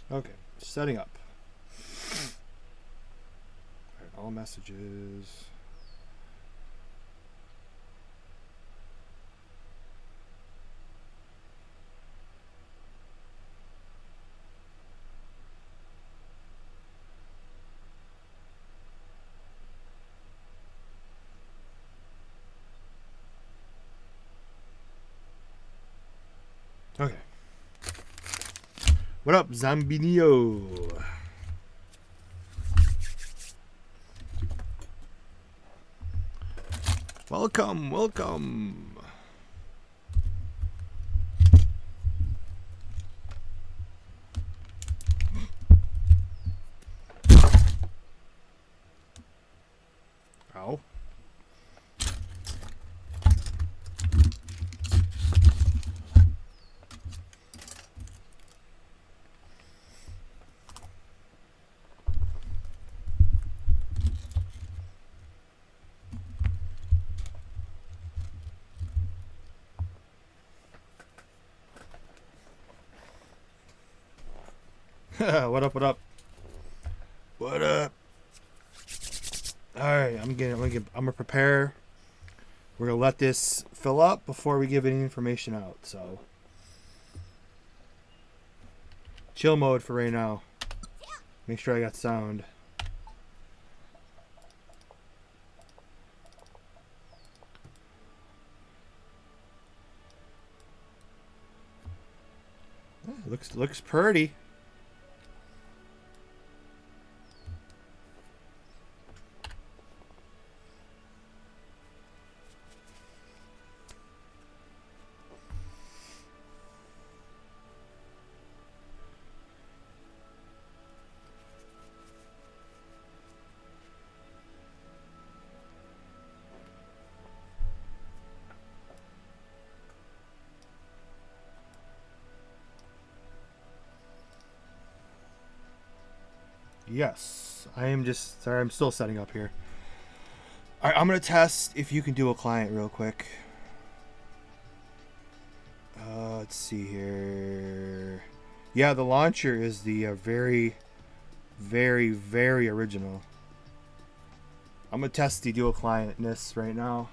Okay, setting up. All right, all messages. Okay. What up, Zambinio? Welcome, welcome. Ow. What up, what up? What up? Alright, I'm gonna prepare. We're gonna let this fill up before we give any information out, so chill mode for right now. Make sure I got sound. Looks pretty. Yes, I am just sorry. I'm still setting up here. All right, I'm gonna test if you can do a client real quick. Let's see here. Yeah, the launcher is the very, very, very original. I'm gonna test the dual clientness right now.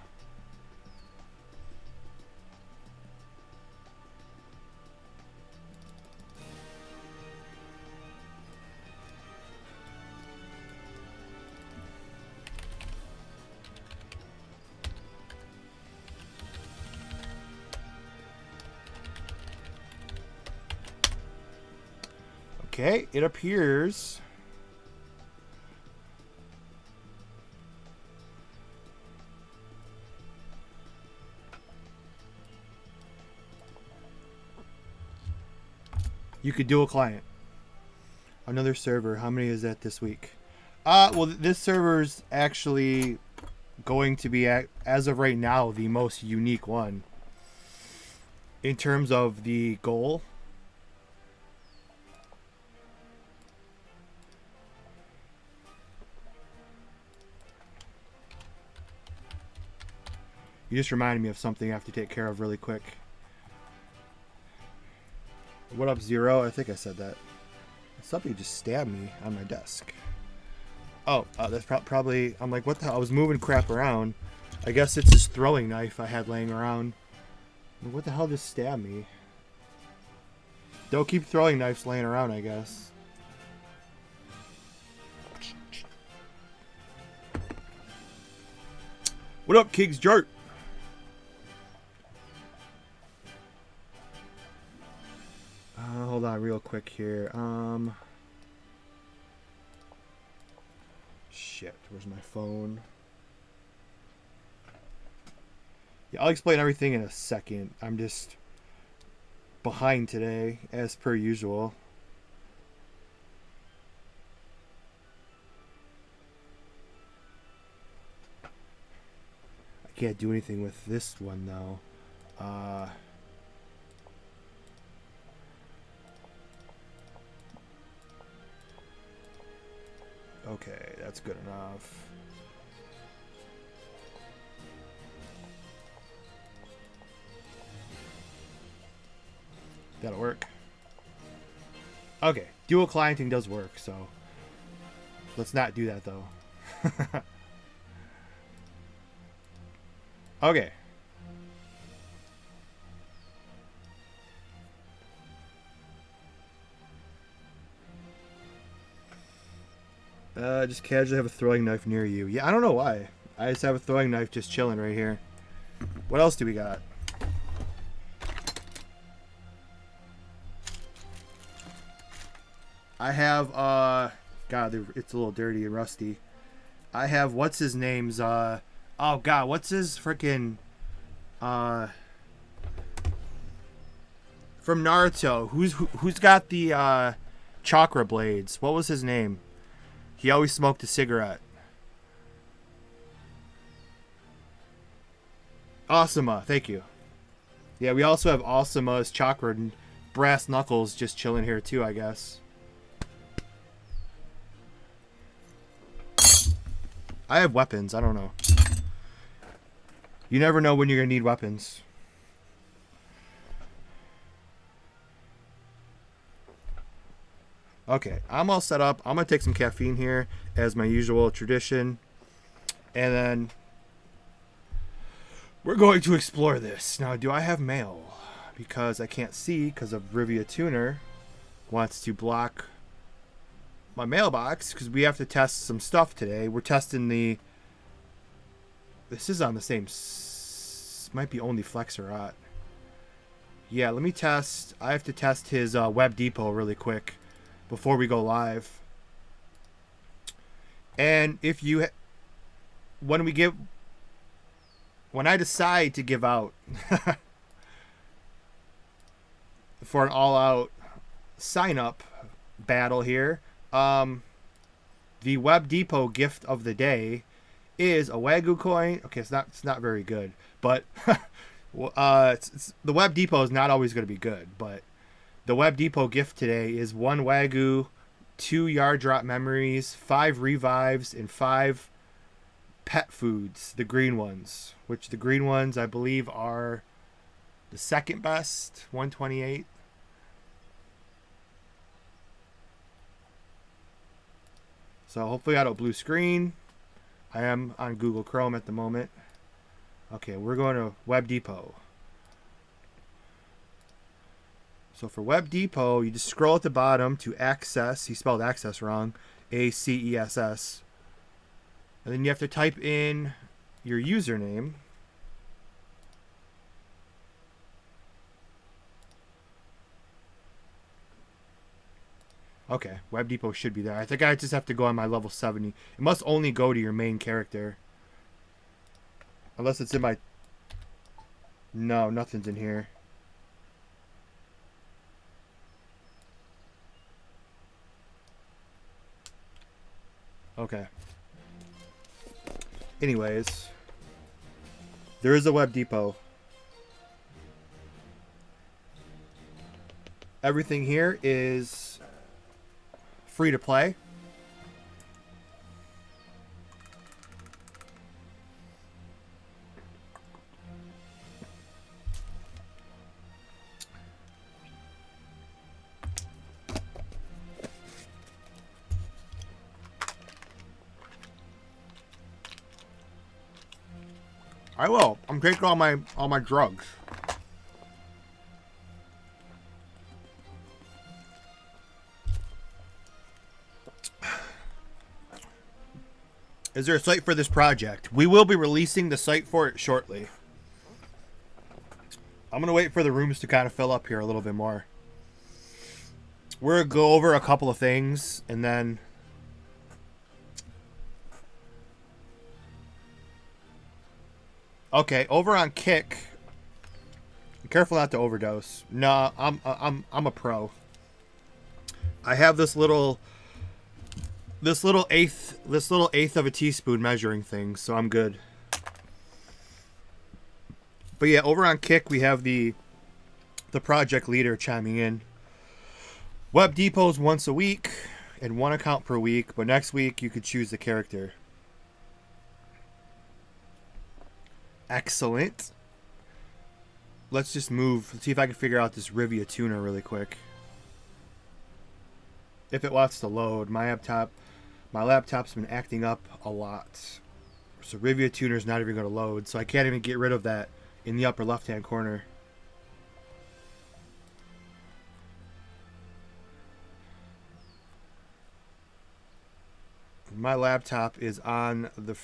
Okay, it appears. You could do a client. Another server. How many is that this week? Well, this server's actually going to be, as of right now, the most unique one. In terms of the goal. You just reminded me of something I have to take care of really quick. What up, Zero? I think I said that. Somebody just stabbed me on my desk. Oh, that's probably... I'm like, what the hell? I was moving crap around. I guess it's this throwing knife I had laying around. What the hell just stabbed me? Don't keep throwing knives laying around, I guess. What up, Kig's Jart? Hold on real quick here. Shit, where's my phone? Yeah, I'll explain everything in a second. I'm just behind today, as per usual. I can't do anything with this one, though. Okay, that's good enough. That'll work. Okay, dual clienting does work, so let's not do that though. Okay. Just casually have a throwing knife near you. Yeah, I don't know why. I just have a throwing knife just chilling right here. What else do we got? I have, God, it's a little dirty and rusty. I have, what's his name's, oh God, what's his freaking, from Naruto. Who's got the, chakra blades? What was his name? He always smoked a cigarette. Asuma, thank you. Yeah, we also have Asuma's chakra and brass knuckles just chilling here too, I guess. I have weapons, I don't know. You never know when you're gonna need weapons. Okay, I'm all set up. I'm gonna take some caffeine here as my usual tradition. And then we're going to explore this. Now, do I have mail? Because I can't see because of Rivia Tuner wants to block my mailbox because we have to test some stuff today. We're testing the... This is on the same... Might be only Flexarot. Yeah, let me test... I have to test his Web Depot really quick before we go live. And if you... When I decide to give out for an all-out sign-up battle here, the Web Depot gift of the day is a Wagyu coin. Okay, it's not very good, but the Web Depot is not always going to be good. But the Web Depot gift today is 1 Wagyu, 2 Yard Drop Memories, 5 Revives, and 5 pet foods, the green ones, which the green ones I believe are the second best, 128. So hopefully I don't blue screen. I am on Google Chrome at the moment. Okay, we're going to Web Depot. So for Web Depot, you just scroll at the bottom to access. He spelled access wrong. ACESS. And then you have to type in your username. Okay, Web Depot should be there. I think I just have to go on my level 70. It must only go to your main character. Unless it's in my... No, nothing's in here. Okay. Anyways, there is a Web Depot. Everything here is free to play. I will. I'm taking all my drugs. Is there a site for this project? We will be releasing the site for it shortly. I'm going to wait for the rooms to kind of fill up here a little bit more. We're going to go over a couple of things and then... Okay, over on Kick. Be careful not to overdose. No, I'm a pro. I have this little eighth of a teaspoon measuring thing, so I'm good. But yeah, over on Kick we have the project leader chiming in. Web Depot's once a week and 1 account per week, but next week you could choose the character. Excellent. Let's just move. Let's see if I can figure out this Rivia tuner really quick. if it wants to load. My laptop's been acting up a lot. So Rivia Tuner's not even going to load, so I can't even get rid of that in the upper left-hand corner. My laptop is on the...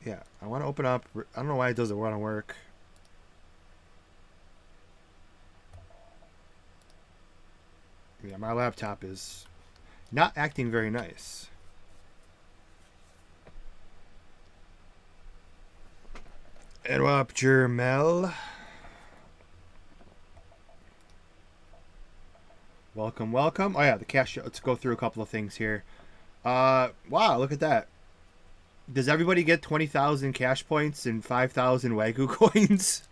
Yeah, I want to open up... I don't know why it doesn't want to work. Yeah, my laptop is not acting very nice. And what up, Jermel? Welcome, welcome. Oh yeah, the cash. Let's go through a couple of things here. Wow, look at that. Does everybody get 20,000 cash points and 5,000 Wagyu coins?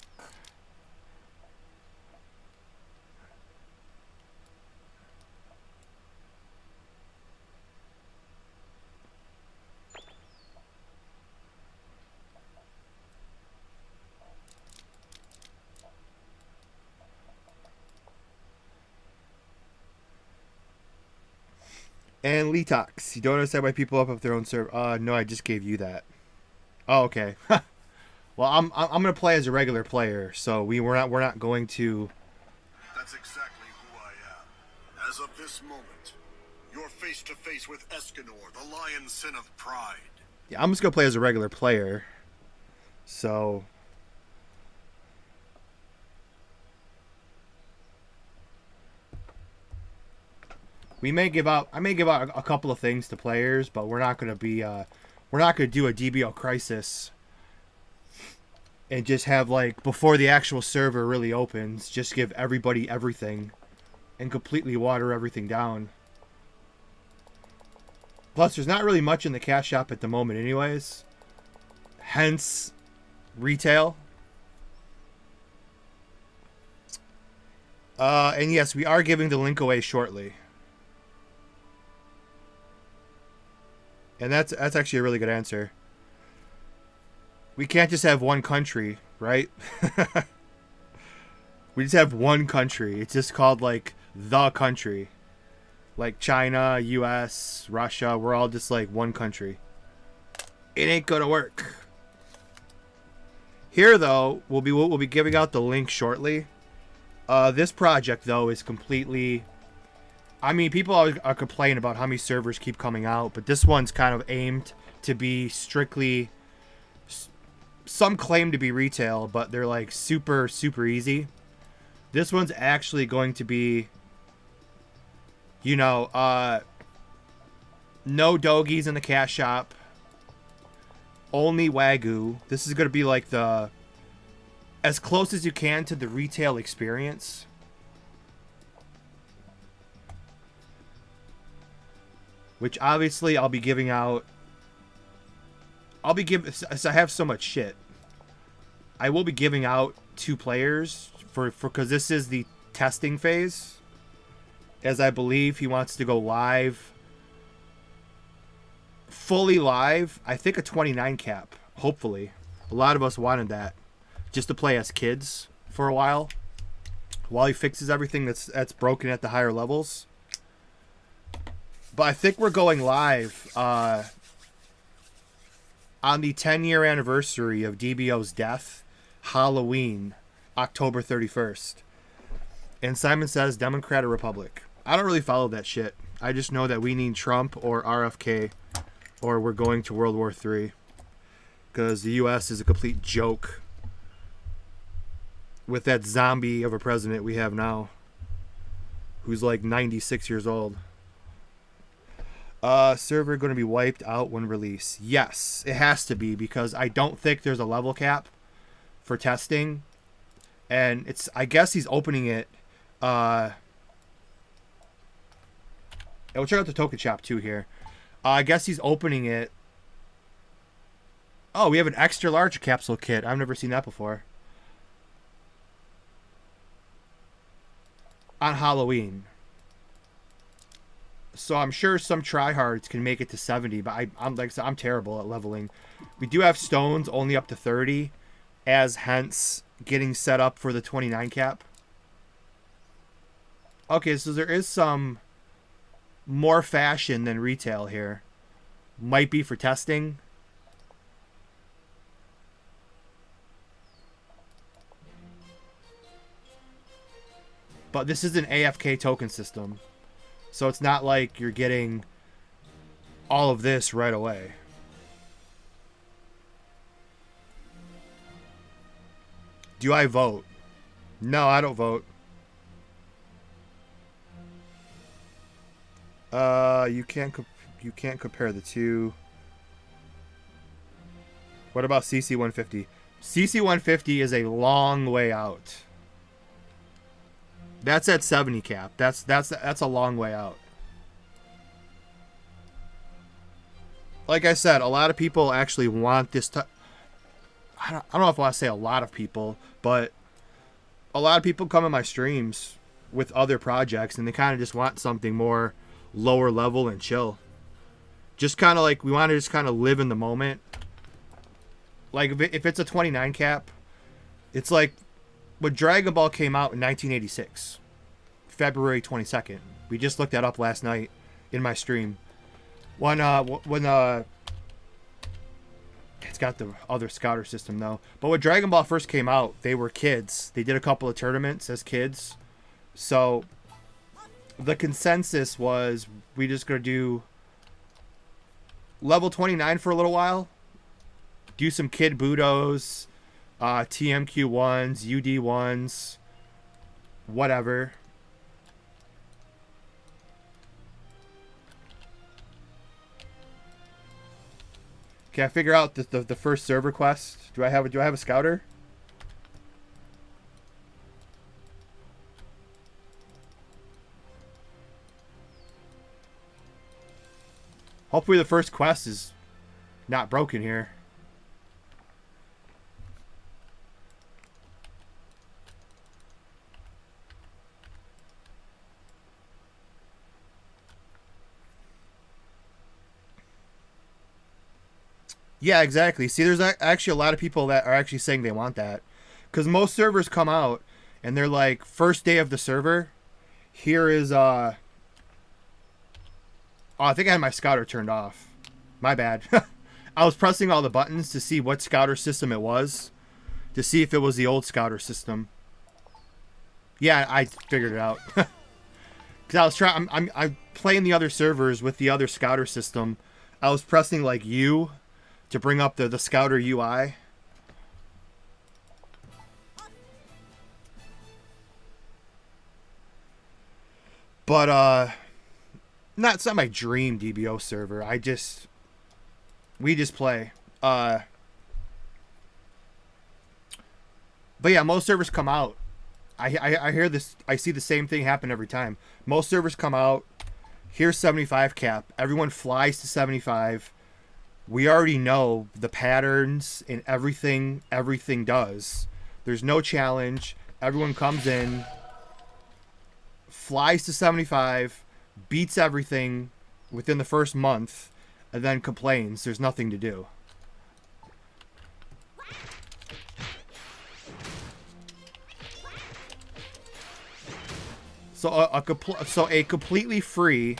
And Letox, you don't understand why people up their own server. No, I just gave you that. Oh, okay. Well, I'm gonna play as a regular player, so we're not going to. That's exactly who I am. As of this moment, you're face to face with Escanor, the lion sin of pride. Yeah, I'm just gonna play as a regular player. So. I may give out a couple of things to players, but we're not going to be, we're not going to do a DBO crisis and just have, like, before the actual server really opens, just give everybody everything and completely water everything down. Plus, there's not really much in the Cashapp at the moment anyways. Hence, retail. And yes, we are giving the link away shortly. And that's actually a really good answer. We can't just have one country, right? We just have one country. It's just called, like, the country. Like China, US, Russia, we're all just like one country. It ain't gonna work. Here, though, we'll be giving out the link shortly. This project, though, is completely... I mean, people are complaining about how many servers keep coming out, but this one's kind of aimed to be strictly... Some claim to be retail, but they're like super, super easy. This one's actually going to be, you know, no dogies in the Cashapp. Only Wagyu. This is going to be like the... as close as you can to the retail experience. Which obviously I'll be giving out. I have so much shit. I will be giving out 2 players for because this is the testing phase. As I believe he wants to go live. Fully live. I think a 29 cap. Hopefully. A lot of us wanted that. Just to play as kids for a while. While he fixes everything that's broken at the higher levels. But I think we're going live on the 10-year anniversary of DBO's death, Halloween, October 31st. And Simon says, Democrat or Republic. I don't really follow that shit. I just know that we need Trump or RFK, or we're going to World War III. Because the U.S. is a complete joke with that zombie of a president we have now, who's like 96 years old. Server going to be wiped out when release. Yes, it has to be, because I don't think there's a level cap for testing. And it's, I guess he's opening it. We'll check out the token shop too here. I guess he's opening it. Oh, we have an extra large capsule kit. I've never seen that before. On Halloween. So I'm sure some tryhards can make it to 70, but I'm like I said, I'm terrible at leveling. We do have stones only up to 30, as hence getting set up for the 29 cap. Okay, so there is some more fashion than retail here. Might be for testing. But this is an AFK token system. So it's not like you're getting all of this right away. Do I vote? No, I don't vote. You can't compare the two. What about CC 150? CC 150 is a long way out. That's at 70 cap. That's a long way out. Like I said, a lot of people actually want this. I don't know if I want to say a lot of people, but a lot of people come in my streams with other projects and they kind of just want something more lower level and chill. Just kind of like we want to just kind of live in the moment. Like if it's a 29 cap, it's like when Dragon Ball came out in 1986, February 22nd. We just looked that up last night in my stream. When it's got the other scouter system though. But when Dragon Ball first came out, they were kids. They did a couple of tournaments as kids. So the consensus was we just gonna do level 29 for a little while. Do some kid Budos, TMQ1s, UD1s, whatever. Can I figure out the first server quest? Do I have a scouter? Hopefully the first quest is not broken here. Yeah, exactly. See, there's actually a lot of people that are actually saying they want that. Because most servers come out and they're like, first day of the server, here is, oh, I think I had my scouter turned off. My bad. I was pressing all the buttons to see what scouter system it was. To see if it was the old scouter system. Yeah, I figured it out. Because I was trying, I'm playing the other servers with the other scouter system. I was pressing like U to bring up the scouter UI. But it's not my dream DBO server. We just play. But yeah, most servers come out. I hear this, I see the same thing happen every time. Most servers come out, here's 75 cap, everyone flies to 75. We already know the patterns and everything does. There's no challenge. Everyone comes in, flies to 75, beats everything within the first month, and then complains there's nothing to do. So a completely free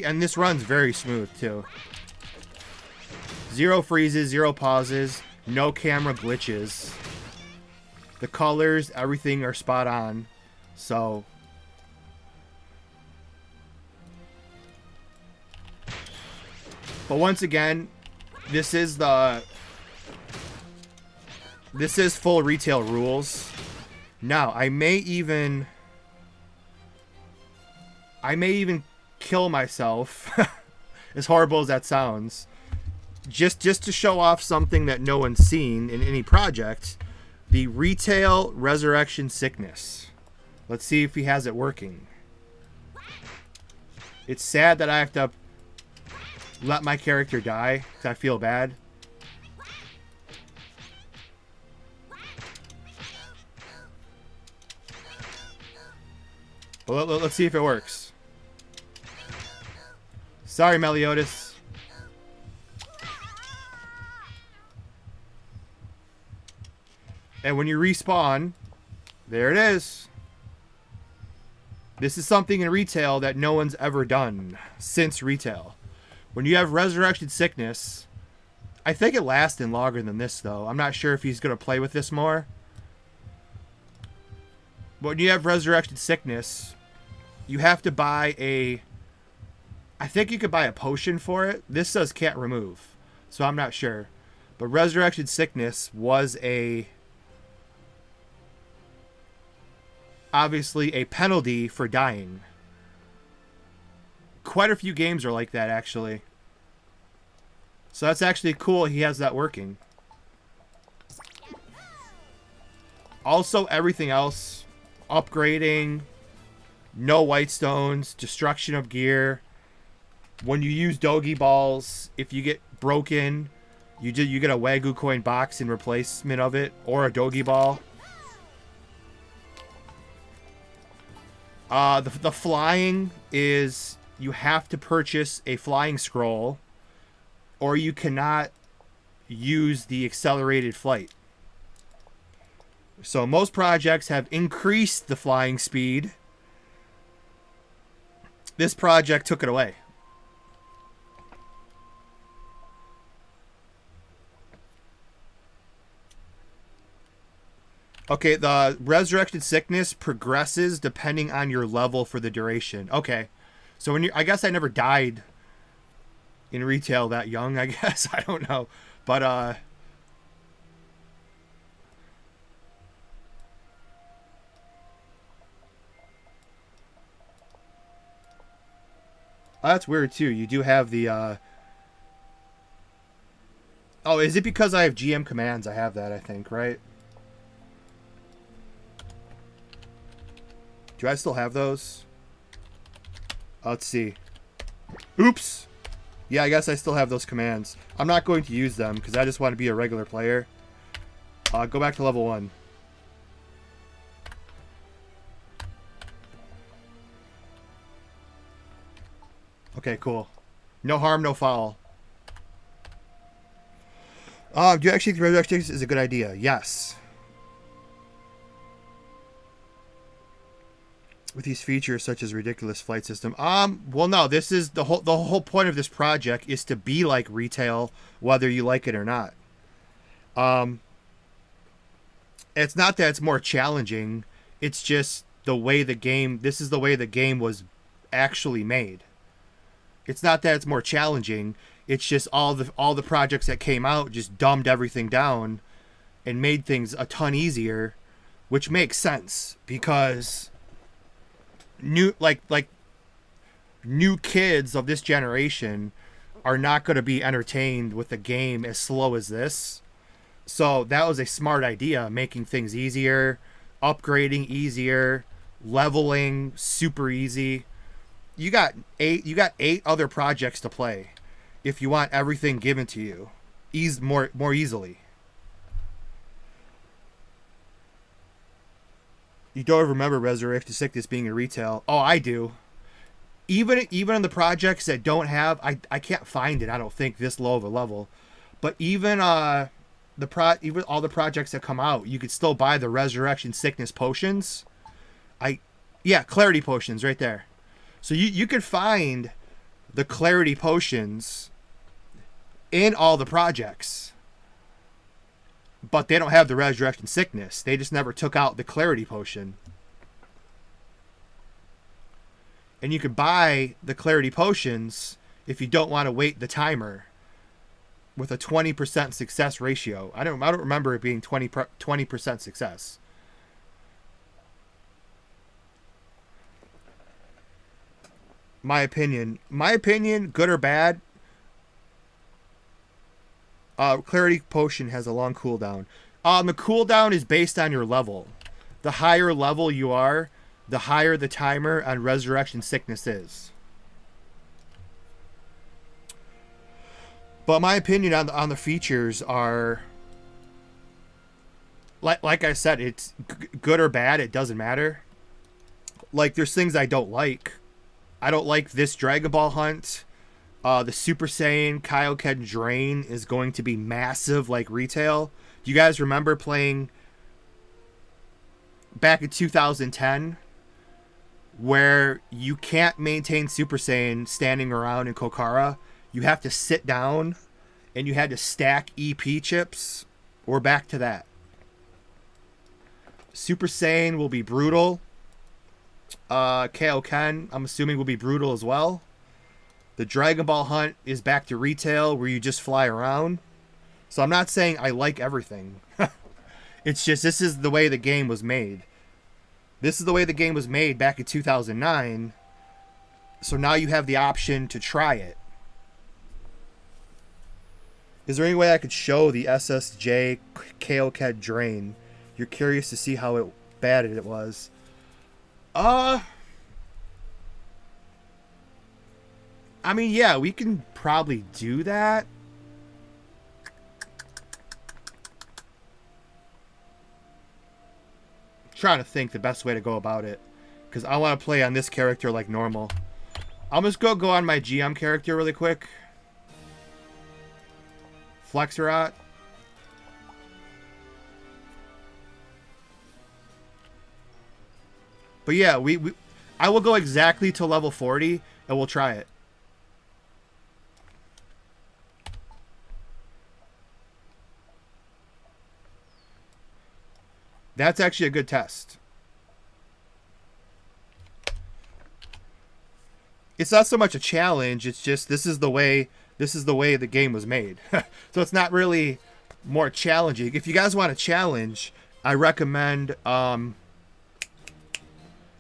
and this runs very smooth too. Zero freezes, zero pauses, no camera glitches. The colors, everything are spot on. So but once again, this is full retail rules. Now, I may even kill myself, as horrible as that sounds, just to show off something that no one's seen in any project, the Retail Resurrection Sickness. Let's see if he has it working. It's sad that I have to let my character die, because I feel bad. Well, let's see if it works. Sorry, Meliodas. And when you respawn, there it is. This is something in Retail that no one's ever done since Retail. When you have Resurrection Sickness, I think it lasted longer than this, though. I'm not sure if he's going to play with this more. But when you have Resurrection Sickness, you have to buy a... I think you could buy a potion for it. This says can't remove, so I'm not sure. But Resurrection Sickness was obviously a penalty for dying. Quite a few games are like that, actually. So that's actually cool he has that working. Also, everything else, upgrading, no white stones, destruction of gear. When you use Dogi balls, if you get broken, you get a Wagyu coin box in replacement of it, or a Dogi ball. The flying is you have to purchase a flying scroll, or you cannot use the accelerated flight. So most projects have increased the flying speed. This project took it away. Okay, the Resurrection Sickness progresses depending on your level for the duration. Okay, so when I guess I never died in Retail that young, I guess. I don't know. But, oh, that's weird, too. You do have the, oh, is it because I have GM commands? I have that, I think, right? Do I still have those? Let's see. Oops. Yeah, I guess I still have those commands. I'm not going to use them because I just want to be a regular player. Go back to level 1. Okay, cool. No harm, no foul. Do you actually think Resurrection is a good idea? Yes. With these features such as ridiculous flight system. Well, no, this is the whole point of this project is to be like Retail, whether you like it or not. It's not that it's more challenging. It's just the way the game, this is the way the game was actually made. It's not that it's more challenging. It's just all the projects that came out just dumbed everything down and made things a ton easier, which makes sense because new kids of this generation are not going to be entertained with a game as slow as this. So that was a smart idea, making things easier, upgrading easier, leveling super easy. You got 8 other projects to play if you want everything given to you more easily. You don't remember Resurrection Sickness being in Retail. Oh, I do. Even on the projects that don't have, I can't find it. I don't think this low of a level, but even even all the projects that come out, you could still buy the Resurrection Sickness potions. Yeah, Clarity potions right there. So you could find the Clarity potions in all the projects. But they don't have the Resurrection Sickness. They just never took out the Clarity potion. And you could buy the Clarity potions if you don't want to wait the timer with a 20% success ratio. I don't remember it being 20% success. My opinion, good or bad, Clarity Potion has a long cooldown. The cooldown is based on your level. The higher level you are, the higher the timer on Resurrection Sickness is. But my opinion on the features are, like I said, it's good or bad. It doesn't matter. Like, there's things I don't like. I don't like this Dragon Ball hunt. The Super Saiyan Kaioken Drain is going to be massive like Retail. Do you guys remember playing back in 2010 where you can't maintain Super Saiyan standing around in Kokara. You have to sit down and you had to stack EP chips. We're back to that. Super Saiyan will be brutal. Kaioken, I'm assuming, will be brutal as well. The Dragon Ball hunt is back to retail where you just fly around. So I'm not saying I like everything. It's just this is the way the game was made. This is the way the game was made back in 2009. So now you have the option to try it. Is there any way I could show the SSJ Kaioken drain? You're curious to see how bad it was. I mean, yeah, we can probably do that. Trying to think the best way to go about it, because I want to play on this character like normal. I'm just gonna go on my GM character really quick. Flexarot. But yeah, I will go exactly to level 40 and we'll try it. That's actually a good test. It's not so much a challenge, it's just this is the way the game was made. So it's not really more challenging. If you guys want a challenge, I recommend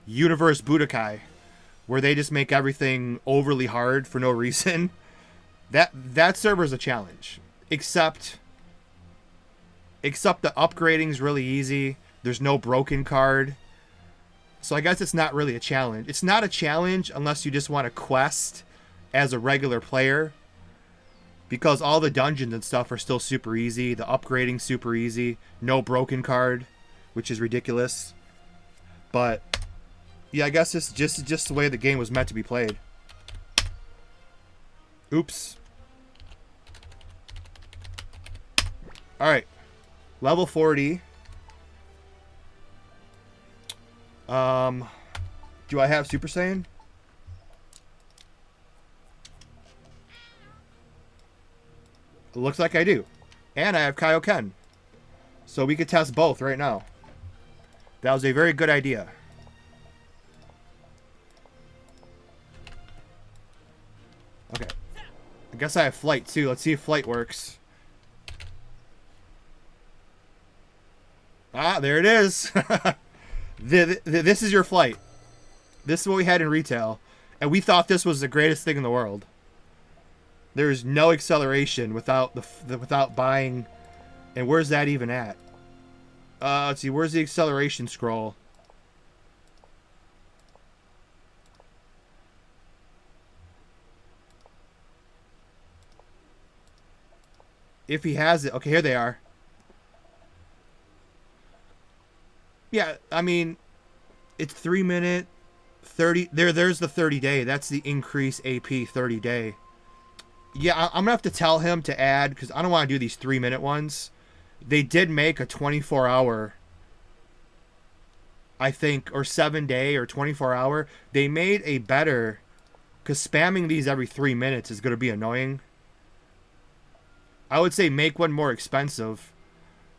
Universe Budokai, where they just make everything overly hard for no reason. That server's a challenge. Except the upgrading's really easy. There's no broken card. So I guess it's not really a challenge. It's not a challenge unless you just want to quest as a regular player. Because all the dungeons and stuff are still super easy. The upgrading's super easy. No broken card, which is ridiculous. But yeah, I guess it's just the way the game was meant to be played. Oops. Alright. Level 40. Do I have Super Saiyan? It looks like I do. And I have Kaioken. So we could test both right now. That was a very good idea. Okay. I guess I have flight too. Let's see if flight works. Ah, there it is. This is your flight. This is what we had in retail. And we thought this was the greatest thing in the world. There is no acceleration without without buying. And where's that even at? Let's see. Where's the acceleration scroll? If he has it. Okay, here they are. Yeah, I mean, it's 3 minute, 30. There's the 30 day. That's the increase AP 30 day. Yeah, I'm gonna have to tell him to add because I don't want to do these 3 minute ones. They did make a 24 hour, I think, or 7 day or 24 hour. They made a better, because spamming these every 3 minutes is gonna be annoying. I would say make one more expensive,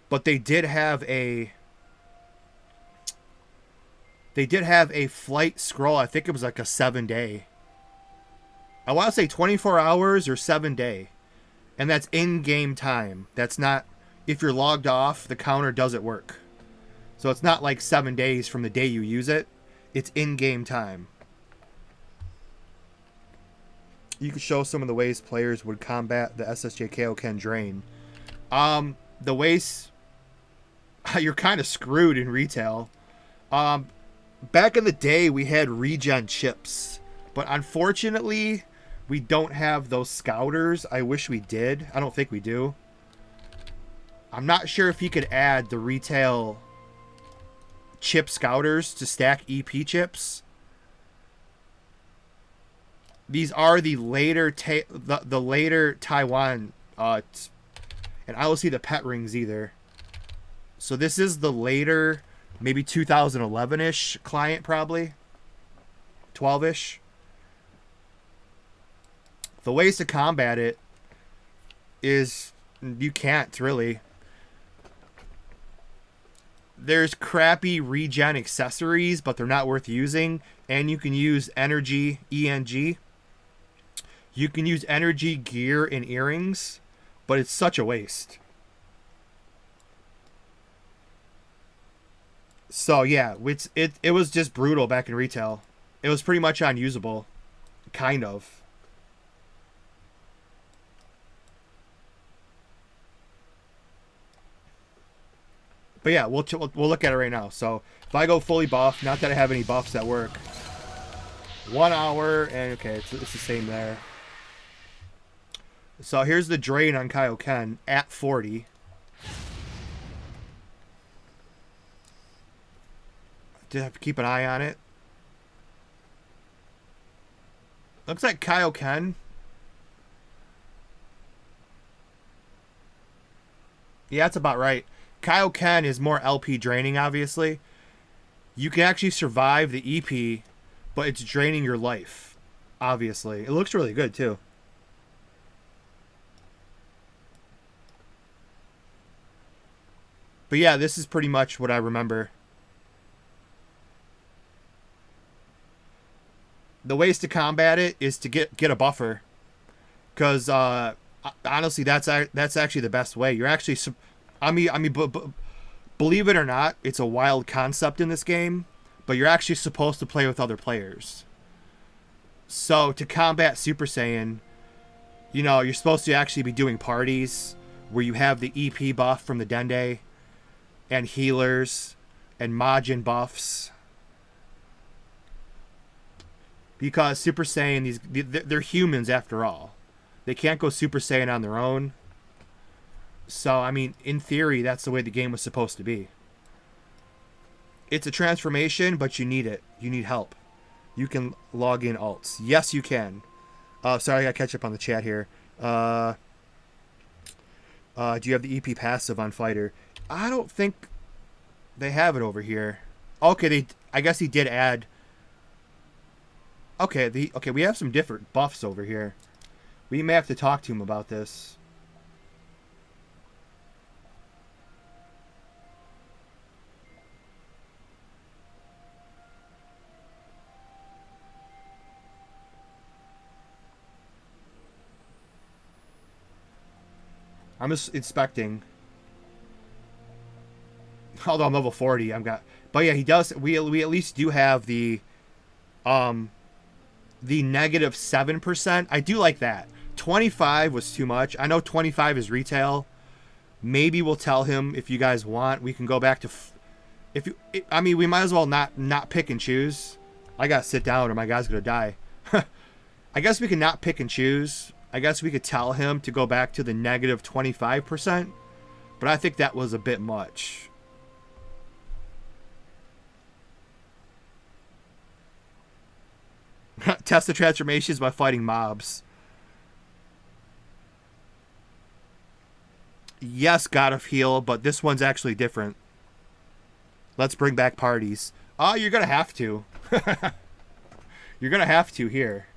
but they did have a. They did have a flight scroll. I think it was like a 7 day. I want to say 24 hours or 7 day. And that's in-game time. That's not... If you're logged off, the counter doesn't work. So it's not like 7 days from the day you use it. It's in-game time. You could show some of the ways players would combat the SSJ Kaioken drain. The ways... You're kind of screwed in retail. Back in the day, we had regen chips, but unfortunately, we don't have those scouters. I wish we did. I don't think we do. I'm not sure if you could add the retail chip scouters to stack EP chips. These are the later the later Taiwan, and I don't see the pet rings either. So this is the later maybe 2011-ish client, probably 12-ish. The ways to combat it is you can't really. There's crappy regen accessories, but they're not worth using. And you can use energy, ENG. You can use energy gear and earrings, but it's such a waste. So yeah, it was just brutal back in retail. It was pretty much unusable, kind of. But yeah, we'll look at it right now. So if I go fully buff, not that I have any buffs that work. 1 hour, and okay, it's the same there. So here's the drain on Kaioken at 40. Do have to keep an eye on it. Looks like Kaioken. Yeah, that's about right. Kaioken is more LP draining, obviously. You can actually survive the EP, but it's draining your life, obviously. It looks really good, too. But yeah, this is pretty much what I remember. The ways to combat it is to get a buffer. Because, honestly, that's actually the best way. You're actually... believe it or not, it's a wild concept in this game, but you're actually supposed to play with other players. So to combat Super Saiyan, you know, you're supposed to actually be doing parties where you have the EP buff from the Dende and healers and Majin buffs. Because Super Saiyan, they're humans after all. They can't go Super Saiyan on their own. So, I mean, in theory, that's the way the game was supposed to be. It's a transformation, but you need it. You need help. You can log in alts. Yes, you can. Sorry, I got to catch up on the chat here. Do you have the EP passive on Fighter? I don't think they have it over here. Okay, I guess he did add... Okay, okay, we have some different buffs over here. We may have to talk to him about this. I'm just inspecting. Although I'm level 40, but yeah, he does. We at least do have the negative 7%. I do like that. 25 was too much. I know 25 is retail. Maybe we'll tell him if you guys want. We can go back to. I mean, we might as well not pick and choose. I gotta sit down or my guy's gonna die. I guess we can not pick and choose. I guess we could tell him to go back to the negative 25%, but I think that was a bit much. Test the transformations by fighting mobs. Yes, God of Heal, but this one's actually different. Let's bring back parties. Oh, you're going to have to. You're going to have to here.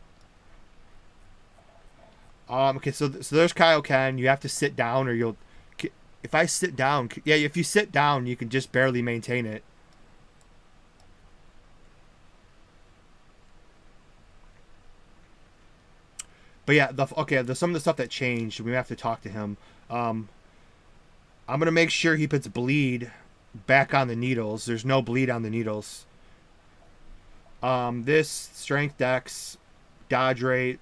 Okay, so there's Kaioken. You have to sit down or you'll... If I sit down... Yeah, if you sit down, you can just barely maintain it. But yeah, some of the stuff that changed, we have to talk to him. I'm going to make sure he puts bleed back on the needles. There's no bleed on the needles. This, strength, dex, dodge rate.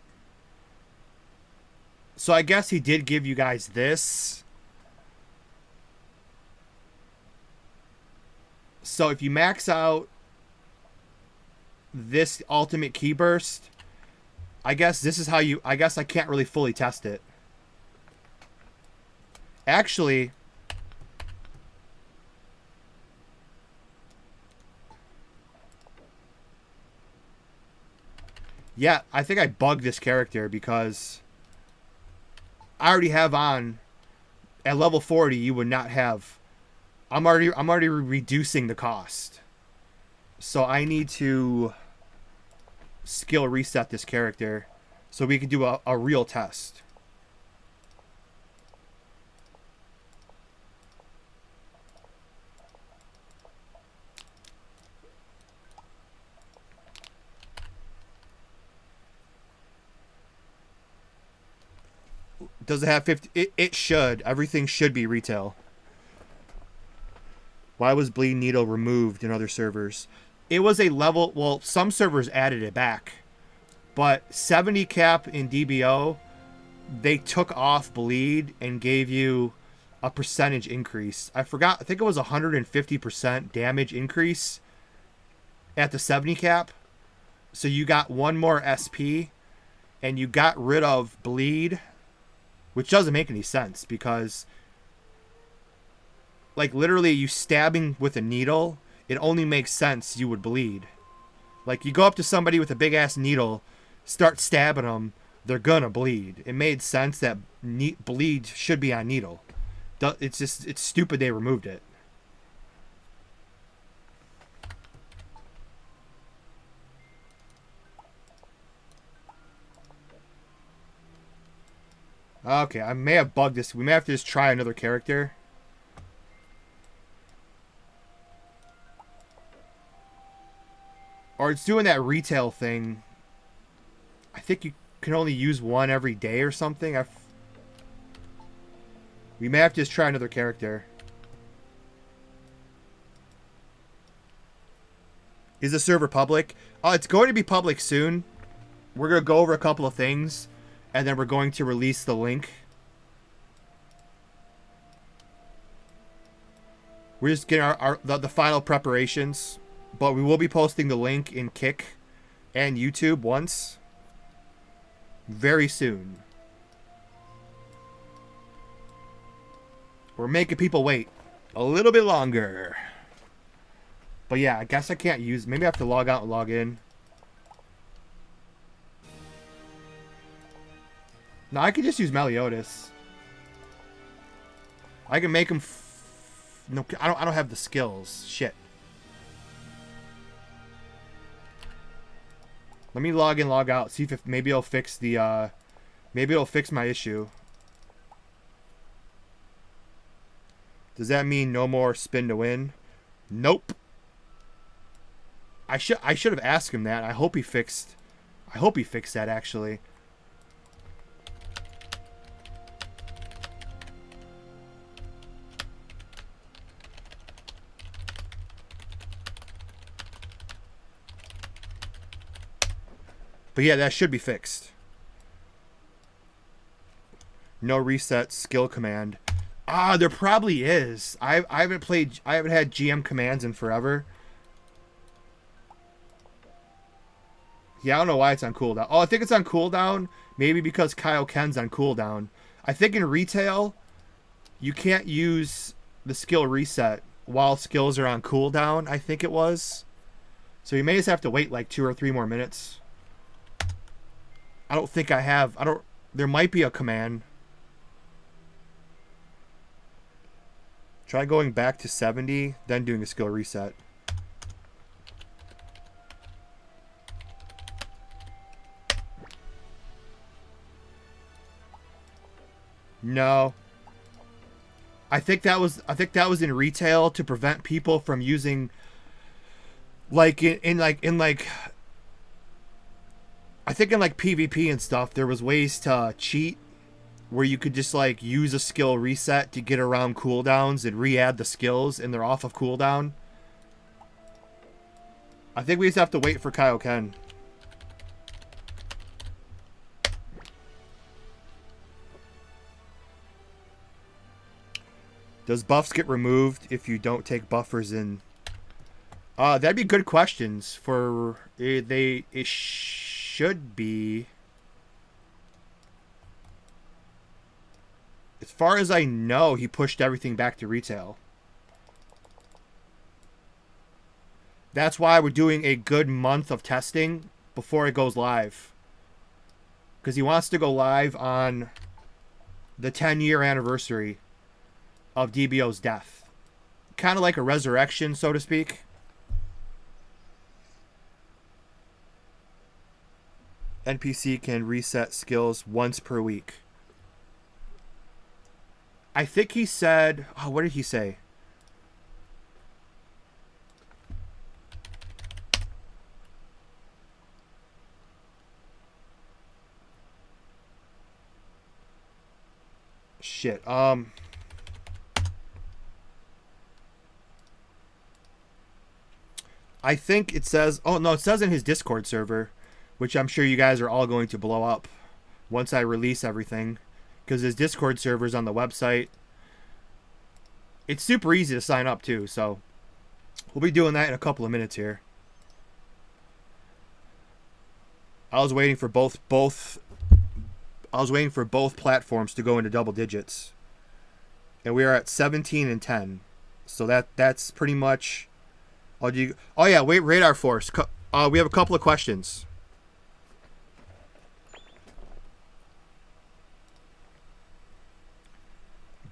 So I guess he did give you guys this. So if you max out this ultimate key burst, I guess this is how you... I guess I can't really fully test it. Actually... Yeah, I think I bugged this character because I already have on... At level 40, you would not have I'm already reducing the cost. So I need to skill reset this character so we can do a real test. Does it have 50? It should. Everything should be retail. Why was Bleed Needle removed in other servers? It was a level... Well, some servers added it back. But 70 cap in DBO, they took off Bleed and gave you a percentage increase. I forgot. I think it was 150% damage increase at the 70 cap. So you got one more SP and you got rid of Bleed, which doesn't make any sense because... Like, literally, you stabbing with a needle, it only makes sense you would bleed. Like, you go up to somebody with a big-ass needle, start stabbing them, they're gonna bleed. It made sense that bleed should be on needle. It's just, it's stupid they removed it. Okay, I may have bugged this. We may have to just try another character. Or it's doing that retail thing. I think you can only use one every day or something. We may have to just try another character. Is the server public? It's going to be public soon. We're going to go over a couple of things. And then we're going to release the link. We're just getting the final preparations. But we will be posting the link in Kick and YouTube once. Very soon. We're making people wait a little bit longer. But yeah, I guess I can't use... Maybe I have to log out and log in. No, I could just use Meliodas. I can make him... No, I don't have the skills. Shit. Let me log in, log out. See if maybe it'll fix the... maybe it'll fix my issue. Does that mean no more spin to win? Nope. I should have asked him that. I hope he fixed that actually. But yeah, that should be fixed. No reset skill command. There probably is. I haven't had GM commands in forever. Yeah, I don't know why it's on cooldown. Oh, I think it's on cooldown. Maybe because Kaioken's on cooldown. I think in retail, you can't use the skill reset while skills are on cooldown, I think it was. So you may just have to wait like 2 or 3 more minutes. I don't think I have. There might be a command. Try going back to 70, then doing a skill reset. No. I think that was in retail to prevent people from using like in I think in like PvP and stuff there was ways to cheat where you could just like use a skill reset to get around cooldowns and re-add the skills and they're off of cooldown. I think we just have to wait for Kaioken. Does buffs get removed if you don't take buffers in? That'd be good questions for it should be. As far as I know, he pushed everything back to retail. That's why we're doing a good month of testing before it goes live. Because he wants to go live on the 10-year anniversary of DBO's death. kind of like a resurrection, so to speak. NPC can reset skills once per week. I think he said... Oh, what did he say? Shit. I think it says... Oh, no, it says in his Discord server, which I'm sure you guys are all going to blow up once I release everything, because his Discord server is on the website. It's super easy to sign up, too, so we'll be doing that in a couple of minutes here. I was waiting for both platforms to go into double digits. And we are at 17 and 10. So that's pretty much... Oh yeah, wait, Radar Force. We have a couple of questions.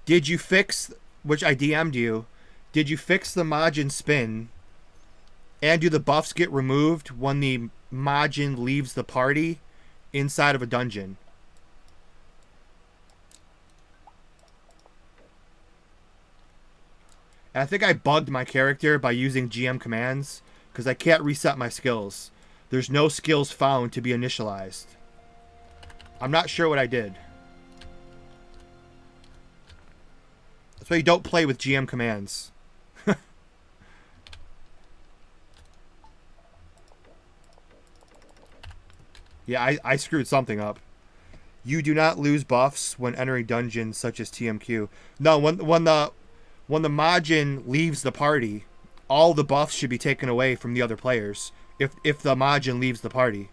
Did you fix, which I DM'd you, did you fix the Majin spin? And do the buffs get removed when the Majin leaves the party inside of a dungeon? And I think I bugged my character by using GM commands because I can't reset my skills. There's no skills found to be initialized. I'm not sure what I did. That's why you don't play with GM commands. Yeah, I screwed something up. You do not lose buffs when entering dungeons such as TMQ. No, when the Majin leaves the party, all the buffs should be taken away from the other players if the Majin leaves the party.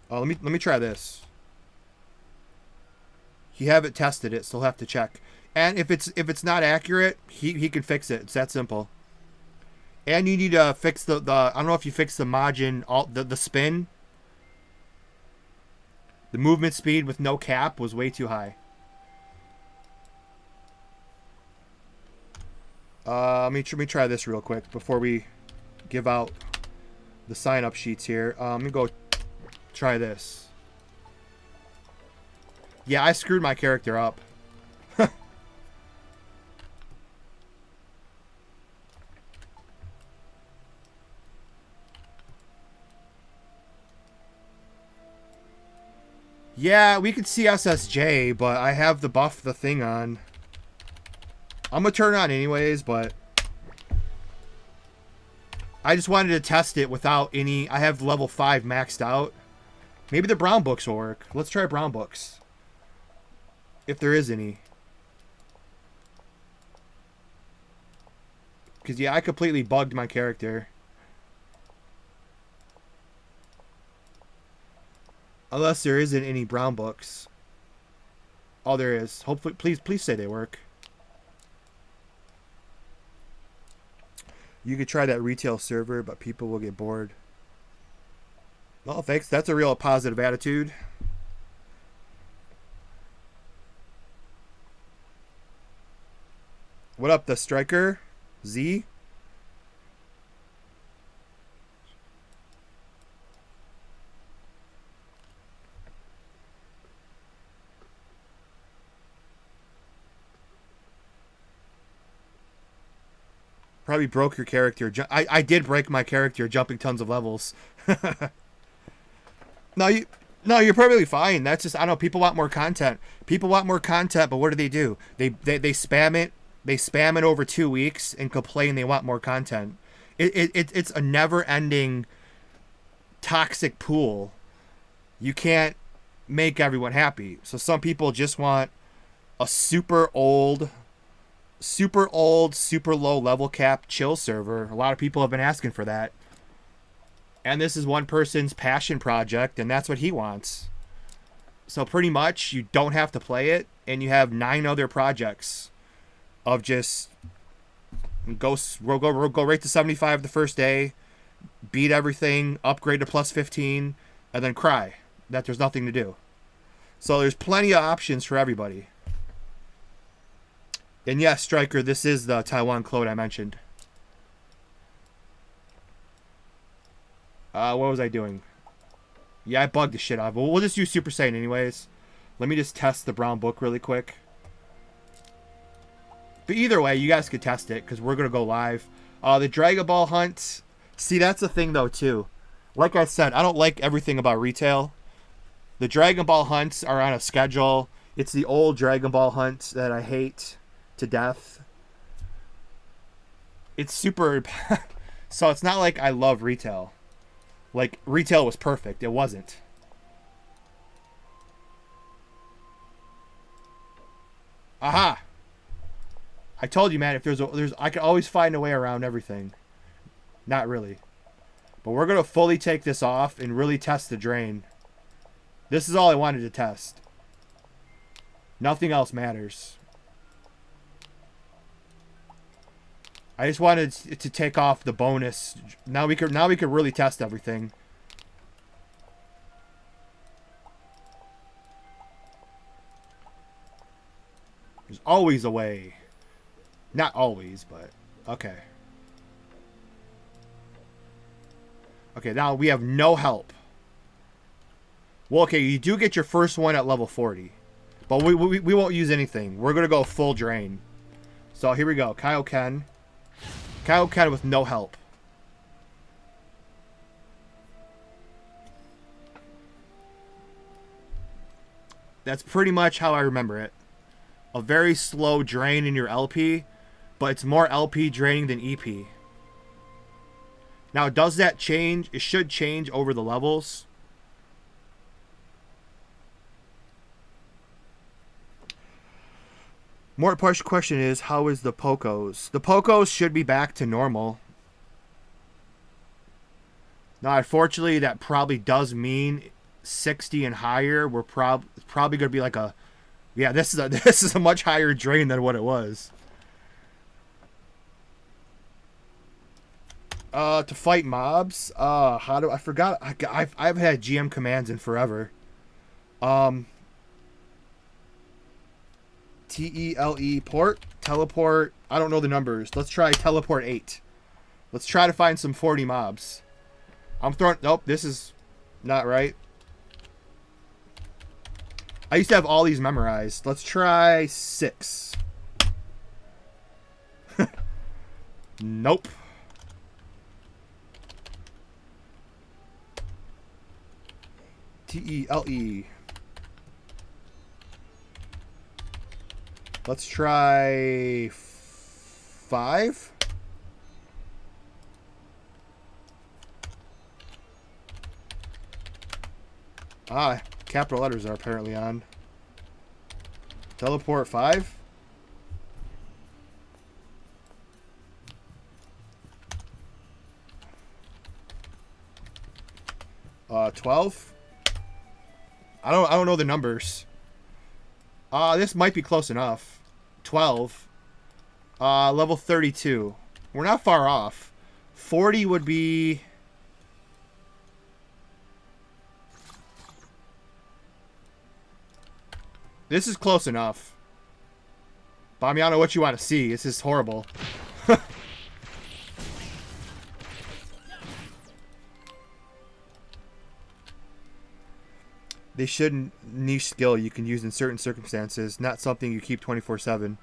Oh, let me try this. He haven't tested it, so he'll have to check. And if it's not accurate, he can fix it. It's that simple. And you need to fix the I don't know if you fixed the Majin, the spin. The movement speed with no cap was way too high. Let me try this real quick before we give out the sign-up sheets here. Let me go try this. Yeah, I screwed my character up. Yeah, we could see SSJ, but I have the buff the thing on. I'm gonna turn it on anyways, but I just wanted to test it without any... I have level 5 maxed out. Maybe the brown books will work. Let's try brown books. If there is any. Because, yeah, I completely bugged my character. Unless there isn't any brown books. Oh, there is. Hopefully, please say they work. You could try that retail server, but people will get bored. Well, thanks. That's a real positive attitude. What up, the striker? Z? Probably broke your character. I did break my character jumping tons of levels. No, you're perfectly fine. That's just, I don't know, people want more content. People want more content, but what do? They spam it. They spam it over 2 weeks and complain they want more content. It's a never-ending toxic pool. You can't make everyone happy. So some people just want a super old, super low level cap chill server. A lot of people have been asking for that. And this is one person's passion project, and that's what he wants. So pretty much you don't have to play it, and you have 9 other projects of just go right to 75 the first day, beat everything, upgrade to plus 15, and then cry that there's nothing to do. So there's plenty of options for everybody. And yes, Striker, this is the Taiwan clone I mentioned. What was I doing? Yeah, I bugged the shit out of it. We'll just use Super Saiyan anyways. Let me just test the brown book really quick. But either way, you guys could test it because we're going to go live. The Dragon Ball hunt. See, that's the thing though too. Like I said, I don't like everything about retail. The Dragon Ball hunts are on a schedule. It's the old Dragon Ball hunts that I hate to death. It's super... So it's not like I love retail. Like, retail was perfect. It wasn't. Aha! I told you, man, if I can always find a way around everything. Not really. But we're going to fully take this off and really test the drain. This is all I wanted to test. Nothing else matters. I just wanted to take off the bonus. Now we could really test everything. There's always a way. Not always, but okay. Okay, now we have no help. Well, okay, you do get your first one at level 40. But we won't use anything. We're going to go full drain. So here we go. Kaioken. Kaioken with no help. That's pretty much how I remember it. A very slow drain in your LP, but it's more LP draining than EP. Now, does that change? It should change over the levels. More important question is, how is the Pocos? The Pocos should be back to normal. Now, unfortunately, that probably does mean 60 and higher. We're probably going to be like a... Yeah, this is a much higher drain than what it was. To fight mobs. How do I forgot? I've had GM commands in forever. TELE port, teleport. I don't know the numbers. Let's try teleport 8. Let's try to find some 40 mobs. I'm throwing. Nope, this is not right. I used to have all these memorized. Let's try 6. Nope. TELE. Let's try 5. Capital letters are apparently on. Teleport 5. Uh, 12. I don't know the numbers. This might be close enough. 12. Level 32. We're not far off. 40 would be... This is close enough. But I mean, I don't know what you want to see. This is horrible. They shouldn't niche skill you can use in certain circumstances, not something you keep 24/7.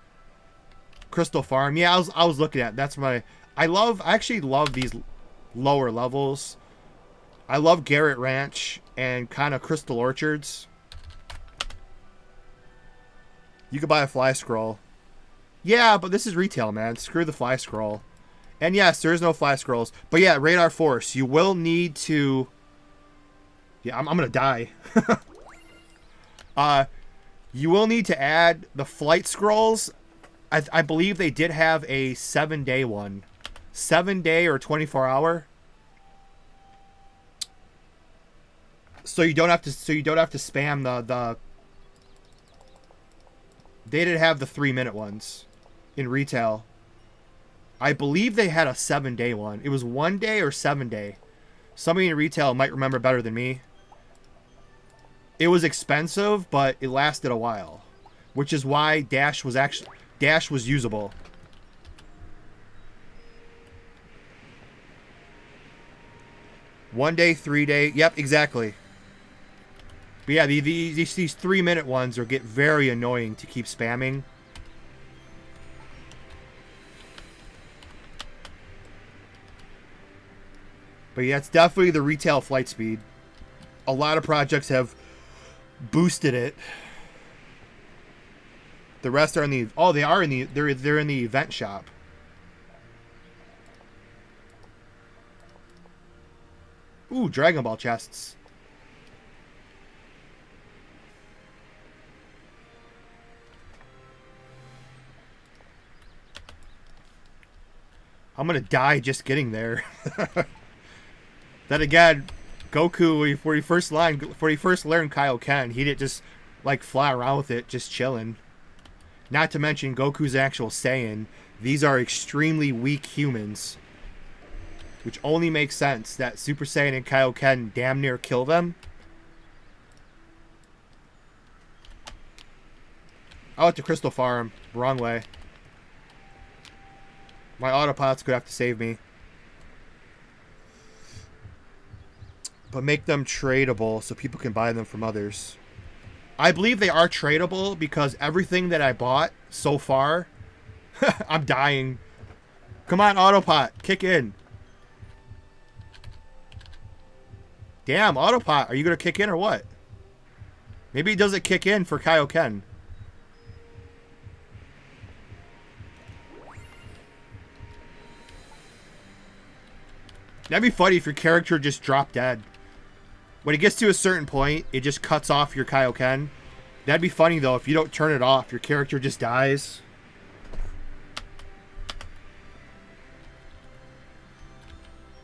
Crystal Farm, yeah, I was looking at. That's my I actually love these lower levels. I love Garrett Ranch and kind of Crystal Orchards. You could buy a fly scroll. Yeah, but this is retail, man. Screw the fly scroll. And yes, there is no fly scrolls. But yeah, Radar Force. You will need to... Yeah, I'm going to die. You will need to add the flight scrolls. I believe they did have a 7-day one. 7-day or 24-hour. So you don't have to spam the They didn't have the 3-minute ones in retail. I believe they had a 7-day one. It was 1 day or 7 day. Somebody in retail might remember better than me. It was expensive, but it lasted a while, which is why Dash was usable. One day, 3 day. Yep, exactly. But yeah, these 3-minute ones get very annoying to keep spamming. But yeah, it's definitely the retail flight speed. A lot of projects have boosted it. The rest are in the they're in the event shop. Ooh, Dragon Ball chests. I'm gonna die just getting there. Then again, Goku, when he first learned Kaioken, he didn't just like fly around with it, just chilling. Not to mention Goku's actual Saiyan. These are extremely weak humans, which only makes sense that Super Saiyan and Kaioken damn near kill them. I went to Crystal Farm. Wrong way. My Autopots could have to save me. But make them tradable so people can buy them from others. I believe they are tradable because everything that I bought so far, I'm dying. Come on, Autopot, kick in. Damn, Autopot, are you going to kick in or what? Maybe it doesn't kick in for Kaioken. That'd be funny if your character just dropped dead. When it gets to a certain point, it just cuts off your Kaioken. That'd be funny, though, if you don't turn it off. Your character just dies.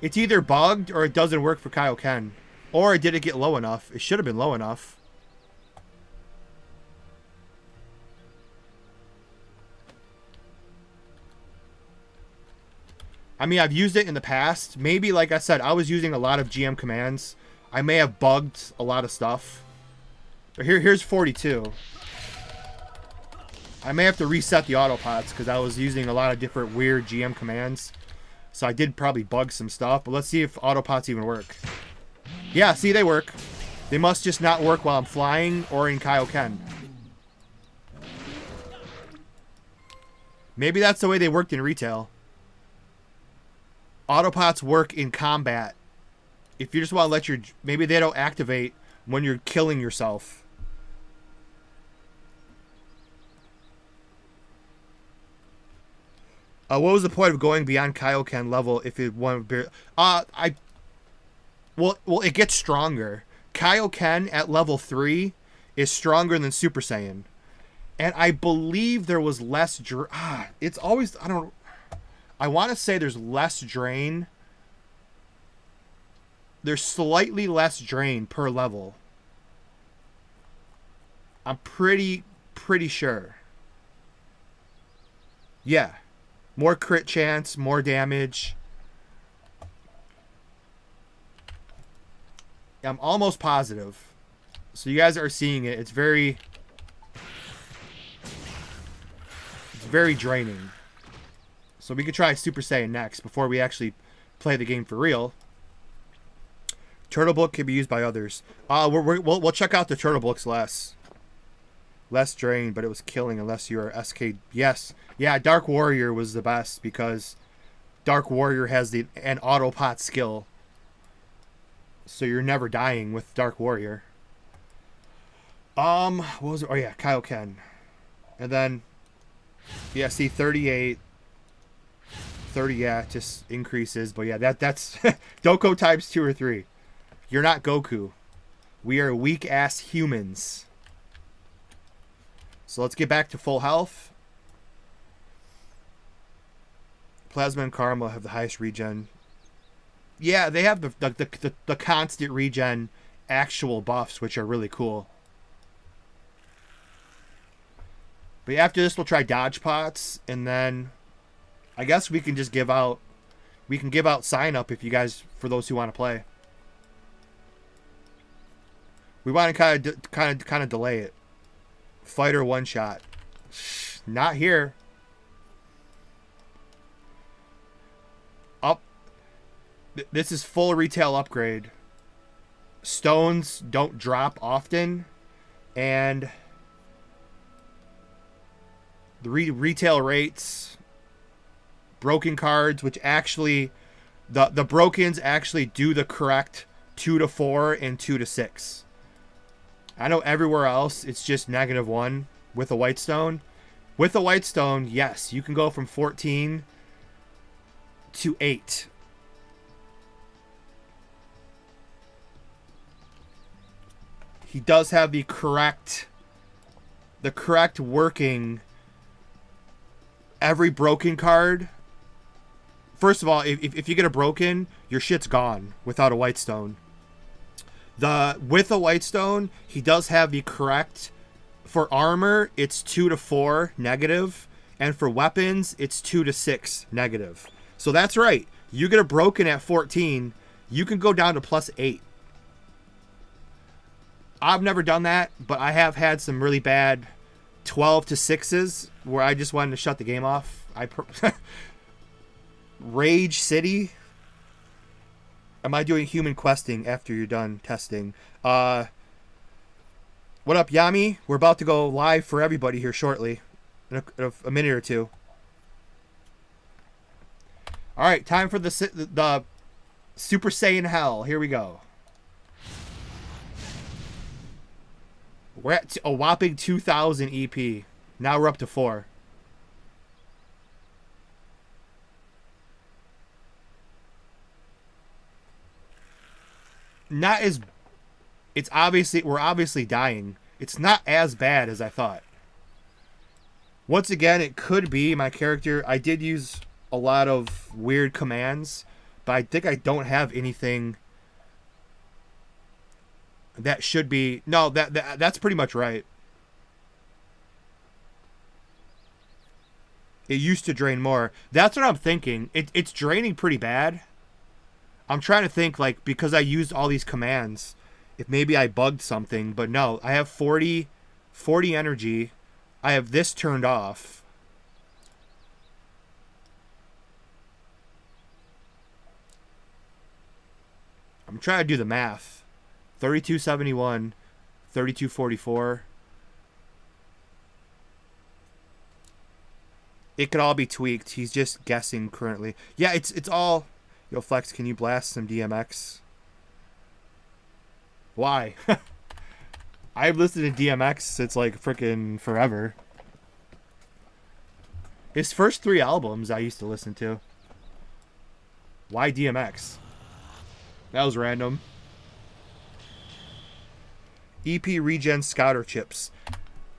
It's either bugged or it doesn't work for Kaioken. Or it didn't get low enough. It should have been low enough. I mean, I've used it in the past. Maybe, like I said, I was using a lot of GM commands. I may have bugged a lot of stuff. But here's 42. I may have to reset the Autopots because I was using a lot of different weird GM commands. So I did probably bug some stuff. But let's see if Autopots even work. Yeah, see, they work. They must just not work while I'm flying or in Kaioken. Maybe that's the way they worked in retail. Autopots work in combat. If you just want to let your... Maybe they don't activate when you're killing yourself. What was the point of going beyond Kaioken level if it wanted... Well, it gets stronger. Kaioken at level 3 is stronger than Super Saiyan. And I believe there was less... it's always... I want to say there's less drain. There's slightly less drain per level. I'm pretty sure. Yeah. More crit chance, more damage. I'm almost positive. So you guys are seeing it. It's very draining. So we could try Super Saiyan next before we actually play the game for real. Turtle Book can be used by others. We'll check out the Turtle Books less. Less drain, but it was killing unless you're SK. Yes. Yeah, Dark Warrior was the best because Dark Warrior has an Autopot skill. So you're never dying with Dark Warrior. What was it? Oh yeah, Kaioken. And then yeah, see 38. 30, yeah, just increases, but yeah, that's don't go times 2 or 3. You're not Goku. We are weak ass humans. So let's get back to full health. Plasma and Karma have the highest regen. Yeah, they have the constant regen actual buffs, which are really cool. But after this, we'll try Dodge Pots, and then I guess we can just give out sign up if you guys, for those who want to play. We want to kind of delay it. Fighter one shot. Not here. Up. This is full retail upgrade. Stones don't drop often, and the retail rates, broken cards, which actually the brokens actually do the correct 2 to 4 and 2 to 6. I know everywhere else it's just -1 with a white stone. With a white stone, yes, you can go from 14 to 8. He does have the correct working. Every broken card. First of all, if you get a broken, your shit's gone without a white stone. With a white stone, he does have the correct. For armor, it's 2 to 4 negative, and for weapons, it's 2 to 6 negative. So that's right. You get a broken at 14, you can go down to +8. I've never done that, but I have had some really bad 12 to 6s where I just wanted to shut the game off. Rage City. Am I doing human questing after you're done testing? What up, Yami? We're about to go live for everybody here shortly, in a minute or two. All right, time for the Super Saiyan Hell. Here we go. We're at a whopping 2,000 EP. Now we're up to 4. Not as... It's obviously... We're obviously dying. It's not as bad as I thought. Once again, it could be my character... I did use a lot of weird commands, but I think I don't have anything... That should be... No, that's pretty much right. It used to drain more. That's what I'm thinking. It's draining pretty bad. I'm trying to think, like, because I used all these commands, if maybe I bugged something. But no, I have 40 energy. I have this turned off. I'm trying to do the math. 3271, 3244. It could all be tweaked. He's just guessing currently. Yeah, it's all... Yo, Flex, can you blast some DMX? Why? I've listened to DMX since like freaking forever. His first 3 albums I used to listen to. Why DMX? That was random. EP regen scouter chips.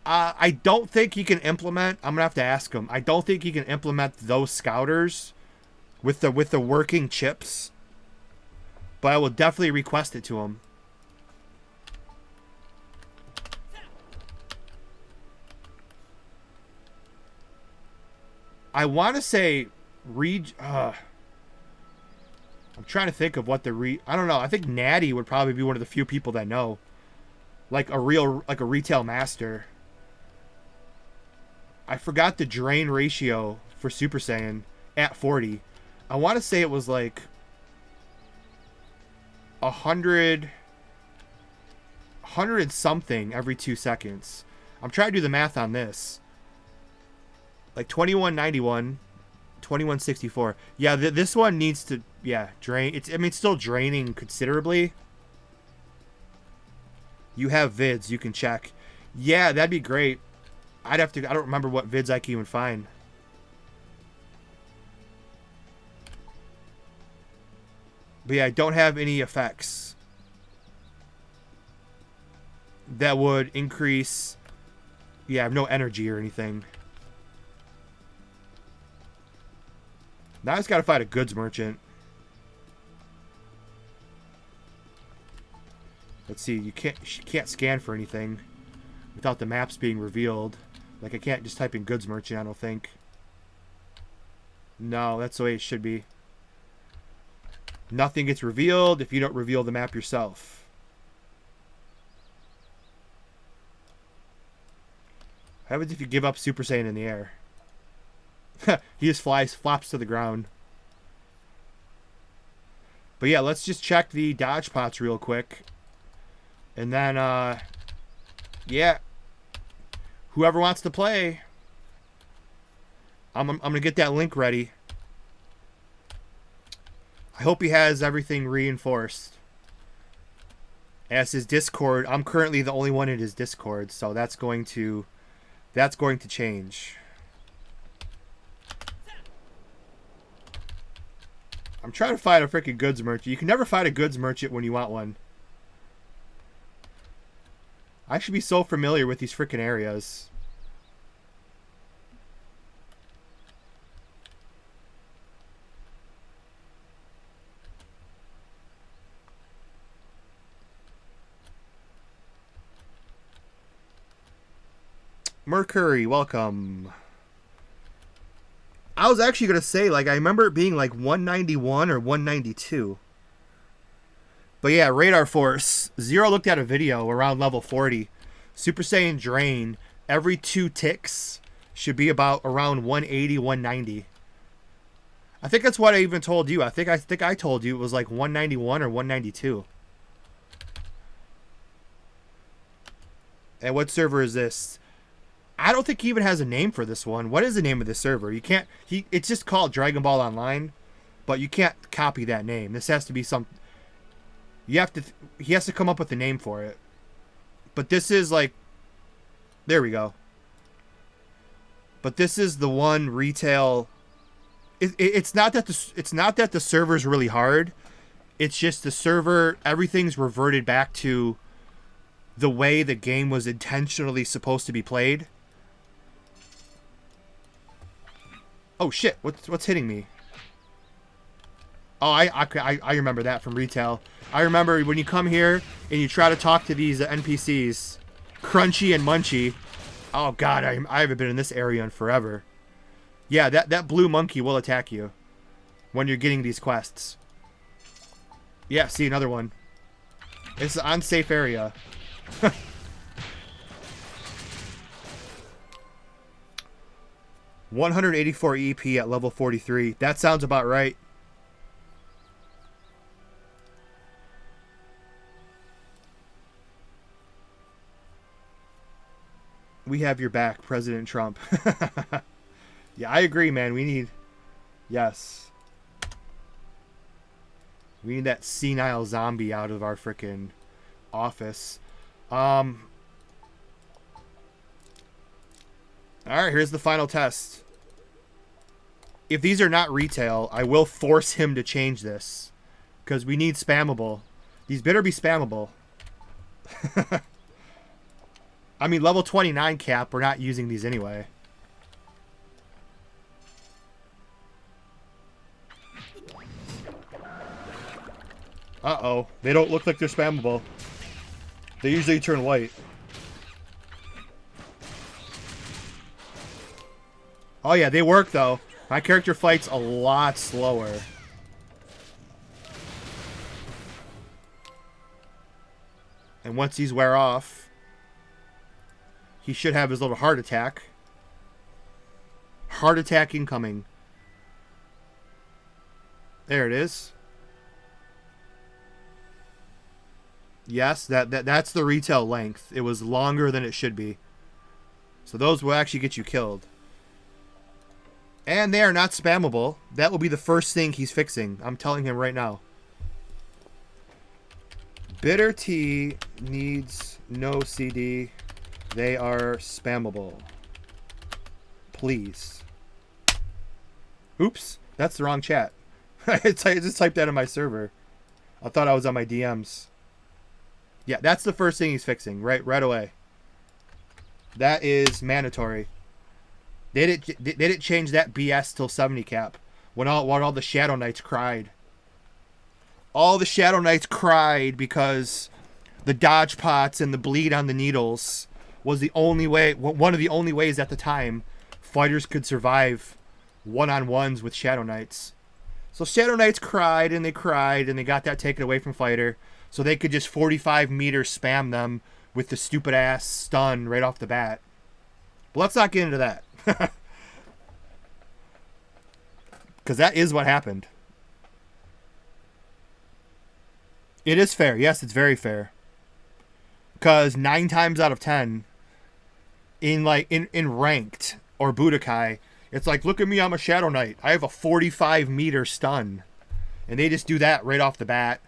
I don't think he can implement... I'm going to have to ask him. I don't think he can implement those scouters with the working chips. But I will definitely request it to him. I want to say... I'm trying to think of what the... I don't know. I think Natty would probably be one of the few people that know. Like a retail master. I forgot the drain ratio for Super Saiyan at 40. I want to say it was like 100 and something every 2 seconds. I'm trying to do the math on this. Like 2191, 2164. Yeah, this one needs to drain. It's still draining considerably. You have vids you can check. Yeah, that'd be great. I don't remember what vids I can even find. But yeah, I don't have any effects that would increase... Yeah, I have no energy or anything. Now I just gotta find a goods merchant. Let's see, you can't scan for anything without the maps being revealed. Like, I can't just type in goods merchant, I don't think. No, that's the way it should be. Nothing gets revealed if you don't reveal the map yourself. What happens if you give up Super Saiyan in the air? He just flops to the ground. But yeah, let's just check the dodge pots real quick. And then, yeah. Whoever wants to play, I'm going to get that link ready. I hope he has everything reinforced. As his Discord, I'm currently the only one in his Discord, so that's going to change. I'm trying to find a freaking goods merchant. You can never find a goods merchant when you want one. I should be so familiar with these freaking areas. Mercury, welcome. I was actually going to say, like, I remember it being like 191 or 192. But yeah, Radar Force. Zero looked at a video around level 40. Super Saiyan Drain, every 2 ticks should be about around 180, 190. I think that's what I even told you. I think I told you it was like 191 or 192. And what server is this? I don't think he even has a name for this one. What is the name of this server? You can't. It's just called Dragon Ball Online, but you can't copy that name. This has to be some. You have to. He has to come up with a name for it. But this is like. There we go. But this is the one retail. It's not that the server's really hard. It's just the server. Everything's reverted back to the way the game was intentionally supposed to be played. Oh shit! What's hitting me? Oh, I remember that from retail. I remember when you come here and you try to talk to these NPCs, Crunchy and Munchy. Oh god, I haven't been in this area in forever. Yeah, that blue monkey will attack you when you're getting these quests. Yeah, see another one. It's an unsafe area. 184 EP at level 43. That sounds about right. We have your back, President Trump. Yeah, I agree, man. We need... Yes. We need that senile zombie out of our frickin' office. Alright, here's the final test. If these are not retail, I will force him to change this. Because we need spammable. These better be spammable. I mean, level 29 cap, we're not using these anyway. Uh-oh. They don't look like they're spammable. They usually turn white. Oh yeah, they work though. My character fights a lot slower. And once these wear off, he should have his little heart attack. Heart attack incoming. There it is. Yes, that's the retail length. It was longer than it should be. So those will actually get you killed. And they are not spammable. That will be the first thing he's fixing. I'm telling him right now. Bitter tea needs no CD. They are spammable. Please. Oops. That's the wrong chat. I just typed that in my server. I thought I was on my DMs. Yeah, that's the first thing he's fixing. Right away. That is mandatory. They didn't change that BS till 70 cap. When all the Shadow Knights cried. All the Shadow Knights cried because the dodge pots and the bleed on the needles was the only way, one of the only ways at the time fighters could survive one-on-ones with Shadow Knights. So Shadow Knights cried and they got that taken away from fighter so they could just 45 meters spam them with the stupid ass stun right off the bat. But let's not get into that. Because that is what happened. It is fair. Yes, it's very fair. Because 9 times out of 10, in ranked or Budokai, it's like, look at me, I'm a Shadow Knight. I have a 45-meter stun. And they just do that right off the bat.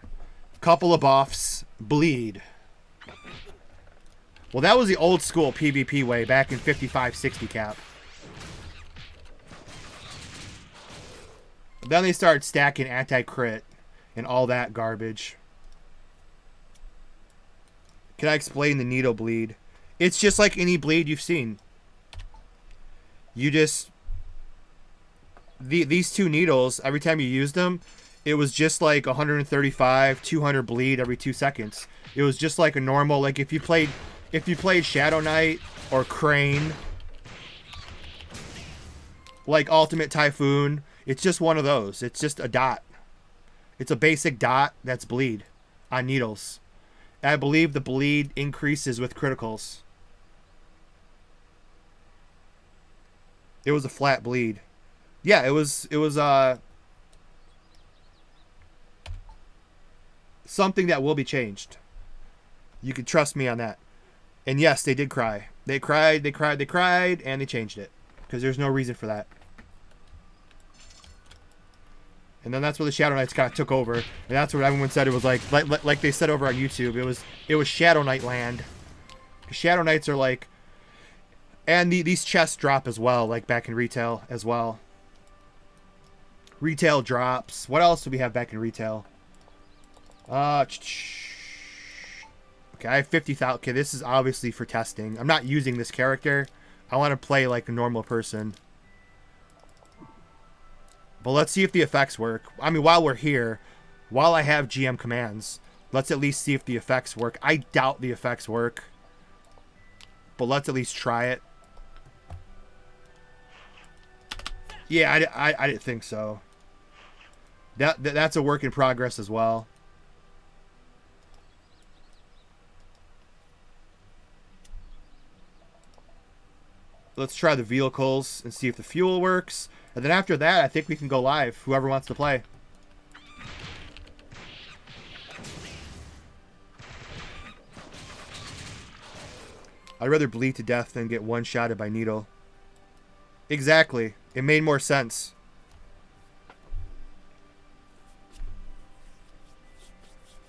Couple of buffs, bleed. Well, that was the old school PvP way back in 55-60 cap. Then they started stacking anti-crit and all that garbage. Can I explain the needle bleed? It's just like any bleed you've seen. You just... These 2 needles, every time you use them, it was just like 135, 200 bleed every 2 seconds. It was just like a normal... Like if you played Shadow Knight or Crane, like Ultimate Typhoon, it's just one of those. It's just a dot. It's a basic dot that's bleed on needles. And I believe the bleed increases with criticals. It was a flat bleed. Yeah, it was something that will be changed. You can trust me on that. And yes, they did cry. They cried, and they changed it. Because there's no reason for that. And then that's where the Shadow Knights kind of took over. And that's what everyone said. It was like they said over on YouTube. It was Shadow Knight land. Shadow Knights are like... And these chests drop as well, like back in retail as well. Retail drops. What else do we have back in retail? Okay, I have 50,000. Okay, this is obviously for testing. I'm not using this character. I want to play like a normal person. But let's see if the effects work. I mean, while we're here, while I have GM commands, let's at least see if the effects work. I doubt the effects work. But let's at least try it. Yeah, I didn't think so. That's a work in progress as well. Let's try the vehicles and see if the fuel works. And then after that, I think we can go live. Whoever wants to play. I'd rather bleed to death than get one-shotted by needle. Exactly. It made more sense.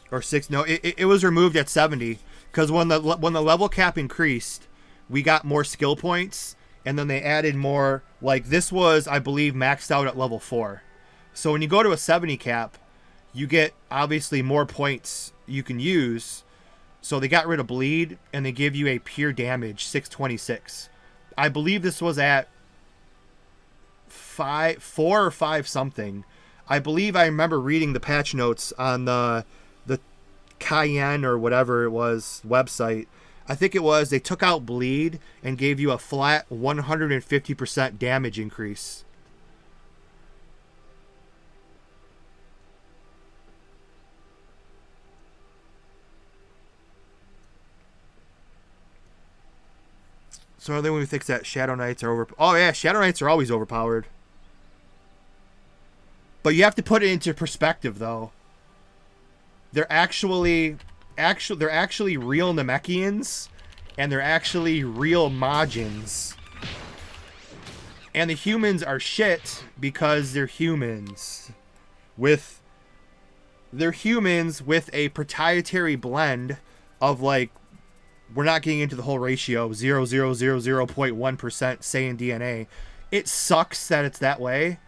Or 6. No, it was removed at 70. Because when the level cap increased, we got more skill points. And then they added more, like this was, I believe, maxed out at level 4. So when you go to a 70 cap, you get obviously more points you can use. So they got rid of bleed and they give you a pure damage 626. I believe this was at 4 or 5 something. I believe I remember reading the patch notes on the Cayenne or whatever it was website. I think it was they took out bleed and gave you a flat 150% damage increase. So then we fix that, Shadow Knights are over. Oh yeah, Shadow Knights are always overpowered. But you have to put it into perspective, though. They're actually real Namekians, and they're actually real Majins. And the humans are shit because they're humans with a proprietary blend of, like, we're not getting into the whole ratio, 0.1% Saiyan DNA. It sucks that it's that way,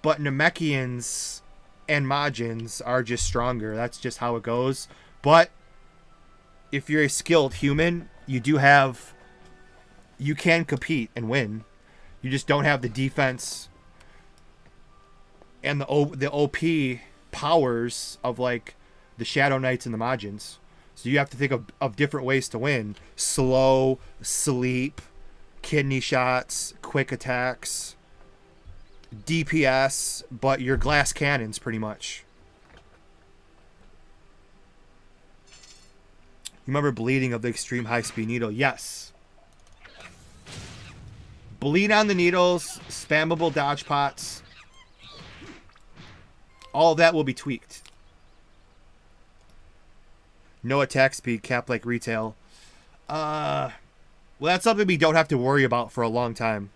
but Namekians and Majins are just stronger. That's just how it goes. But if you're a skilled human, you can compete and win. You just don't have the defense and the OP powers of, like, the Shadow Knights and the Majins. So you have to think of different ways to win. Slow, sleep, kidney shots, quick attacks, DPS, but your glass cannons, pretty much. You remember bleeding of the extreme high-speed needle? Yes. Bleed on the needles, spammable dodge pots. All of that will be tweaked. No attack speed, cap like retail. Well, that's something we don't have to worry about for a long time.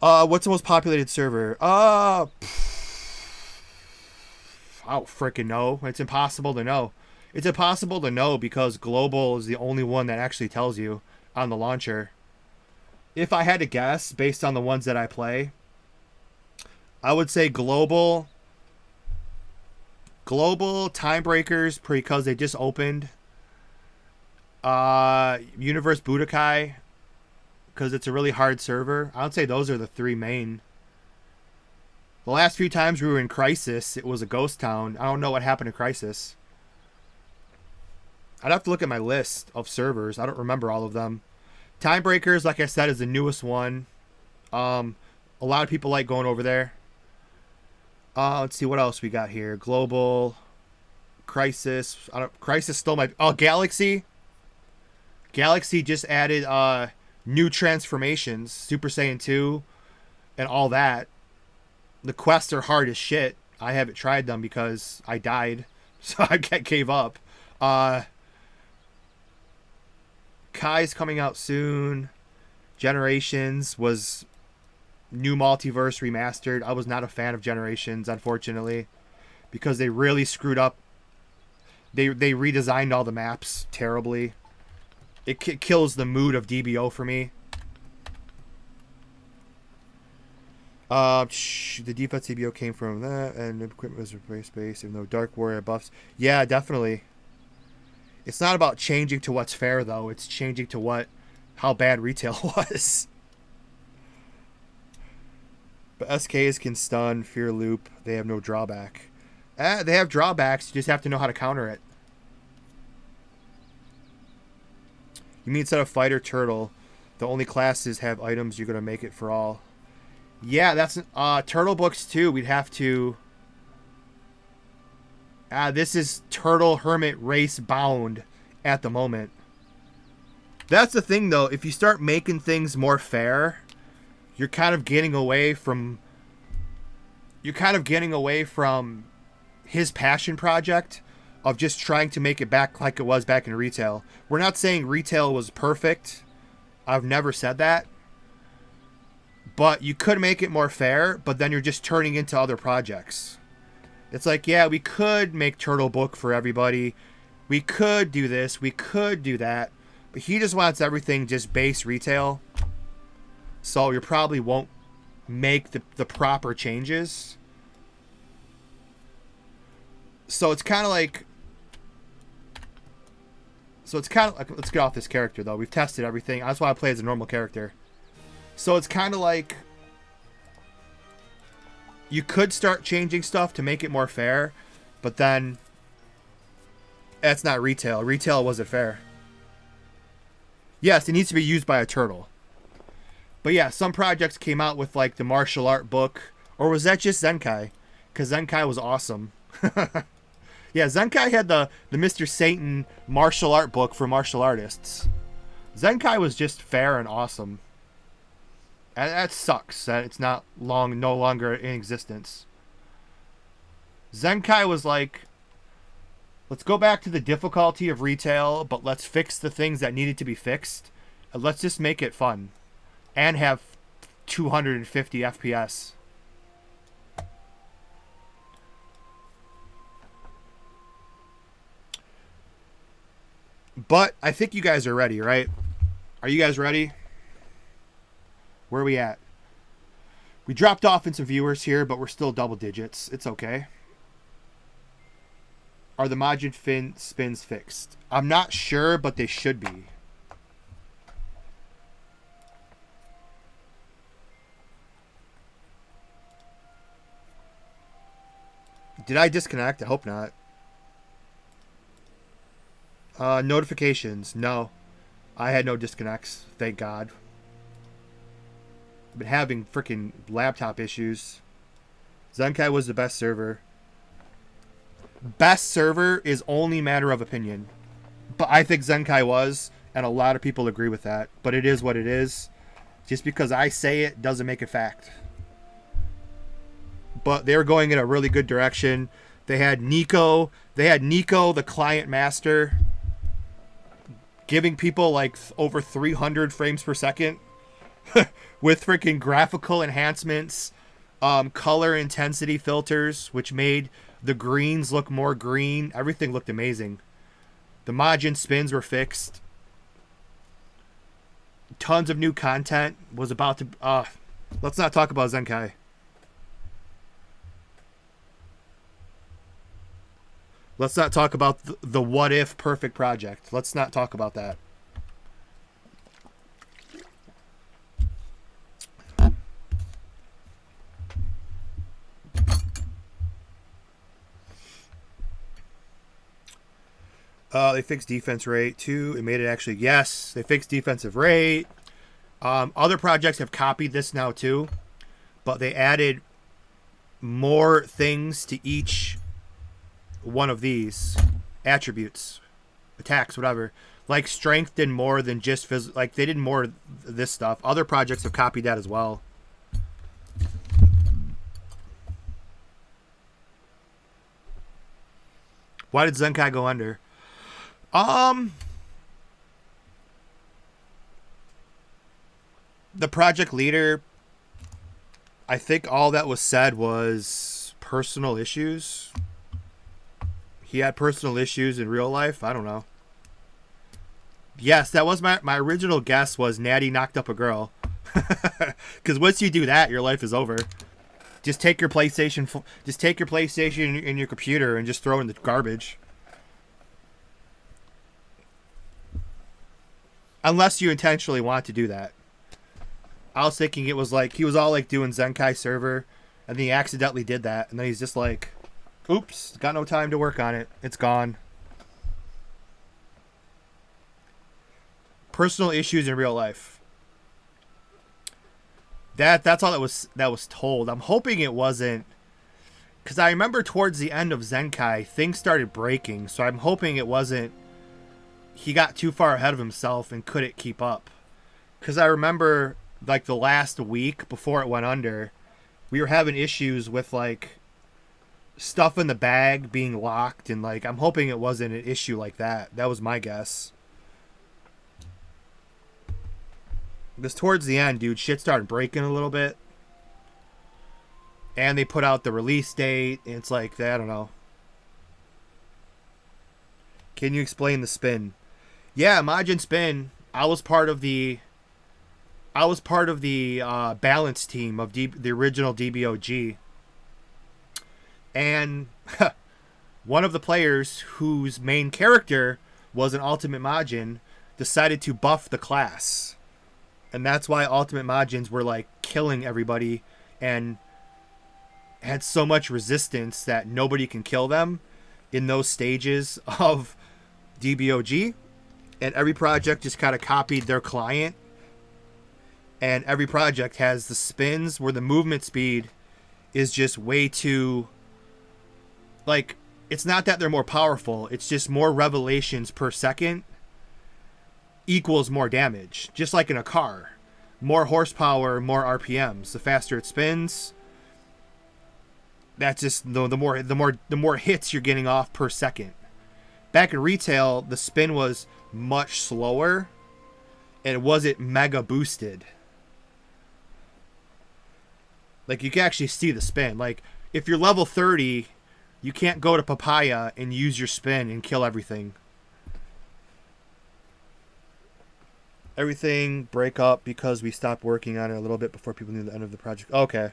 What's the most populated server? I don't freaking know. It's impossible to know. It's impossible to know because global is the only one that actually tells you on the launcher. If I had to guess based on the ones that I play, I would say global. Global, Timebreakers because they just opened. Universe Budokai because it's a really hard server. I would say those are the three main. The last few times we were in Crisis, it was a ghost town. I don't know what happened to Crisis. I'd have to look at my list of servers. I don't remember all of them. Timebreakers, like I said, is the newest one. A lot of people like going over there. Let's see what else we got here. Global, Crisis. Crisis still might. Oh, Galaxy. Galaxy just added new transformations, Super Saiyan 2, and all that. The quests are hard as shit. I haven't tried them because I died, so I gave up. Kai's coming out soon. Generations was new multiverse remastered. I was not a fan of Generations, unfortunately, because they really screwed up. They redesigned all the maps terribly. It kills the mood of DBO for me. The defense DBO came from that, and equipment was replaced base, even though Dark Warrior buffs. Yeah, definitely. It's not about changing to what's fair, though. It's changing to how bad retail was. But SKs can stun, fear loop. They have no drawback. They have drawbacks. You just have to know how to counter it. You mean instead of fighter turtle, the only classes have items you're going to make it for all. Yeah, that's turtle books too. We'd have to. This is turtle hermit race bound at the moment. That's the thing though. If you start making things more fair, you're kind of getting away from. You're kind of getting away from his passion project of just trying to make it back like it was back in retail. We're not saying retail was perfect. I've never said that. But you could make it more fair, but then you're just turning into other projects. It's like, yeah, we could make Turtle Book for everybody. We could do this. We could do that. But he just wants everything just base retail. So you probably won't make the proper changes. So it's kind of like... let's get off this character, though. We've tested everything. I just want to play as a normal character. So it's kind of like... you could start changing stuff to make it more fair, but then... that's not retail. Retail wasn't fair. Yes, it needs to be used by a turtle. But yeah, some projects came out with like the martial art book. Or was that just Zenkai? Because Zenkai was awesome. Yeah, Zenkai had the Mr. Satan martial art book for martial artists. Zenkai was just fair and awesome. And that sucks that it's no longer in existence. Zenkai was like, let's go back to the difficulty of retail, but let's fix the things that needed to be fixed. And let's just make it fun. And have 250 FPS. But I think you guys are ready, right? Are you guys ready? Where are we at? We dropped off in some viewers here, but we're still double digits. It's okay. Are the Majin spins fixed? I'm not sure, but they should be. Did I disconnect? I hope not. Notifications. No. I had no disconnects. Thank God. I've been having freaking laptop issues. Zenkai was the best server. Best server is only matter of opinion. But I think Zenkai was. And a lot of people agree with that. But it is what it is. Just because I say it doesn't make it fact. But they were going in a really good direction. They had Nico, the client master, giving people like over 300 frames per second with freaking graphical enhancements, color intensity filters, which made the greens look more green. Everything looked amazing. The Majin spins were fixed. Tons of new content was about to... let's not talk about Zenkai. Let's not talk about the what-if perfect project. Let's not talk about that. They fixed defense rate, too. It made it actually... Yes, they fixed defensive rate. Other projects have copied this now, too. But they added more things to each one of these attributes, attacks, whatever. Like strength did more than just like they did more of this stuff. Other projects have copied that as well. Why did Zenkai go under? The project leader, I think all that was said was personal issues. He had personal issues in real life. I don't know. Yes, that was my original guess was Natty knocked up a girl. Because once you do that, your life is over. Just take your PlayStation and your computer and just throw it in the garbage. Unless you intentionally want to do that. I was thinking it was like he was all like doing Zenkai server, and then he accidentally did that, and then he's just like, oops, got no time to work on it. It's gone. Personal issues in real life. That's all that was told. I'm hoping it wasn't, because I remember towards the end of Zenkai things started breaking, so I'm hoping it wasn't he got too far ahead of himself and couldn't keep up. Because I remember like the last week before it went under, we were having issues with like stuff in the bag being locked, and like I'm hoping it wasn't an issue like that. That was my guess. Because towards the end, dude, shit started breaking a little bit. And they put out the release date, and it's like, I don't know. Can you explain the spin? Yeah, Majin Spin. I was part of the balance team of the original DBOG. And one of the players whose main character was an Ultimate Majin decided to buff the class. And that's why Ultimate Majins were like killing everybody and had so much resistance that nobody can kill them in those stages of DBOG. And every project just kind of copied their client. And every project has the spins where the movement speed is just way too... Like, it's not that they're more powerful. It's just more revelations per second equals more damage. Just like in a car. More horsepower, more RPMs. The faster it spins, that's just the more hits you're getting off per second. Back in retail, the spin was much slower and it wasn't mega boosted. Like, you can actually see the spin. Like, if you're level 30, you can't go to Papaya and use your spin and kill everything. Everything break up because we stopped working on it a little bit before people knew the end of the project. Okay.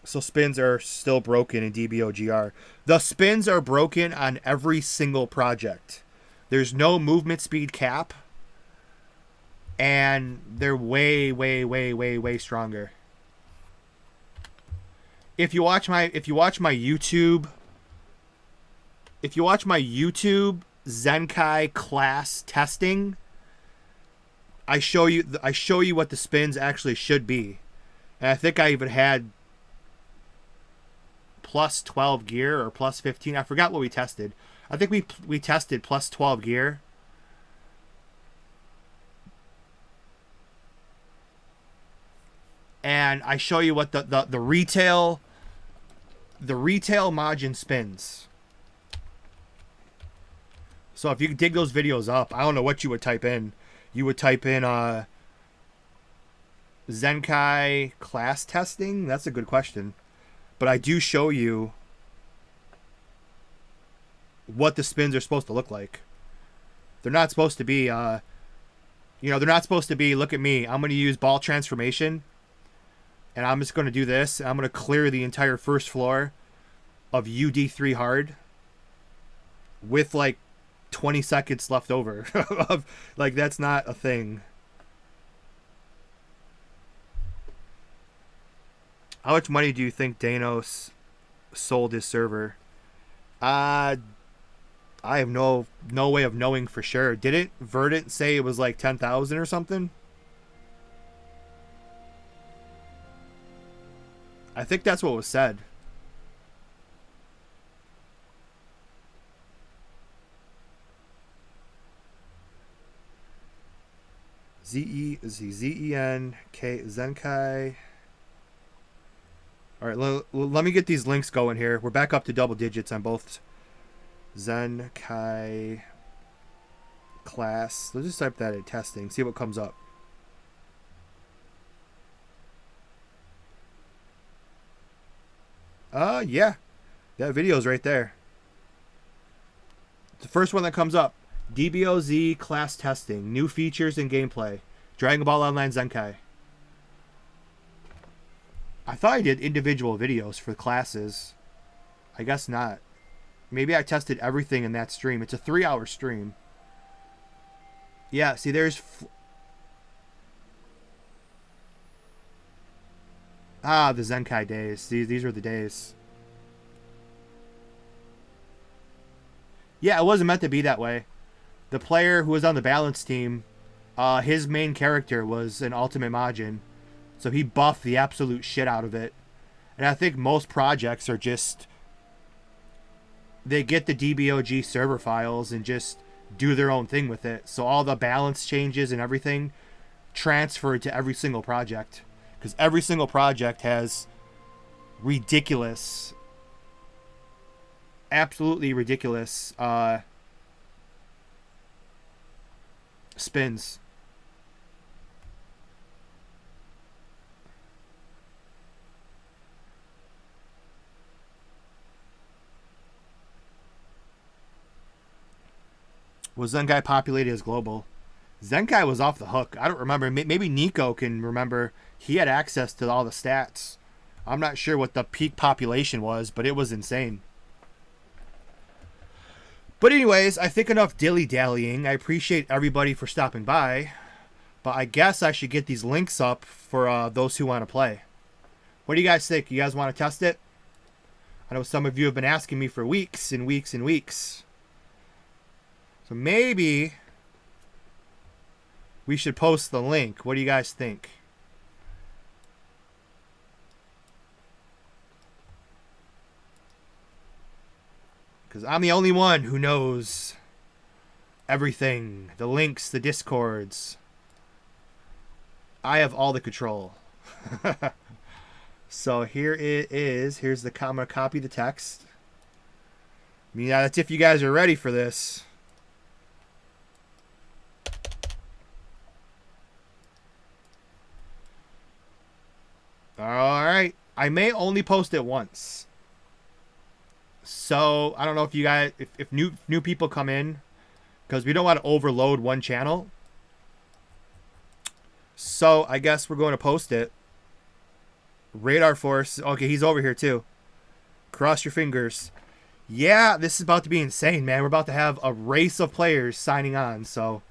So spins are still broken in DBOGR. The spins are broken on every single project. There's no movement speed cap. And they're way, way, way, way, way stronger. If you watch my YouTube Zenkai class testing, I show you what the spins actually should be. And I think I even had plus 12 gear or plus 15. I forgot what we tested. I think we tested plus 12 gear. And I show you what the retail margin spins. So if you dig those videos up, I don't know what you would type in. You would type in Zenkai class testing. That's a good question. But I do show you what the spins are supposed to look like. They're not supposed to be, they're not supposed to be, look at me, I'm going to use ball transformation, and I'm just going to do this, and I'm going to clear the entire first floor of UD3 hard with, like, 20 seconds left over. Like, that's not a thing. How much money do you think Danos sold his server? I have no way of knowing for sure. Didn't Verdant say it was like 10,000 or something? I think that's what was said. Z-E-N-K Zenkai. All right, let me get these links going here. We're back up to double digits on both Zenkai class. Let's just type that in testing, see what comes up. Yeah. That video's right there. The first one that comes up. DBOZ class testing. New features and gameplay. Dragon Ball Online Zenkai. I thought I did individual videos for classes. I guess not. Maybe I tested everything in that stream. It's a 3-hour stream. Yeah, see, there's... the Zenkai days. These were the days. Yeah, it wasn't meant to be that way. The player who was on the balance team, his main character was an Ultimate Majin. So he buffed the absolute shit out of it. And I think most projects are just... They get the DBOG server files and just do their own thing with it. So all the balance changes and everything transferred to every single project. Because every single project has ridiculous, absolutely ridiculous spins. Was Zenkai populated as global? Zenkai was off the hook. I don't remember. Maybe Nico can remember. He had access to all the stats. I'm not sure what the peak population was, but it was insane. But anyways, I think enough dilly-dallying. I appreciate everybody for stopping by. But I guess I should get these links up for those who want to play. What do you guys think? You guys want to test it? I know some of you have been asking me for weeks and weeks and weeks. So maybe we should post the link. What do you guys think? Because I'm the only one who knows everything. The links, the discords. I have all the control. So here it is. Here's the I'm going to copy the text. I mean, that's if you guys are ready for this. Alright. I may only post it once. So, I don't know if you guys... If new people come in. Because we don't want to overload one channel. So, I guess we're going to post it. Radar Force. Okay, he's over here too. Cross your fingers. Yeah, this is about to be insane, man. We're about to have a race of players signing on, so...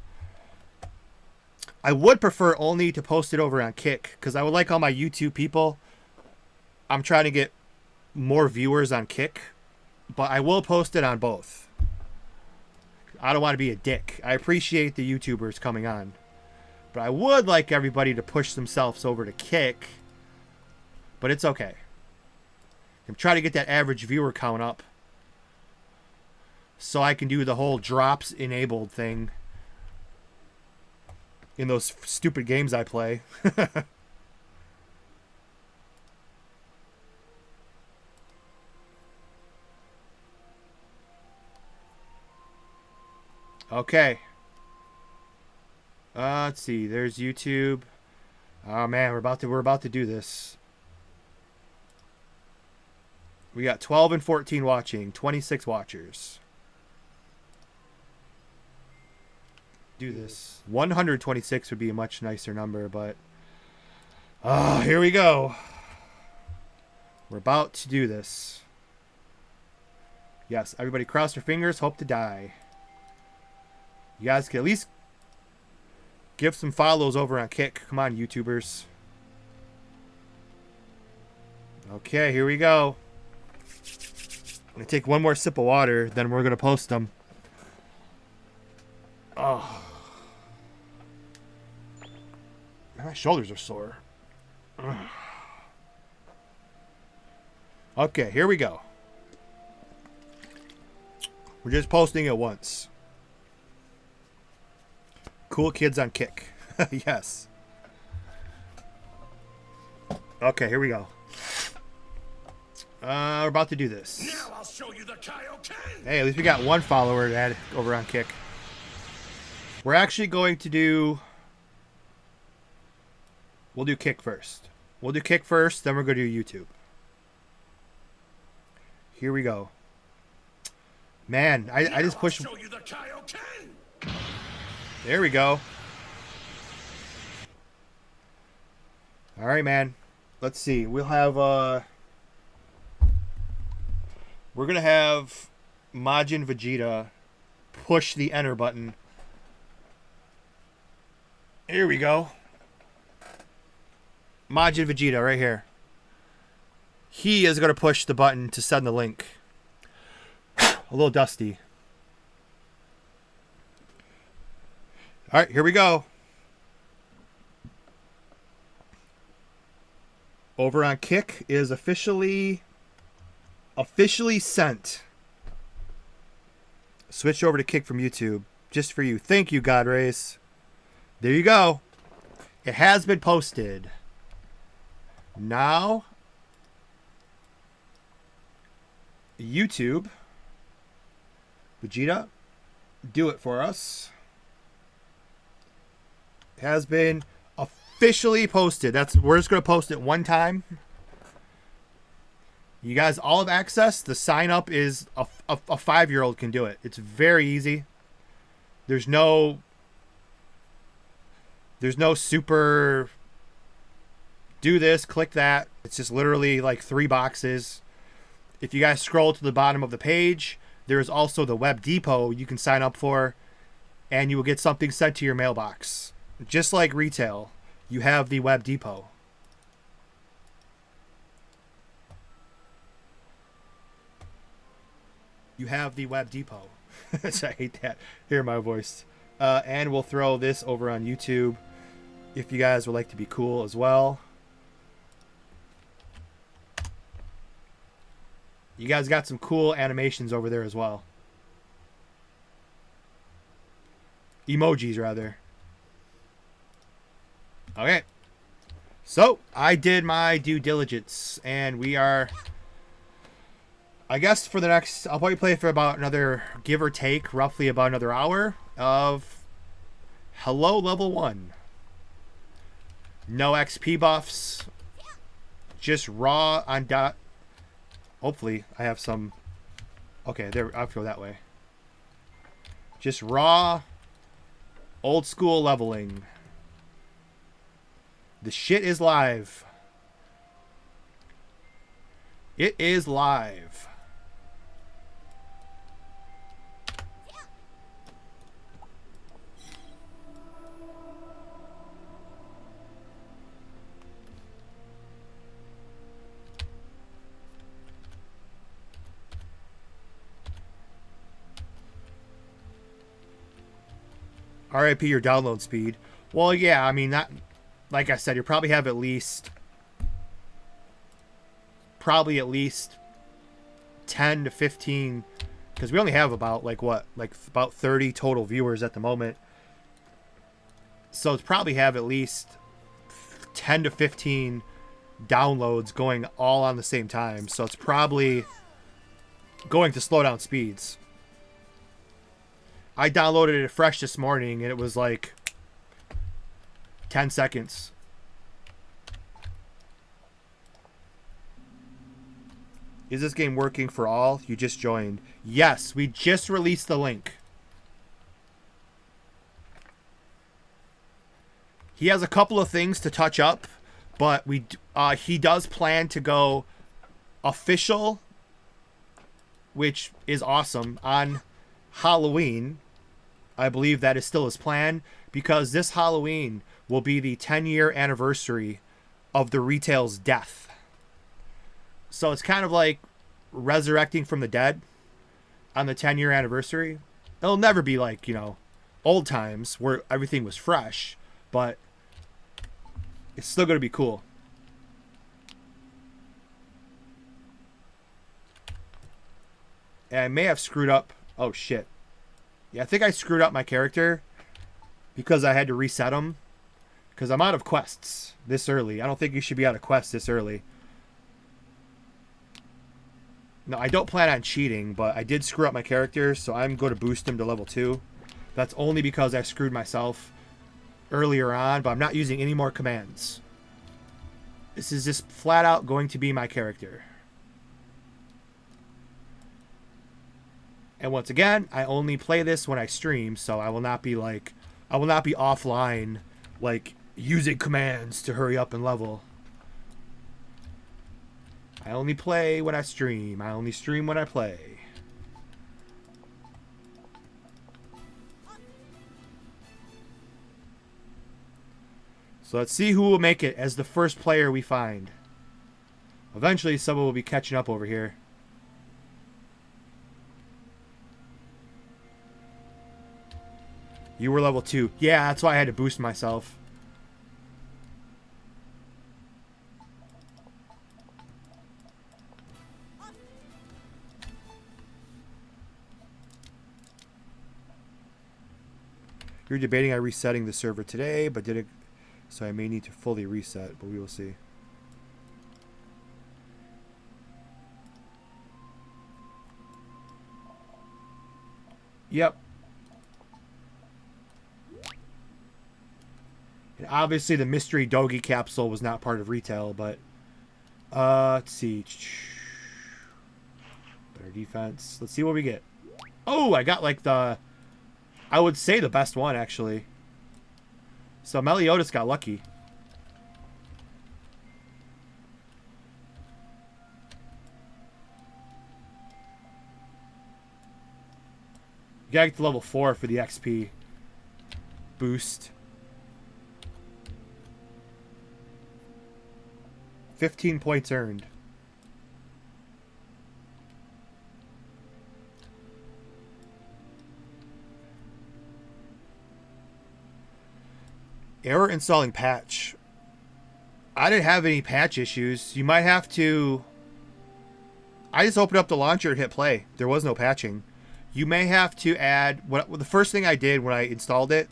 I would prefer only to post it over on Kick, because I would like all my YouTube people. I'm trying to get more viewers on Kick, but I will post it on both. I don't want to be a dick. I appreciate the YouTubers coming on, but I would like everybody to push themselves over to Kick, but it's okay. I'm trying to get that average viewer count up so I can do the whole drops enabled thing in those stupid games I play. Okay. Let's see. There's YouTube. Oh man, we're about to do this. We got 12 and 14 watching, 26 watchers. Do this. 126 would be a much nicer number, but here we go. We're about to do this. Yes, everybody cross your fingers, hope to die. You guys can at least give some follows over on Kick. Come on, YouTubers. Okay, here we go. I'm going to take one more sip of water, then we're going to post them. Oh. My shoulders are sore. Ugh. Okay, here we go. We're just posting it once. Cool kids on Kick. Yes. Okay, here we go. We're about to do this. Now I'll show you the Kaioken. Hey, at least we got one follower to add over on Kick. We're actually going to do... We'll do Kick first. We'll do Kick first, then we're going to do YouTube. Here we go. Man, I just pushed... Show you the Kaioken. There we go. All right, man. Let's see. We'll have... We're going to have Majin Vegeta push the enter button. Here we go. Majin Vegeta right here. He is going to push the button to send the link. A little dusty. All right, here we go. Over on Kick is officially sent. Switch over to Kick from YouTube just for you. Thank you, God Race. There you go. It has been posted. Now, YouTube, Vegeta, do it for us. Has been officially posted. We're just going to post it one time. You guys all have access. The sign up is a 5-year-old can do it. It's very easy. There's no super do this, click that. It's just literally like 3 boxes. If you guys scroll to the bottom of the page, there is also the web depot you can sign up for, and you will get something sent to your mailbox. Just like retail, you have the web depot. You have the web depot. I hate that. Hear my voice. And we'll throw this over on YouTube if you guys would like to be cool as well. You guys got some cool animations over there as well. Emojis, rather. Okay. So, I did my due diligence, and we are... I guess for the next... I'll probably play for about another, give or take, roughly about another hour of Hello Level 1. No XP buffs. Just raw on dot... Hopefully, I have some... Okay, there. I'll go that way. Just raw, old school leveling. The shit is live. It is live. RIP your download speed. Well, yeah, I mean, that, like I said, you probably have at least probably at least 10 to 15, because we only have about about 30 total viewers at the moment. So it's probably have at least 10 to 15 downloads going all on the same time. So it's probably going to slow down speeds. I downloaded it fresh this morning and it was like 10 seconds. Is this game working for all? You just joined. Yes, we just released the link. He has a couple of things to touch up, but he does plan to go official, which is awesome, on Halloween. I believe that is still his plan, because this Halloween will be the 10-year anniversary of the Retail's death. So it's kind of like resurrecting from the dead on the 10-year anniversary. It'll never be like, old times where everything was fresh, but it's still going to be cool. And I may have screwed up. Oh, shit. Yeah, I think I screwed up my character because I had to reset him. Because I'm out of quests this early. I don't think you should be out of quests this early. No, I don't plan on cheating, but I did screw up my character, so I'm going to boost him to level 2. That's only because I screwed myself earlier on, but I'm not using any more commands. This is just flat out going to be my character. And once again, I only play this when I stream, so I will not be offline, like, using commands to hurry up and level. I only play when I stream. I only stream when I play. So let's see who will make it as the first player we find. Eventually someone will be catching up over here. You were level 2. Yeah, that's why I had to boost myself. You're debating on resetting the server today, but did it... So I may need to fully reset, but we will see. Yep. And obviously the mystery Dogi capsule was not part of retail, but... let's see. Better defense. Let's see what we get. Oh, I got like the... I would say the best one, actually. So Meliodas got lucky. You gotta get to level 4 for the XP boost. 15 points earned. Error installing patch. I didn't have any patch issues. You might have to... I just opened up the launcher and hit play. There was no patching. You may have to add... the first thing I did when I installed it...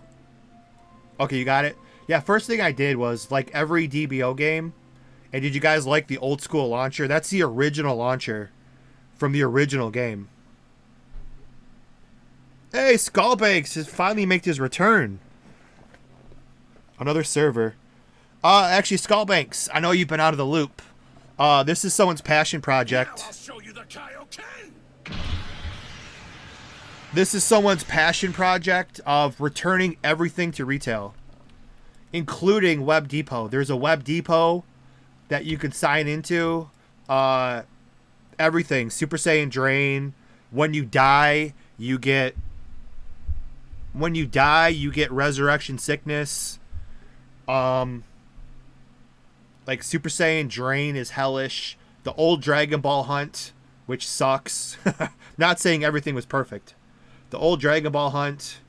Okay, you got it? Yeah, first thing I did was, like every DBO game... And did you guys like the old school launcher? That's the original launcher from the original game. Hey, Skullbanks has finally made his return. Another server. Actually, Skullbanks, I know you've been out of the loop. This is someone's passion project. Now I'll show you the Kaioken. This is someone's passion project of returning everything to retail, including Web Depot. There's a Web Depot that you can sign into. Everything. Super Saiyan Drain. When you die, you get Resurrection Sickness. Like Super Saiyan Drain is hellish. The old Dragon Ball Hunt, which sucks. Not saying everything was perfect. The old Dragon Ball Hunt.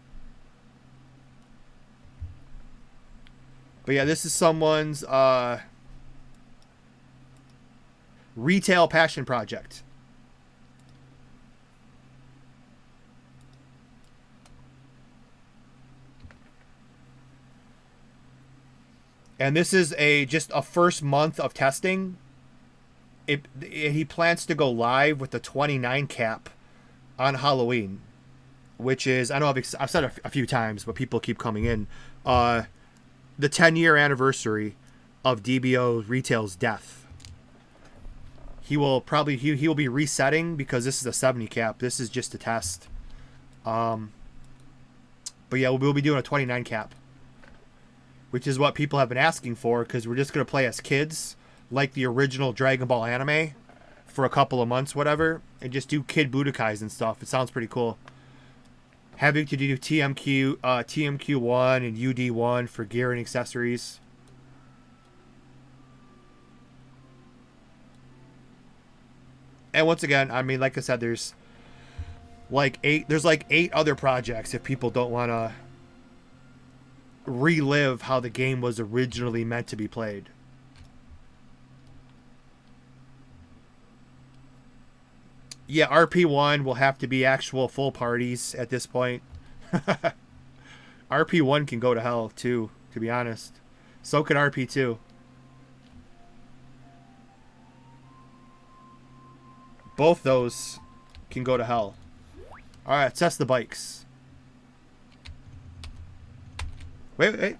But yeah, this is someone's Retail passion project. And this is just a first month of testing. He plans to go live with the 29 cap on Halloween, which is, I know I've said it a few times, but people keep coming in. The 10-year anniversary of DBO Retail's death. He will be resetting because this is a 70 cap. This is just a test. But yeah, we'll be doing a 29 cap, which is what people have been asking for, because we're just going to play as kids, like the original Dragon Ball anime, for a couple of months, whatever, and just do kid Budokais and stuff. It sounds pretty cool. Having to do TMQ1 and UD1 for gear and accessories. And once again, I mean, like I said, there's like 8 other projects if people don't want to relive how the game was originally meant to be played. Yeah, RP1 will have to be actual full parties at this point. RP1 can go to hell too, to be honest. So can RP2. Both those can go to hell. Alright, test the bikes. Wait.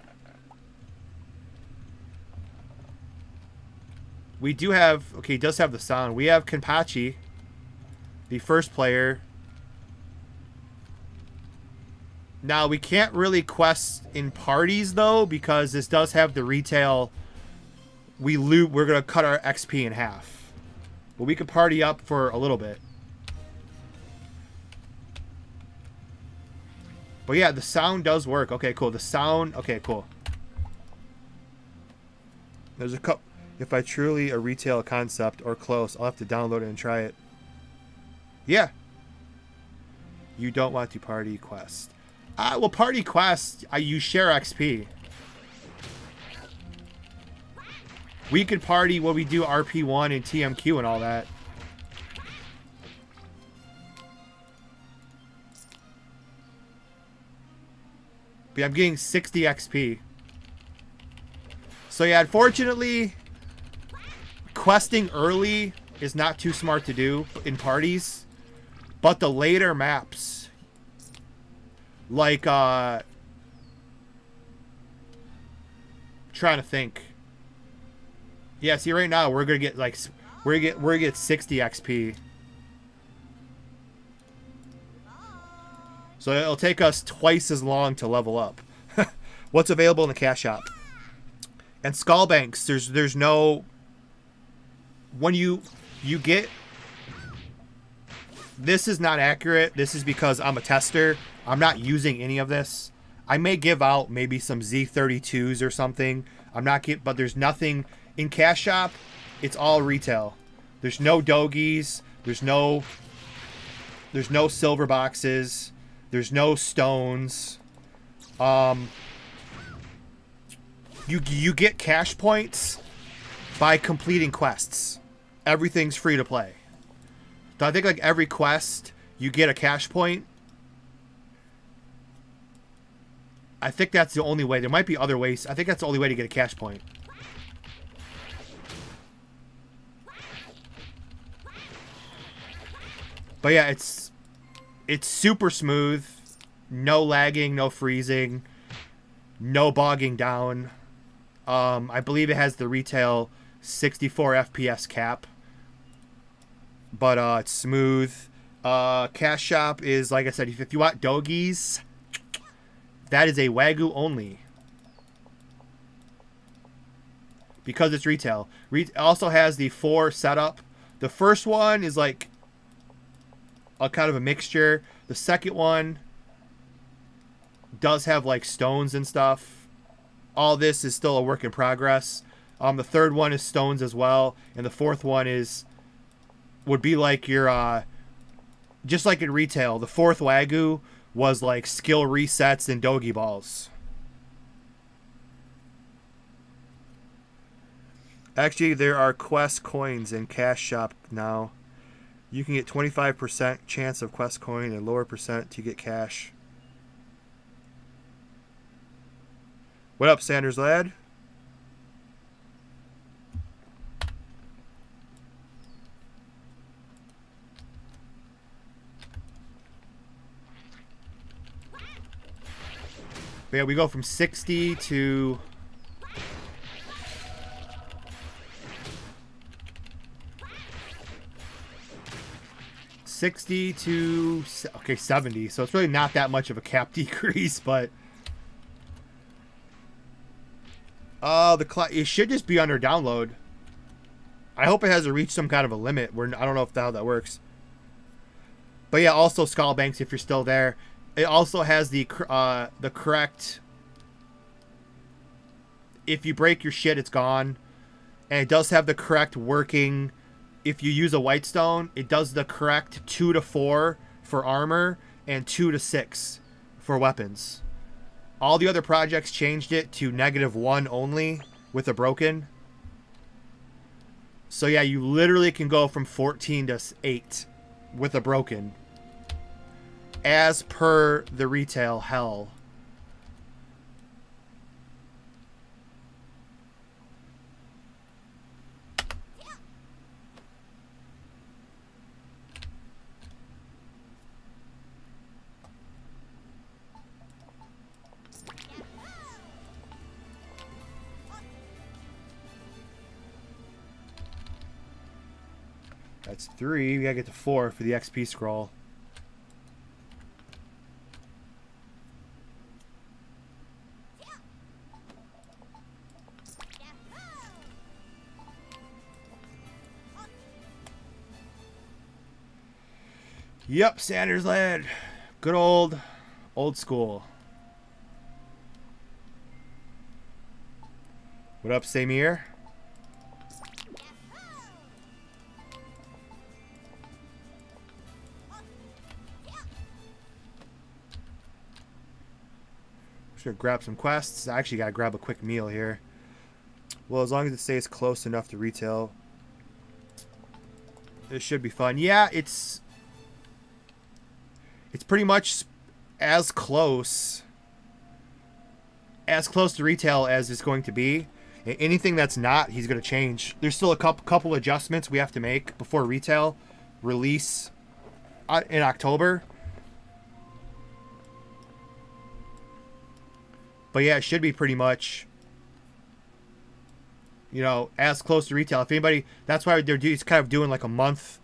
We do have... Okay, he does have the sound. We have Kenpachi, the first player. Now, we can't really quest in parties, though, because this does have the retail. We're going to cut our XP in half. But we could party up for a little bit. But yeah, the sound does work. Okay, cool. The sound... Okay, cool. There's a couple... If I truly a retail concept or close, I'll have to download it and try it. Yeah. You don't want to party quest. Well, party quest, you share XP. We could party when we do RP1 and TMQ and all that. But yeah, I'm getting 60 XP. So yeah, unfortunately, questing early is not too smart to do in parties. But the later maps, like, trying to think. Yeah, see, right now we're gonna get like we're gonna get 60 XP. So it'll take us twice as long to level up. What's available in the Cashapp? And Skull Banks, there's no... When you get... This is not accurate. This is because I'm a tester. I'm not using any of this. I may give out maybe some Z32s or something. But there's nothing... In Cashapp, it's all retail. There's no dogies. There's no silver boxes. There's no stones. You get cash points by completing quests. Everything's free to play. So I think like every quest you get a cash point. I think that's the only way. There might be other ways. I think that's the only way to get a cash point. But yeah, it's super smooth. No lagging, no freezing, no bogging down. I believe it has the retail 64 FPS cap. But it's smooth. Cashapp is, like I said, if you want dogies, that is a Wagyu only. Because it's retail. It also has the 4 setup. The first one is like a kind of a mixture. The second one does have like stones and stuff. All this is still a work in progress. The third one is stones as well, and the fourth one would be like your just like in retail. The fourth Wagyu was like skill resets and dogi balls. Actually, there are quest coins in Cashapp now. You can get 25% chance of quest coin and lower percent to get cash. What up, Sanders lad? But yeah, we go from 60 to... okay, 70. So it's really not that much of a cap decrease, but it should just be under download. I hope it hasn't reached some kind of a limit. I don't know how that works. But yeah, also Skull Banks, if you're still there, it also has the correct. If you break your shit, it's gone, and it does have the correct working. If you use a white stone, it does the correct 2 to 4 for armor and 2 to 6 for weapons. All the other projects changed it to -1 only with a broken. So yeah, you literally can go from 14 to 8 with a broken. As per the retail hell. That's 3. We gotta get to 4 for the XP scroll. Yep, Sanders lad. Good old school. What up, Samir? Should grab some quests. I actually gotta grab a quick meal here. Well, as long as it stays close enough to retail, it should be fun. Yeah, it's pretty much as close to retail as it's going to be. Anything that's not, he's going to change. There's still a couple adjustments we have to make before retail release in October. But yeah, it should be pretty much, as close to retail. If anybody, that's why he's kind of doing like a month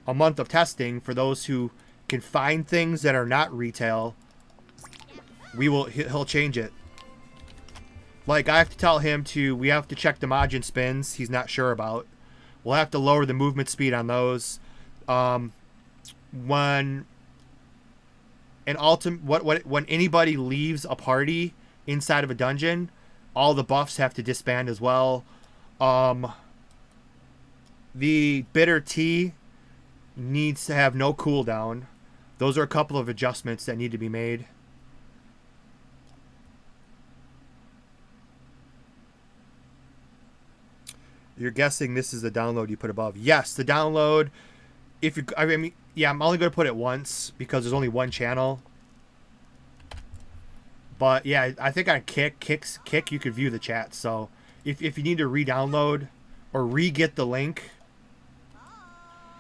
of testing for those who can find things that are not retail. He'll change it. Like, I have to tell him we have to check the Majin spins he's not sure about. We'll have to lower the movement speed on those. When anybody leaves a party inside of a dungeon, all the buffs have to disband as well. The bitter tea needs to have no cooldown. Those are a couple of adjustments that need to be made. You're guessing this is the download you put above. Yes, the download. I'm only going to put it once because there's only one channel. But yeah, I think on Kick, you could view the chat. So if you need to re-download or re-get the link,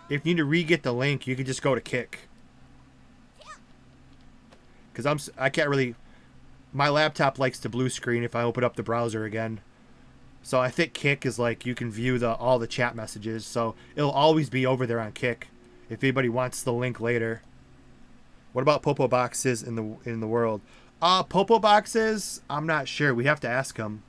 you could just go to Kick. Because I can't really. My laptop likes to blue screen if I open up the browser again. So I think Kick is like you can view all the chat messages. So it'll always be over there on Kick if anybody wants the link later. What about Popo boxes in the world? Popo boxes, I'm not sure. We have to ask him.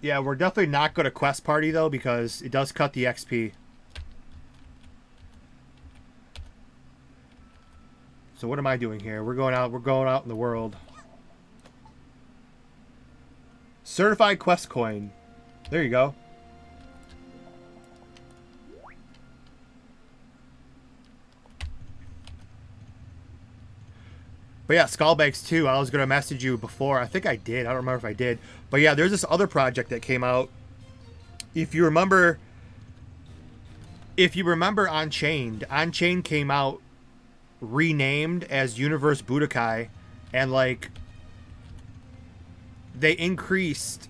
Yeah, we're definitely not going to Quest Party, though, because it does cut the XP. So what am I doing here? We're going out in the world. Certified quest coin. There you go. But yeah, Skullbags 2, I was going to message you before. I think I did. I don't remember if I did. But yeah, there's this other project that came out. If you remember Unchained came out renamed as Universe Budokai, and like they increased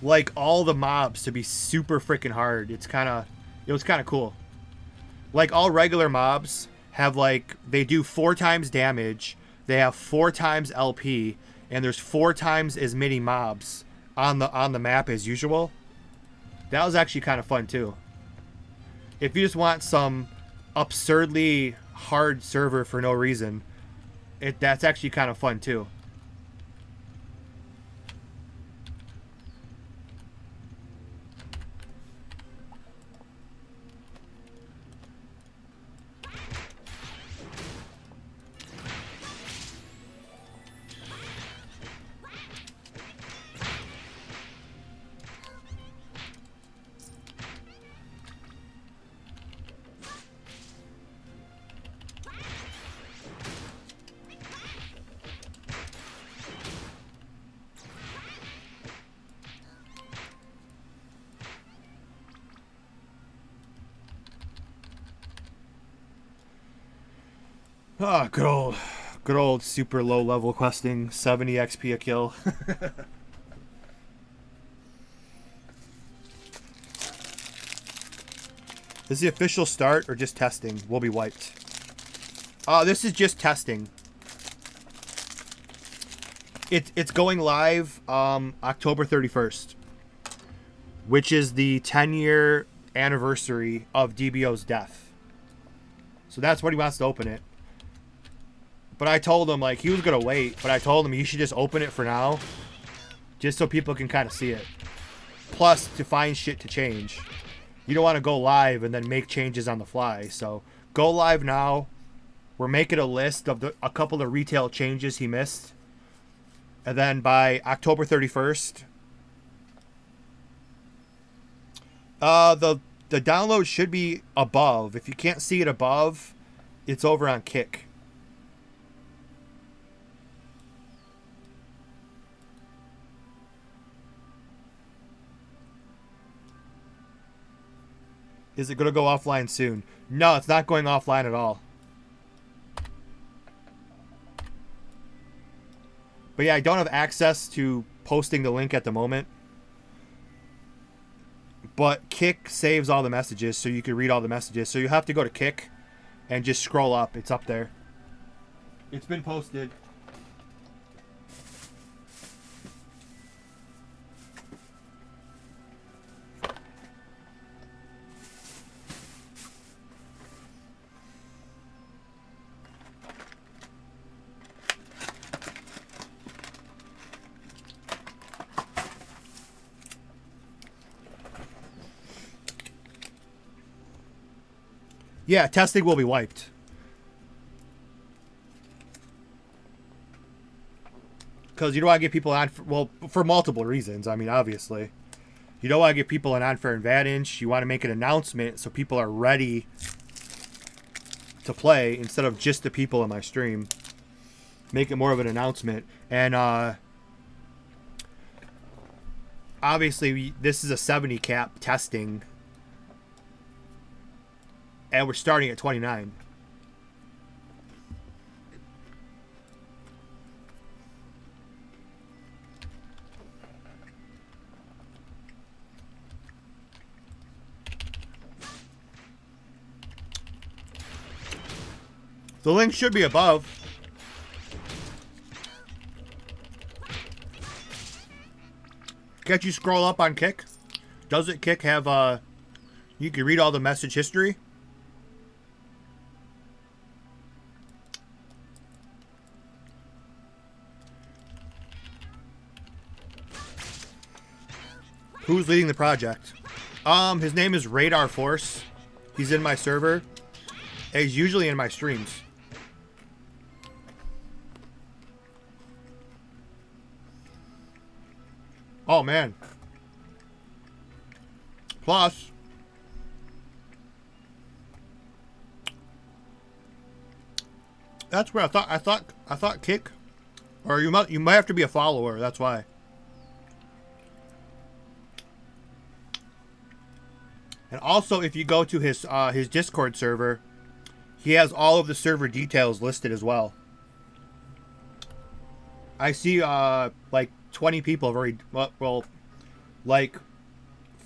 like all the mobs to be super freaking hard. It was kind of cool. Like all regular mobs have like they do 4 times damage, they have 4 times LP, and there's 4 times as many mobs on the map as usual. That was actually kind of fun too. If you just want some absurdly hard server for no reason, that's actually kind of fun too. Oh, good old super low level questing, 70 XP a kill. Is the official start or just testing? We'll be wiped. This is just testing. It's going live October 31st, which is the 10-year anniversary of DBO's death. So that's when he wants to open it. But I told him, like, he was going to wait, but I told him he should just open it for now, just so people can kind of see it. Plus, to find shit to change. You don't want to go live and then make changes on the fly. So, go live now. We're making a list of a couple of retail changes he missed. And then by October 31st, the download should be above. If you can't see it above, it's over on Kick. Is it going to go offline soon? No, it's not going offline at all. But yeah, I don't have access to posting the link at the moment. But Kick saves all the messages, so you can read all the messages. So you have to go to Kick and just scroll up. It's up there. It's been posted. Yeah, testing will be wiped. Because you don't want to get people on, for multiple reasons. I mean, obviously. You don't want to give people an unfair advantage. You want to make an announcement so people are ready to play instead of just the people in my stream. Make it more of an announcement. And obviously, this is a 70 cap testing. And we're starting at 29. The link should be above. Can't you scroll up on Kick? Doesn't Kick have you can read all the message history? Who's leading the project? His name is Radar Force. He's in my server. And he's usually in my streams. Oh man. Plus, that's where I thought kick, or you might have to be a follower. That's why. And also, if you go to his Discord server, he has all of the server details listed as well. I see like 20 people have already, well, like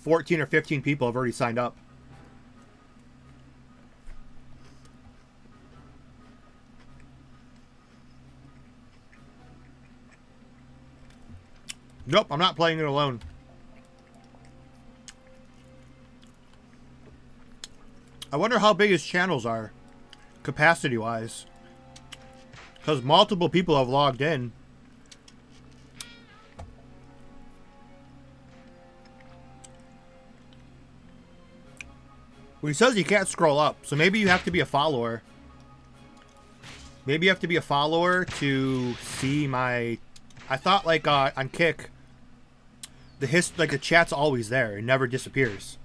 14 or 15 people have already signed up. Nope, I'm not playing it alone. I wonder how big his channels are, capacity-wise. Because multiple people have logged in. Well, he says you can't scroll up, so maybe you have to be a follower. Maybe you have to be a follower to see my... I thought, like, on Kick, the chat's always there. It never disappears.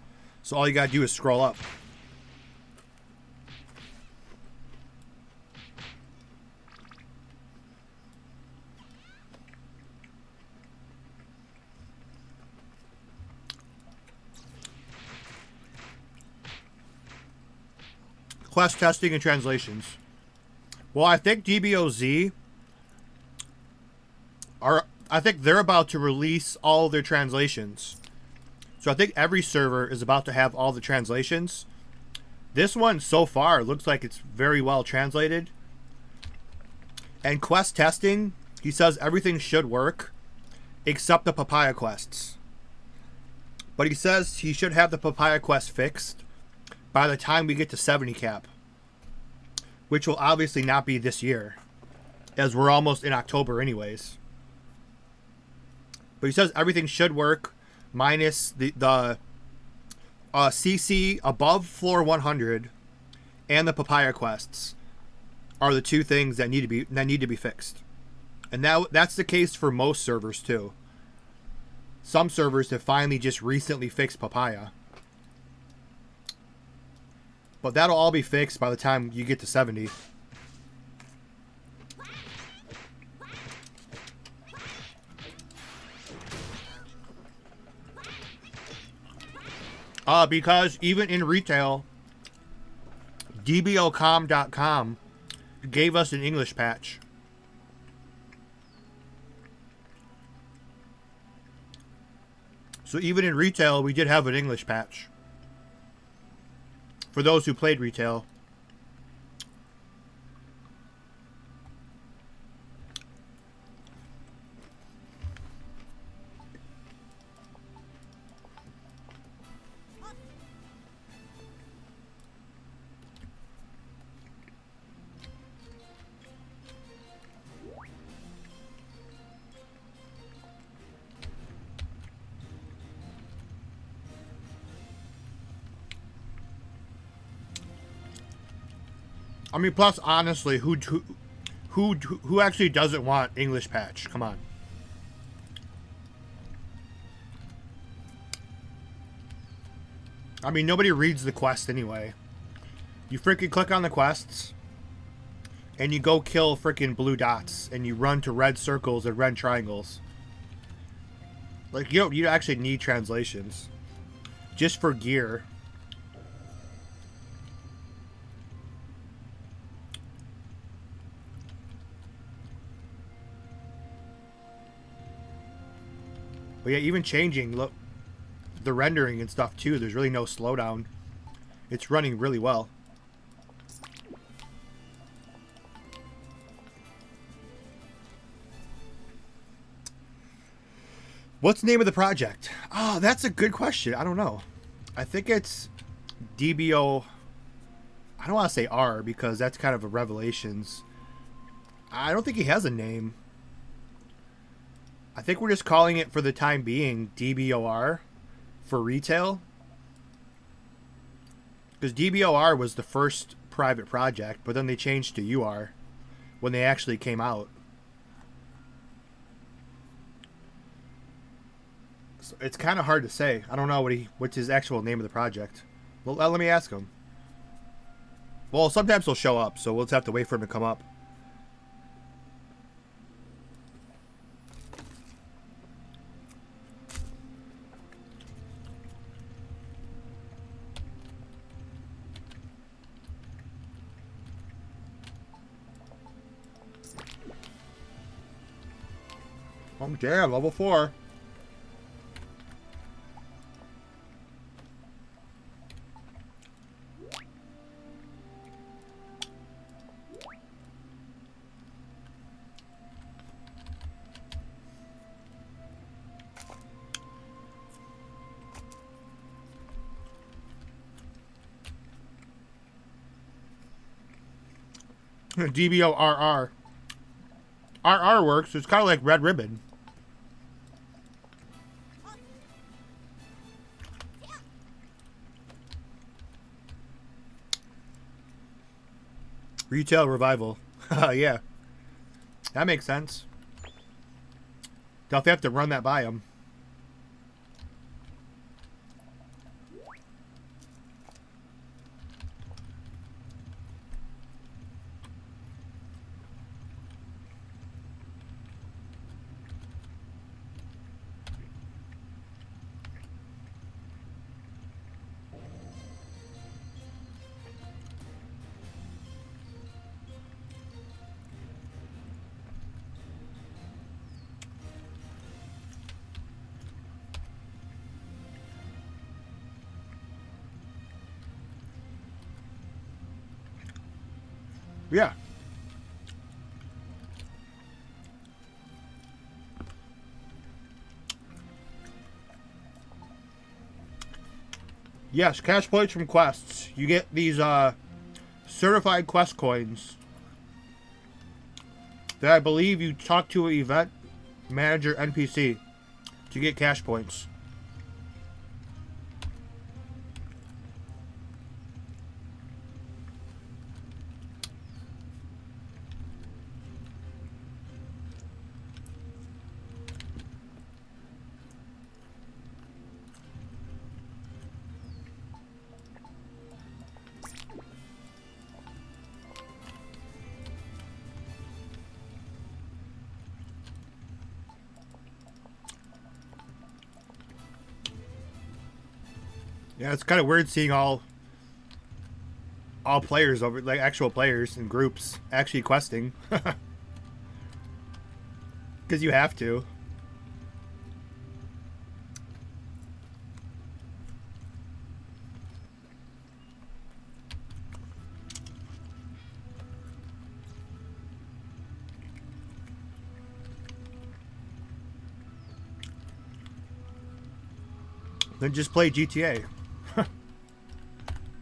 So all you gotta do is scroll up. Quest testing and translations. Well, I think DBOZ I think they're about to release all their translations. So I think every server is about to have all the translations. This one so far looks like it's very well translated. And quest testing, he says everything should work except the papaya quests. But he says he should have the papaya quest fixed by the time we get to 70 cap, which will obviously not be this year, as we're almost in October anyways. But he says everything should work, minus the CC above floor 100 and the papaya quests are the two things that need to be fixed. And that's the case for most servers too. Some servers have finally just recently fixed papaya. But that'll all be fixed by the time you get to 70. Because even in retail, dbocom.com gave us an English patch. So even in retail, we did have an English patch. For those who played retail. I mean, plus, honestly, who actually doesn't want English patch? Come on. I mean, nobody reads the quest anyway. You freaking click on the quests, and you go kill freaking blue dots, and you run to red circles and red triangles. Like, you actually need translations. Just for gear. But yeah, even changing, look, the rendering and stuff too, there's really no slowdown. It's running really well. What's the name of the project? Oh, that's a good question. I don't know. I think it's DBO. I don't want to say R because that's kind of a Revelations. I don't think he has a name. I think we're just calling it for the time being DBOR for retail. Because DBOR was the first private project, but then they changed to UR when they actually came out. So it's kind of hard to say. I don't know what's his actual name of the project. Well, let me ask him. Well, sometimes he'll show up, so we'll just have to wait for him to come up. Oh, damn, level 4. DBO RR. RR works. It's kind of like Red Ribbon. Retail Revival. Yeah. That makes sense. They'll have to run that by them. Yeah. Yes, cash points from quests. You get these certified quest coins that I believe you talk to an event manager NPC to get cash points. Yeah, it's kind of weird seeing all players over, like actual players in groups actually questing. Because you have to. Then just play GTA.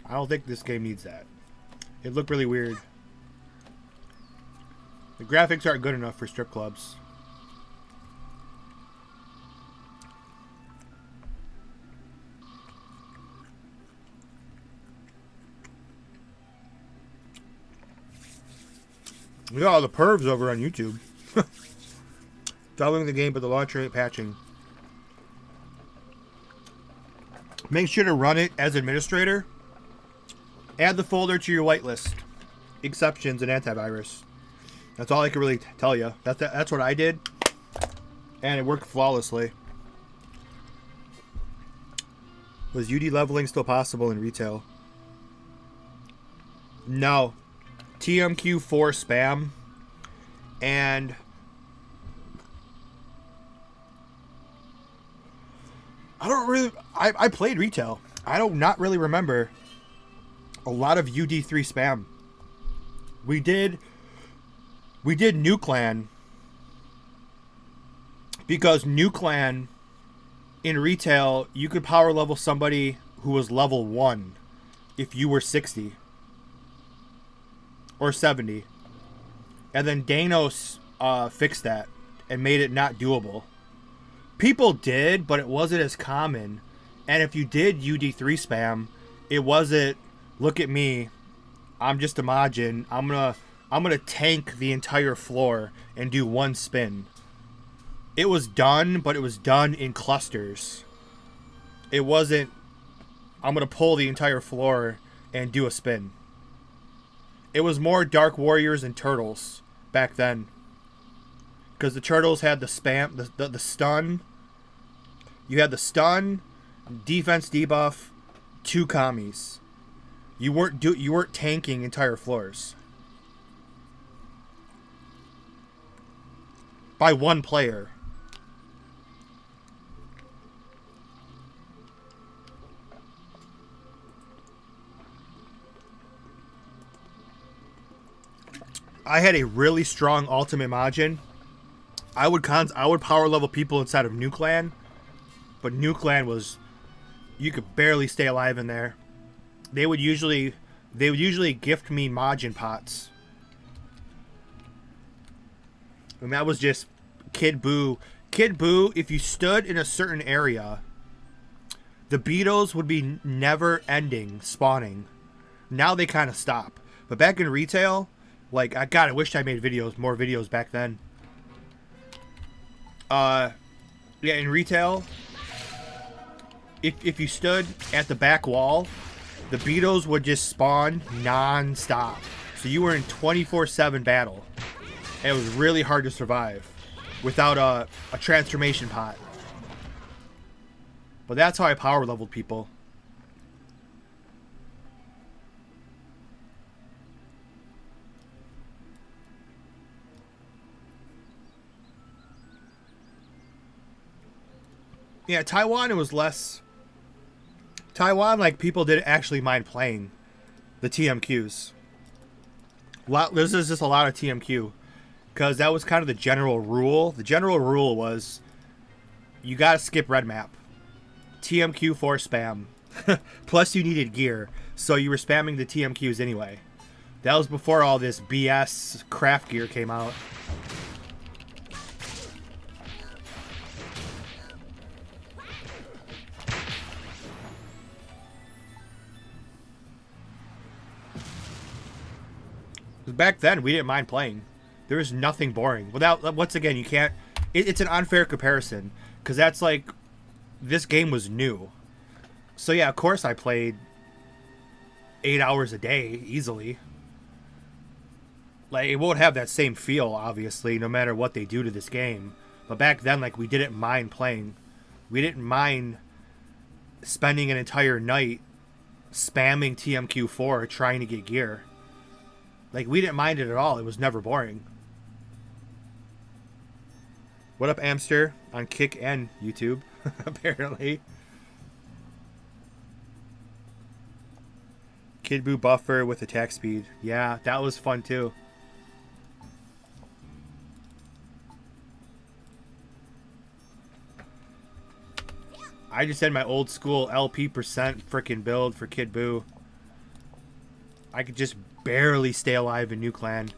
I don't think this game needs that. It looked really weird. The graphics aren't good enough for strip clubs. Look at all the pervs over on YouTube. Doubling the game, but the launcher ain't patching. Make sure to run it as administrator. Add the folder to your whitelist. Exceptions and antivirus. That's all I can really tell you. That's what I did. And it worked flawlessly. Was UD leveling still possible in retail? No. TMQ4 spam. And I don't really... I played retail. I don't not really remember a lot of UD3 spam. We did New Clan because New Clan in retail you could power level somebody who was level 1 if you were 60 or 70. And then Danos fixed that and made it not doable. People did, but it wasn't as common. And if you did UD3 spam, it wasn't, look at me, I'm just a Majin, I'm gonna tank the entire floor and do one spin. it was done, but it was done in clusters. It wasn't, I'm going to pull the entire floor and do a spin. It was more Dark Warriors and Turtles back then. Because the Turtles had the spam, the stun. You had the stun, defense debuff, 2 commies. You weren't tanking entire floors. By one player. I had a really strong ultimate Majin. I would power level people inside of New Clan, but New Clan was, you could barely stay alive in there. They would usually gift me Majin pots. And that was just Kid Buu. Kid Buu, if you stood in a certain area, the beetles would be never ending spawning. Now they kind of stop. But back in retail, like, I wish I made more videos back then. Yeah, in retail, if you stood at the back wall, the beetles would just spawn non-stop. So you were in 24/7 battle. And it was really hard to survive without a transformation pot. But that's how I power leveled people. Yeah, Taiwan, it was less. Taiwan, like, people didn't actually mind playing the TMQs. This is just a lot of TMQ. Because that was kind of the general rule. The general rule was you gotta skip red map. TMQ for spam. Plus you needed gear. So you were spamming the TMQs anyway. That was before all this BS craft gear came out. Back then, we didn't mind playing. There was nothing boring. Without, once again, you can't. It's an unfair comparison because that's like, this game was new. So yeah, of course I played 8 hours a day easily. Like, it won't have that same feel, obviously, no matter what they do to this game. But back then, like, we didn't mind playing. We didn't mind spending an entire night spamming TMQ4 trying to get gear. Like, we didn't mind it at all. It was never boring. What up, Amster? On Kick and YouTube, apparently. Kid Buu buffer with attack speed. Yeah, that was fun too. I just had my old school LP percent frickin' build for Kid Buu. I could just barely stay alive in New Clan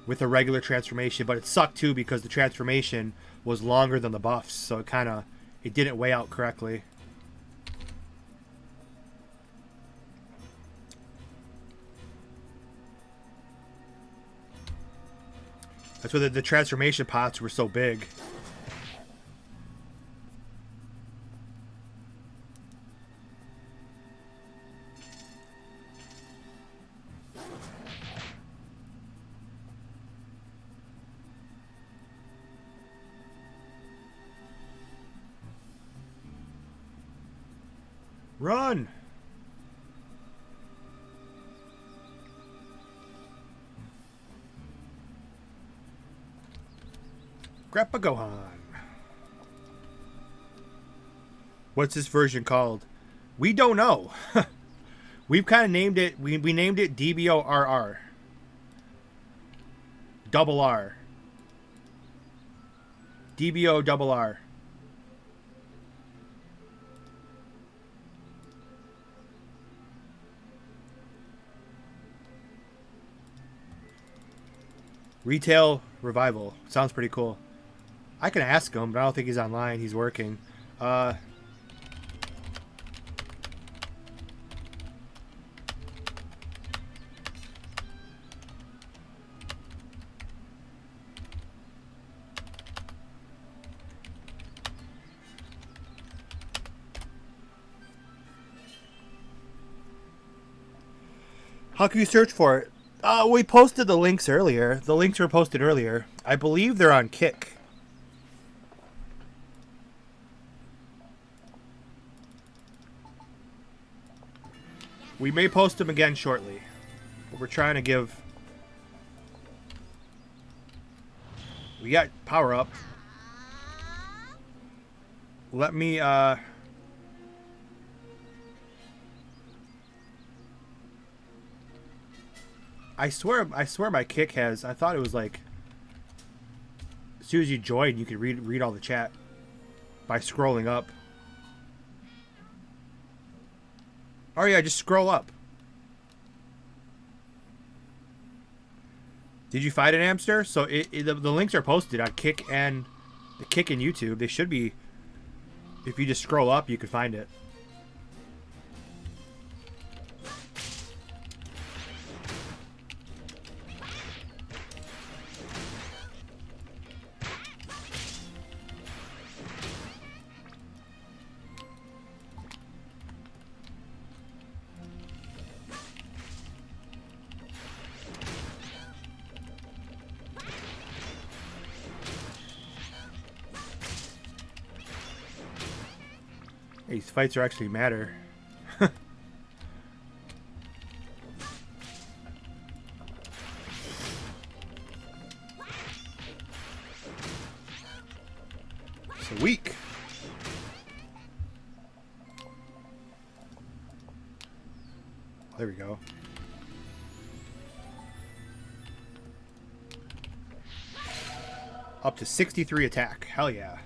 with a regular transformation, but it sucked too because the transformation was longer than the buffs, so it didn't weigh out correctly. That's why the transformation pots were so big. Run! Grandpa Gohan. What's this version called? We don't know. We've kind of named it. We named it DBO RR. Double R. DBO double R. Retail Revival. Sounds pretty cool. I can ask him, but I don't think he's online. He's working. How can you search for it? We posted the links earlier. The links were posted earlier. I believe they're on Kick. We may post them again shortly. But we're trying to give... We got power up. Let me, I swear my Kick has... I thought it was like... As soon as you join, you could read all the chat by scrolling up. Oh yeah, just scroll up. Did you find it, Amster? So the links are posted on Kick and the Kick and YouTube. They should be. If you just scroll up, you could find it. These fights are actually matter. It's a week. There we go. Up to 63 attack. Hell yeah.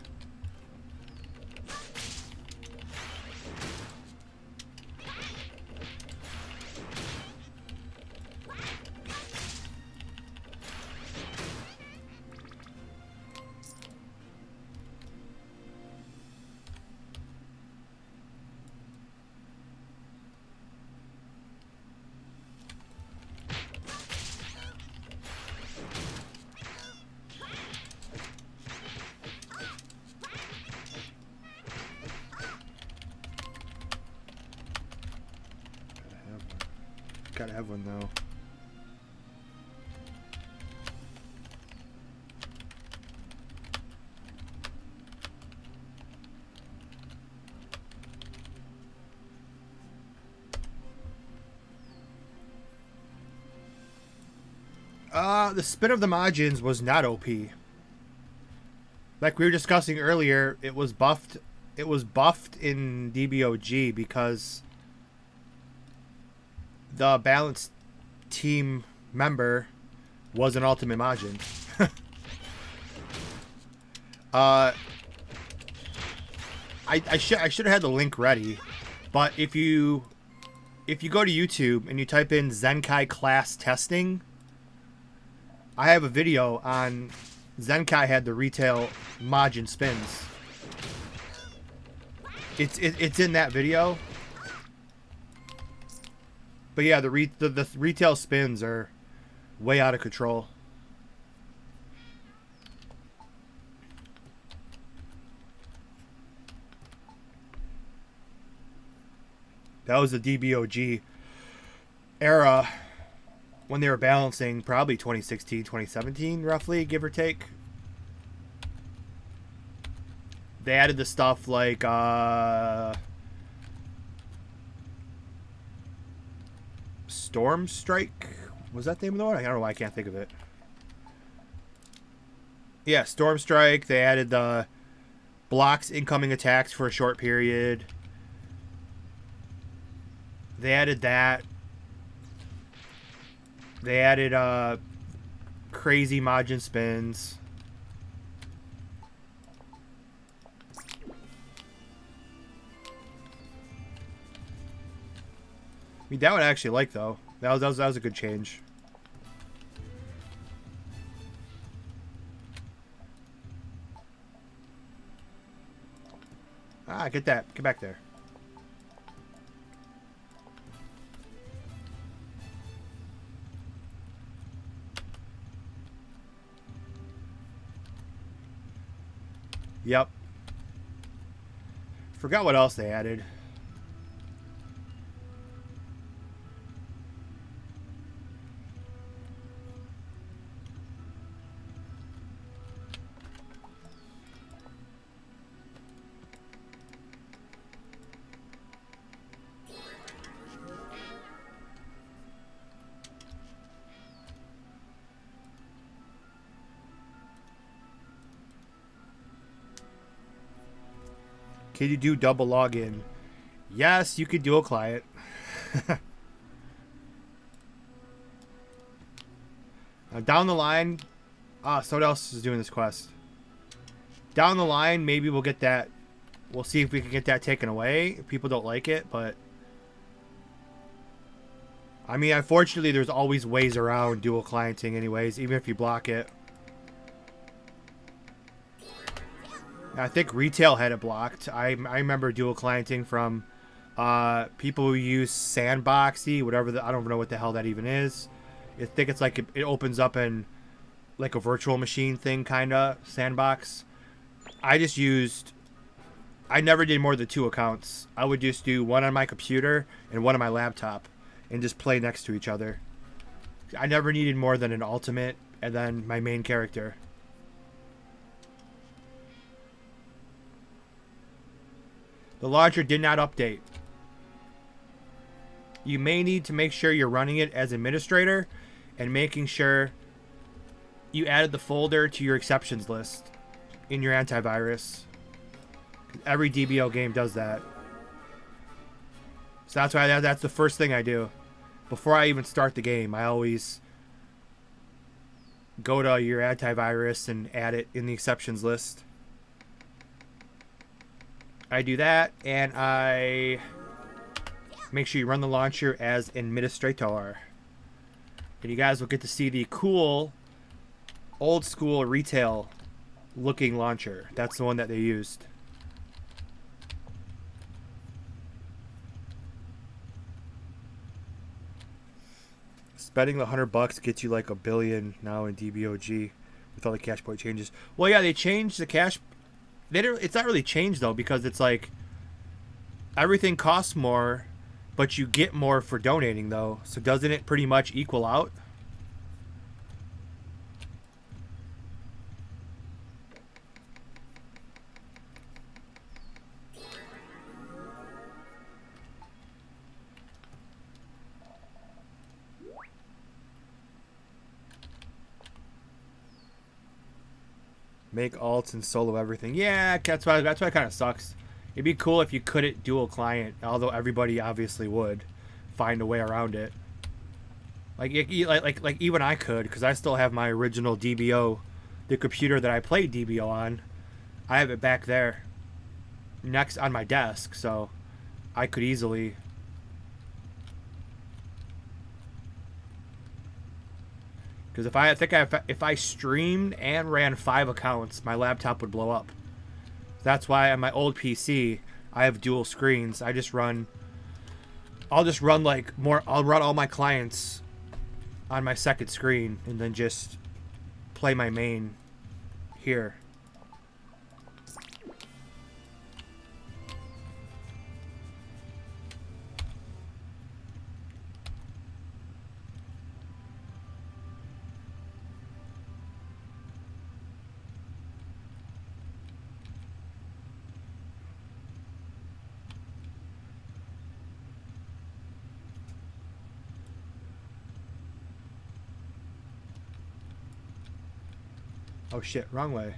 Gotta have one though. The spin of the Majins was not OP. Like we were discussing earlier, it was buffed. It was buffed in DBOG because the balanced team member was an ultimate Majin. I should have had the link ready, but if you go to YouTube and you type in Zenkai class testing, I have a video on Zenkai had the retail Majin spins. It's in that video. But yeah, the retail spins are way out of control. That was the DBOG era when they were balancing, probably 2016, 2017, roughly, give or take. They added the stuff like Storm Strike. Was that the name of the one? I don't know why I can't think of it. Yeah, Storm Strike. They added the blocks incoming attacks for a short period. They added that. They added crazy Majin spins. I mean, that one I actually like though. That was a good change. Ah, get that. Get back there. Yep. Forgot what else they added. Can you do double login? Yes, you could dual client. Now down the line, someone else is doing this quest. Down the line, maybe we'll get that. We'll see if we can get that taken away. People don't like it, but I mean, unfortunately, there's always ways around dual clienting anyways, even if you block it. I think retail had it blocked. I remember dual clienting from people who use Sandboxy, whatever. I don't know what the hell that even is. I think it's like it opens up in like a virtual machine thing, kind of sandbox. I never did more than 2 accounts. I would just do one on my computer and one on my laptop and just play next to each other. I never needed more than an ultimate and then my main character. The launcher did not update. You may need to make sure you're running it as administrator and making sure you added the folder to your exceptions list in your antivirus. Every DBO game does that. So that's why that's the first thing I do. Before I even start the game, I always go to your antivirus and add it in the exceptions list. I do that, and I make sure you run the launcher as administrator. And you guys will get to see the cool, old school retail looking launcher. That's the one that they used. Spending the $100 gets you like $1 billion now in DBOG with all the cash point changes. Well, yeah, they changed the cash. It's not really changed though, because it's like everything costs more, but you get more for donating though. So doesn't it pretty much equal out? Make alts and solo everything. Yeah, that's why it kind of sucks. It'd be cool if you couldn't dual client, although everybody obviously would find a way around it. Like even I could, because I still have my original DBO, the computer that I played DBO on. I have it back there, next on my desk, so I could easily. Because if I streamed and ran 5 accounts, my laptop would blow up. That's why on my old PC I have dual screens. I'll just run I'll run all my clients on my second screen and then just play my main here. Oh shit, wrong way.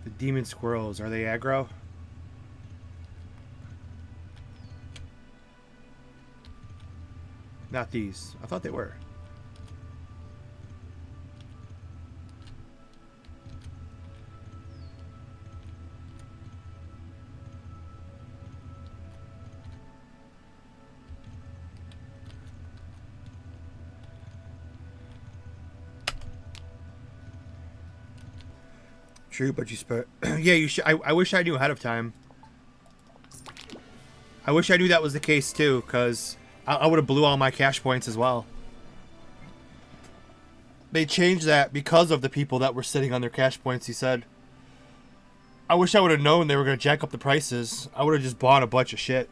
The demon squirrels, are they aggro? Not these. I thought they were. True, but you spent. Yeah, you should. I wish I knew ahead of time. I wish I knew that was the case too, because I would have blew all my cash points as well. They changed that because of the people that were sitting on their cash points, he said. I wish I would have known they were going to jack up the prices. I would have just bought a bunch of shit.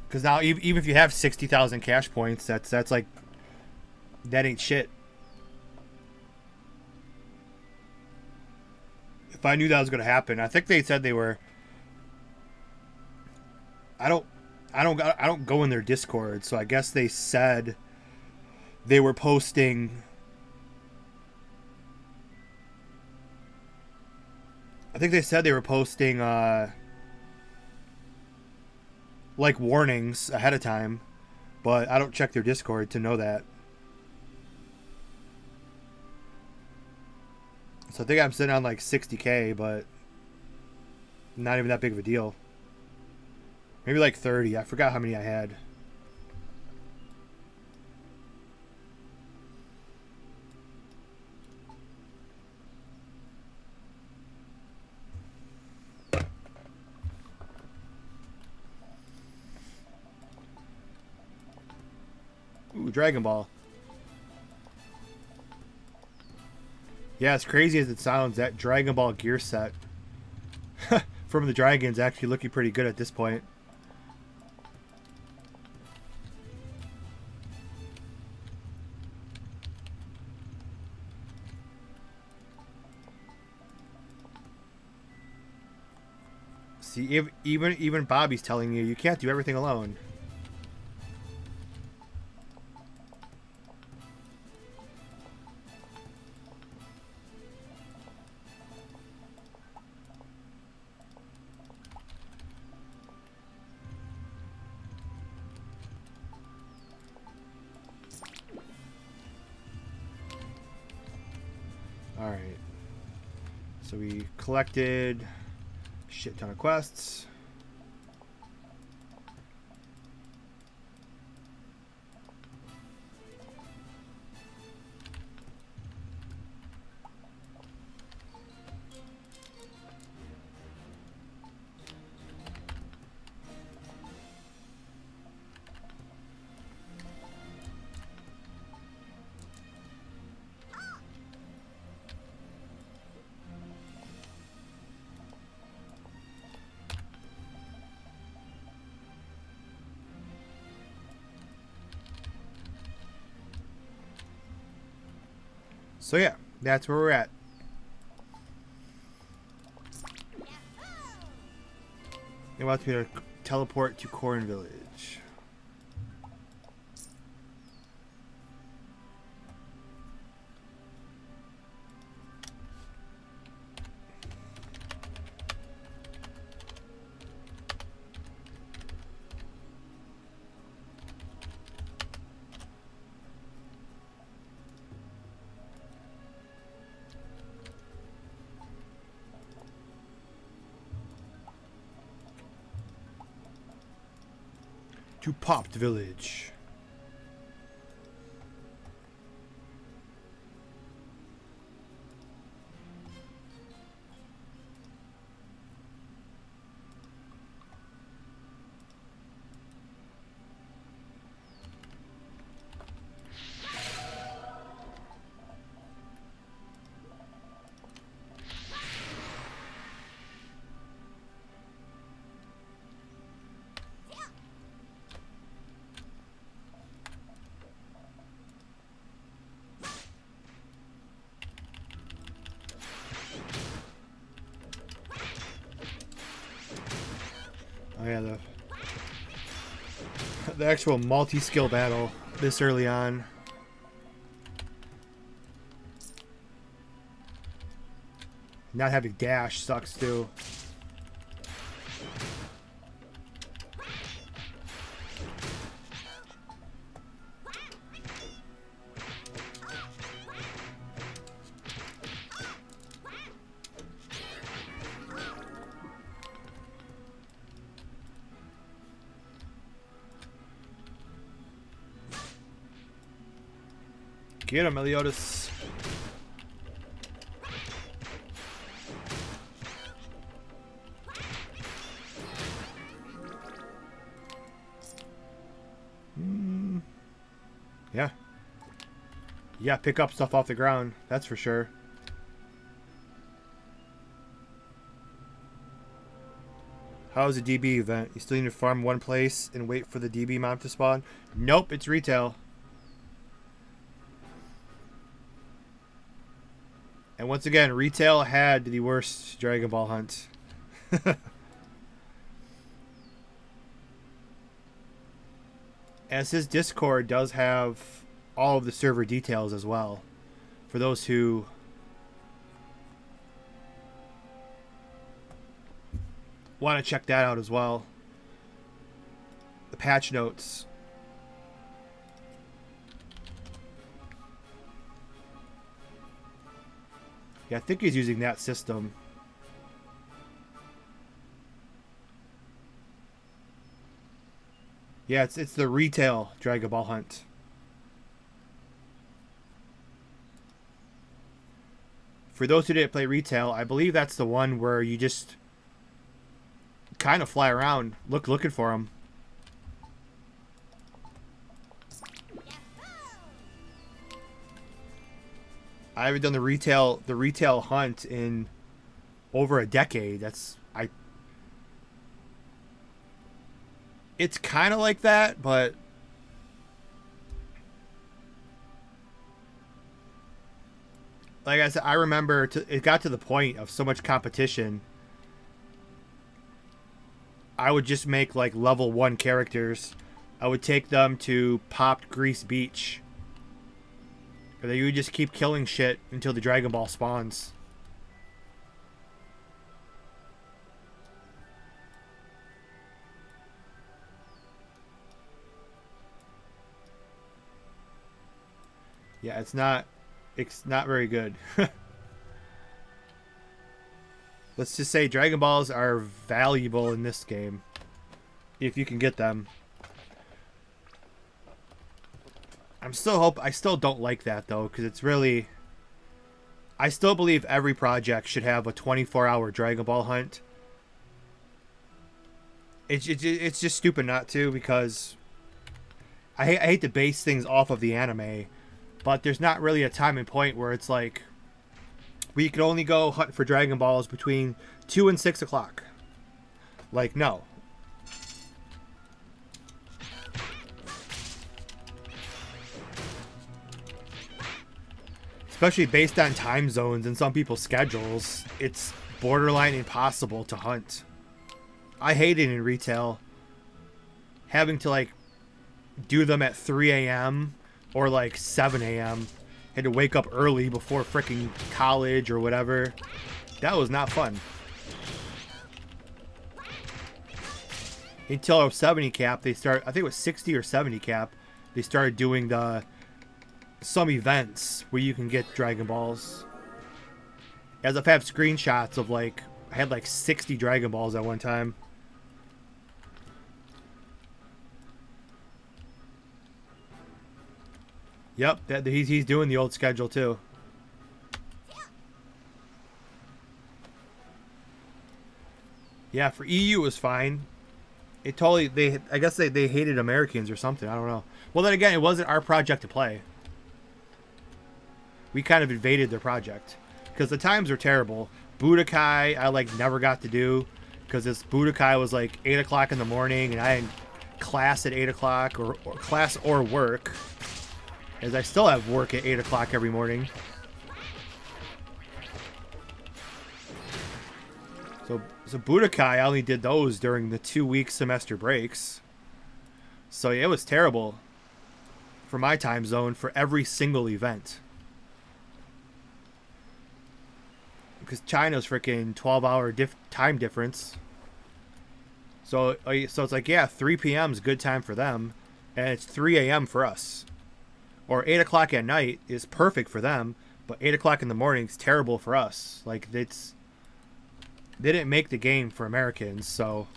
Because now, even if you have 60,000 cash points, that's like, that ain't shit. If I knew that was going to happen, I think they said they were. I don't go in their Discord, so I guess they said they were posting. I think they said they were posting like warnings ahead of time, but I don't check their Discord to know that. So I think I'm sitting on like 60K, but not even that big of a deal. Maybe like 30. I forgot how many I had. Ooh, Dragon Ball. Yeah, as crazy as it sounds, that Dragon Ball gear set from the Dragons actually looking pretty good at this point. See, even Bobby's telling you can't do everything alone. Alright. So we collected a shit ton of quests. So yeah, that's where we're at. They want me to teleport to Corn Village. To Popped Village. Oh yeah, the actual multi-skill battle this early on. Not having dash sucks too. Get him, Meliodas. Yeah. Yeah, pick up stuff off the ground. That's for sure. How's the DB event? You still need to farm one place and wait for the DB mob to spawn? Nope, it's retail. And once again, retail had the worst Dragon Ball hunt. As his Discord does have all of the server details as well. For those who want to check that out as well. The patch notes. Yeah, I think he's using that system. Yeah, it's the retail Dragon Ball Hunt. For those who didn't play retail, I believe that's the one where you just kind of fly around looking for them. I haven't done the retail hunt in over a decade. It's kind of like that, but like I said, I remember it got to the point of so much competition. I would just make like level 1 characters. I would take them to Popped Grease Beach. Or you would just keep killing shit until the Dragon Ball spawns. Yeah, it's not very good. Let's just say Dragon Balls are valuable in this game. If you can get them. I still don't like that though, because it's really... I still believe every project should have a 24-hour Dragon Ball hunt. It's just stupid not to, because I hate to base things off of the anime, but there's not really a time and point where it's like we could only go hunt for Dragon Balls between 2 and 6 o'clock. Like, no. Especially based on time zones and some people's schedules, it's borderline impossible to hunt. I hate it in retail. Having to like do them at 3 a.m. or like 7 a.m. Had to wake up early before freaking college or whatever. That was not fun. Until 70 cap, I think it was 60 or 70 cap, they started doing some events where you can get Dragon Balls. As I've had screenshots of like, I had like 60 Dragon Balls at one time. Yep, he's doing the old schedule too. Yeah, for EU it was fine. It totally, I guess they hated Americans or something, I don't know. Well then again, it wasn't our project to play. We kind of invaded their project because the times were terrible. Budokai I like never got to do because this Budokai was like 8 o'clock in the morning and I had class at 8 o'clock or class or work, as I still have work at 8 o'clock every morning. So Budokai, I only did those during the 2-week semester breaks. So yeah, it was terrible for my time zone for every single event. Because China's freaking 12-hour time difference. So it's like, yeah, 3 p.m. is good time for them. And it's 3 a.m. for us. Or 8 o'clock at night is perfect for them. But 8 o'clock in the morning is terrible for us. Like, they didn't make the game for Americans. So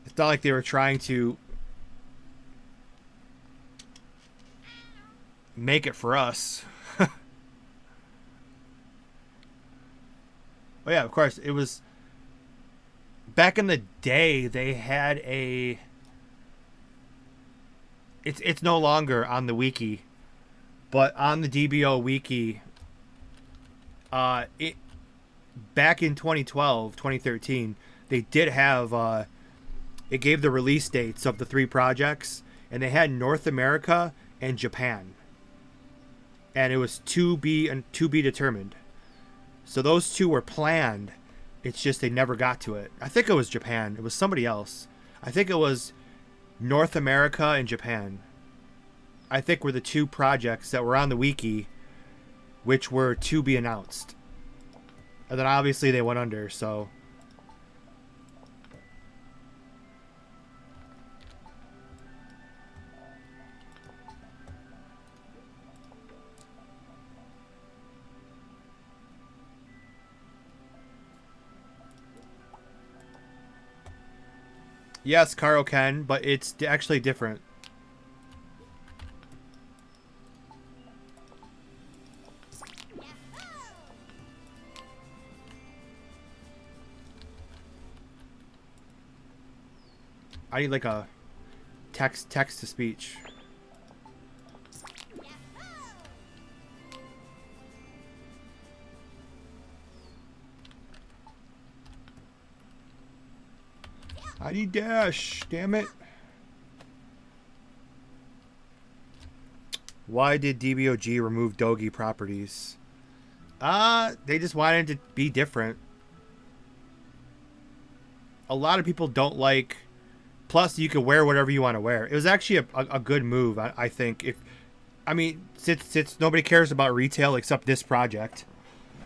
it's not like they were trying to make it for us. Oh yeah, of course, it was back in the day. They had it's no longer on the wiki, but on the DBO wiki, it back in 2012, 2013, they did have it gave the release dates of the 3 projects, and they had North America and Japan, and it was to be determined. So those 2 were planned. It's just they never got to it. I think it was Japan. It was somebody else. I think it was North America and Japan. I think, were the two projects that were on the wiki, which were to be announced. And then obviously they went under, so. Yes, Karo can, but it's actually different. I need like a text to speech. I need dash, damn it. Why did DBOG remove Dogi properties? They just wanted to be different. A lot of people don't like. Plus, you can wear whatever you want to wear. It was actually a good move, I think. I mean, since nobody cares about retail except this project,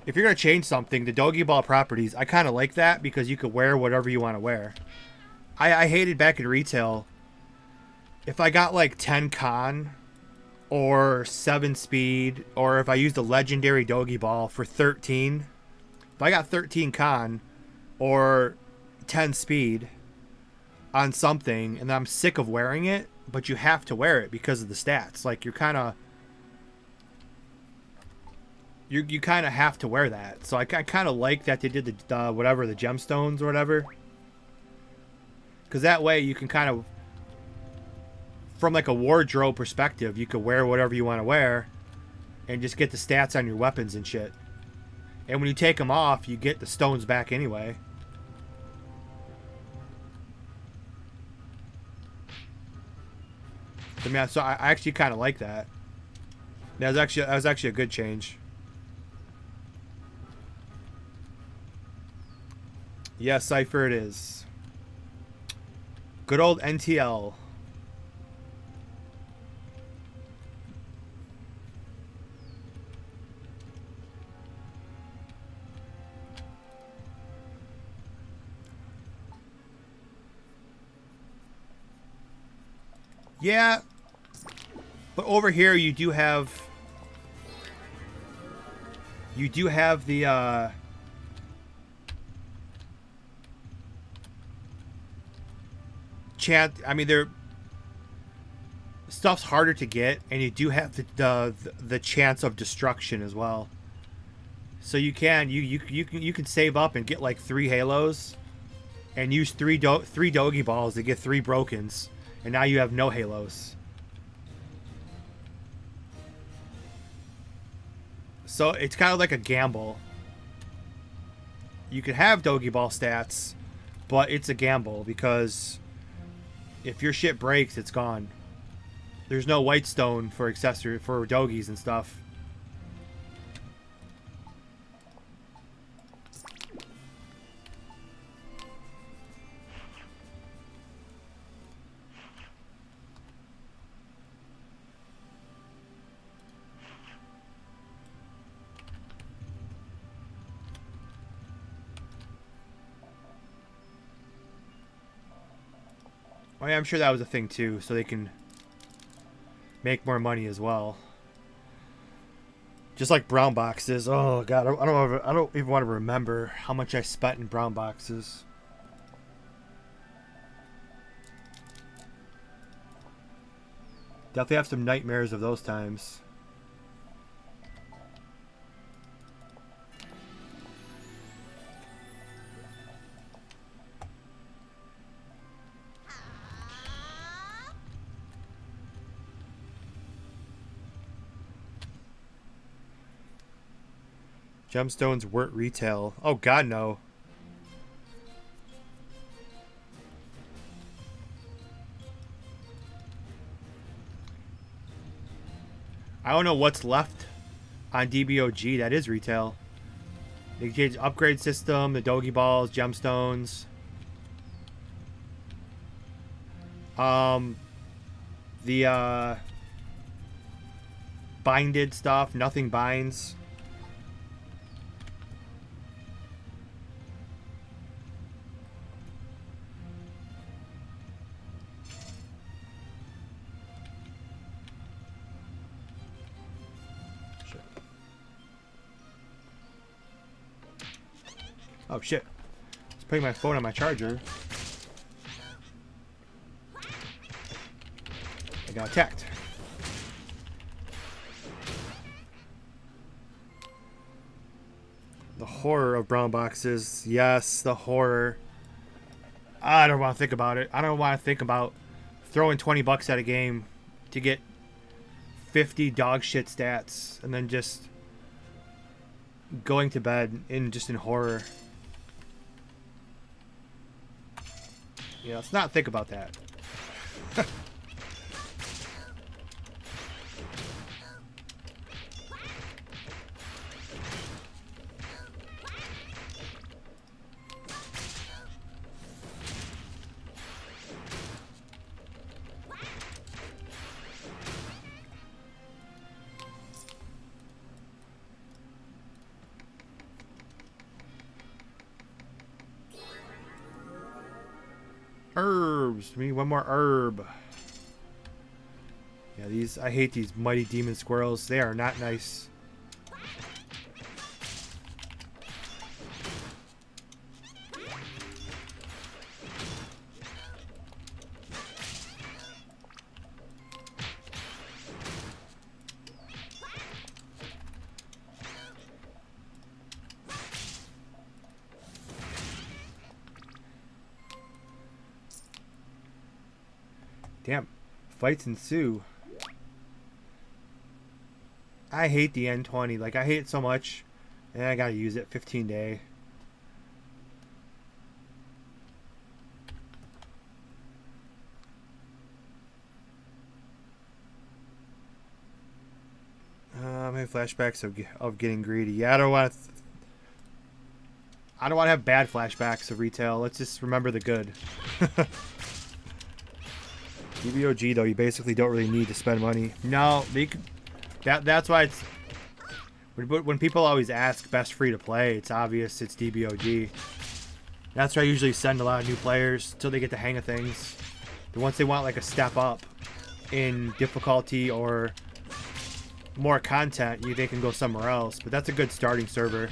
if you're gonna change something, the Dogi Ball properties, I kind of like that because you could wear whatever you want to wear. I hated back in retail. If I got like 10 con or 7 speed, or if I used a legendary Dogi Ball for 13, if I got 13 con or 10 speed on something and I'm sick of wearing it, but you have to wear it because of the stats. Like you're kind of you kind of have to wear that. So I kind of like that they did the whatever, the gemstones or whatever. Because that way you can kind of, from like a wardrobe perspective, you could wear whatever you want to wear and just get the stats on your weapons and shit. And when you take them off, you get the stones back anyway. I mean, so I actually kind of like that. That was actually a good change. Yes, Cypher it is. Good old NTL. Yeah. But over here you do have the chance. I mean, stuff's harder to get, and you do have the chance of destruction as well. So you can save up and get like 3 halos, and use three Dogi balls to get 3 brokens, and now you have no halos. So it's kind of like a gamble. You can have Dogi ball stats, but it's a gamble because if your shit breaks, it's gone. There's no white stone for accessory for Dogis and stuff. Oh yeah, I'm sure that was a thing too, so they can make more money as well. Just like brown boxes. Oh god, I don't even want to remember how much I spent in brown boxes. Definitely have some nightmares of those times. Gemstones weren't retail. Oh god, no. I don't know what's left on DBOG that is retail. They changed upgrade system, the Dogi balls, gemstones. The binded stuff. Nothing binds. Shit. Oh shit. I was putting my phone on my charger. I got attacked. The horror of brown boxes. Yes, the horror. I don't want to think about it. I don't want to think about throwing 20 bucks at a game to get 50 dog shit stats and then just going to bed in horror. Yeah, let's not think about that. Herbs. We need one more herb. Yeah, these. I hate these mighty demon squirrels. They are not nice. Damn. Fights ensue. I hate the N20. Like, I hate it so much. And I gotta use it. 15 day. Many flashbacks of getting greedy. Yeah, I don't want to have bad flashbacks of retail. Let's just remember the good. DBOG though, you basically don't really need to spend money. No, they could, that's why it's when people always ask best free to play, it's obvious it's DBOG. That's why I usually send a lot of new players till they get the hang of things. And once they want like a step up in difficulty or more content, they can go somewhere else. But that's a good starting server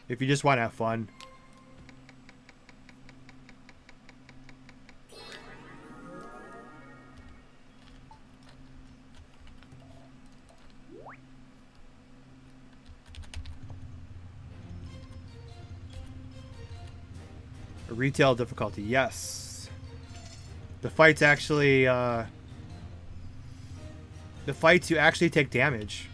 if you just want to have fun. Retail difficulty, yes. The fights actually, the fights you actually take damage.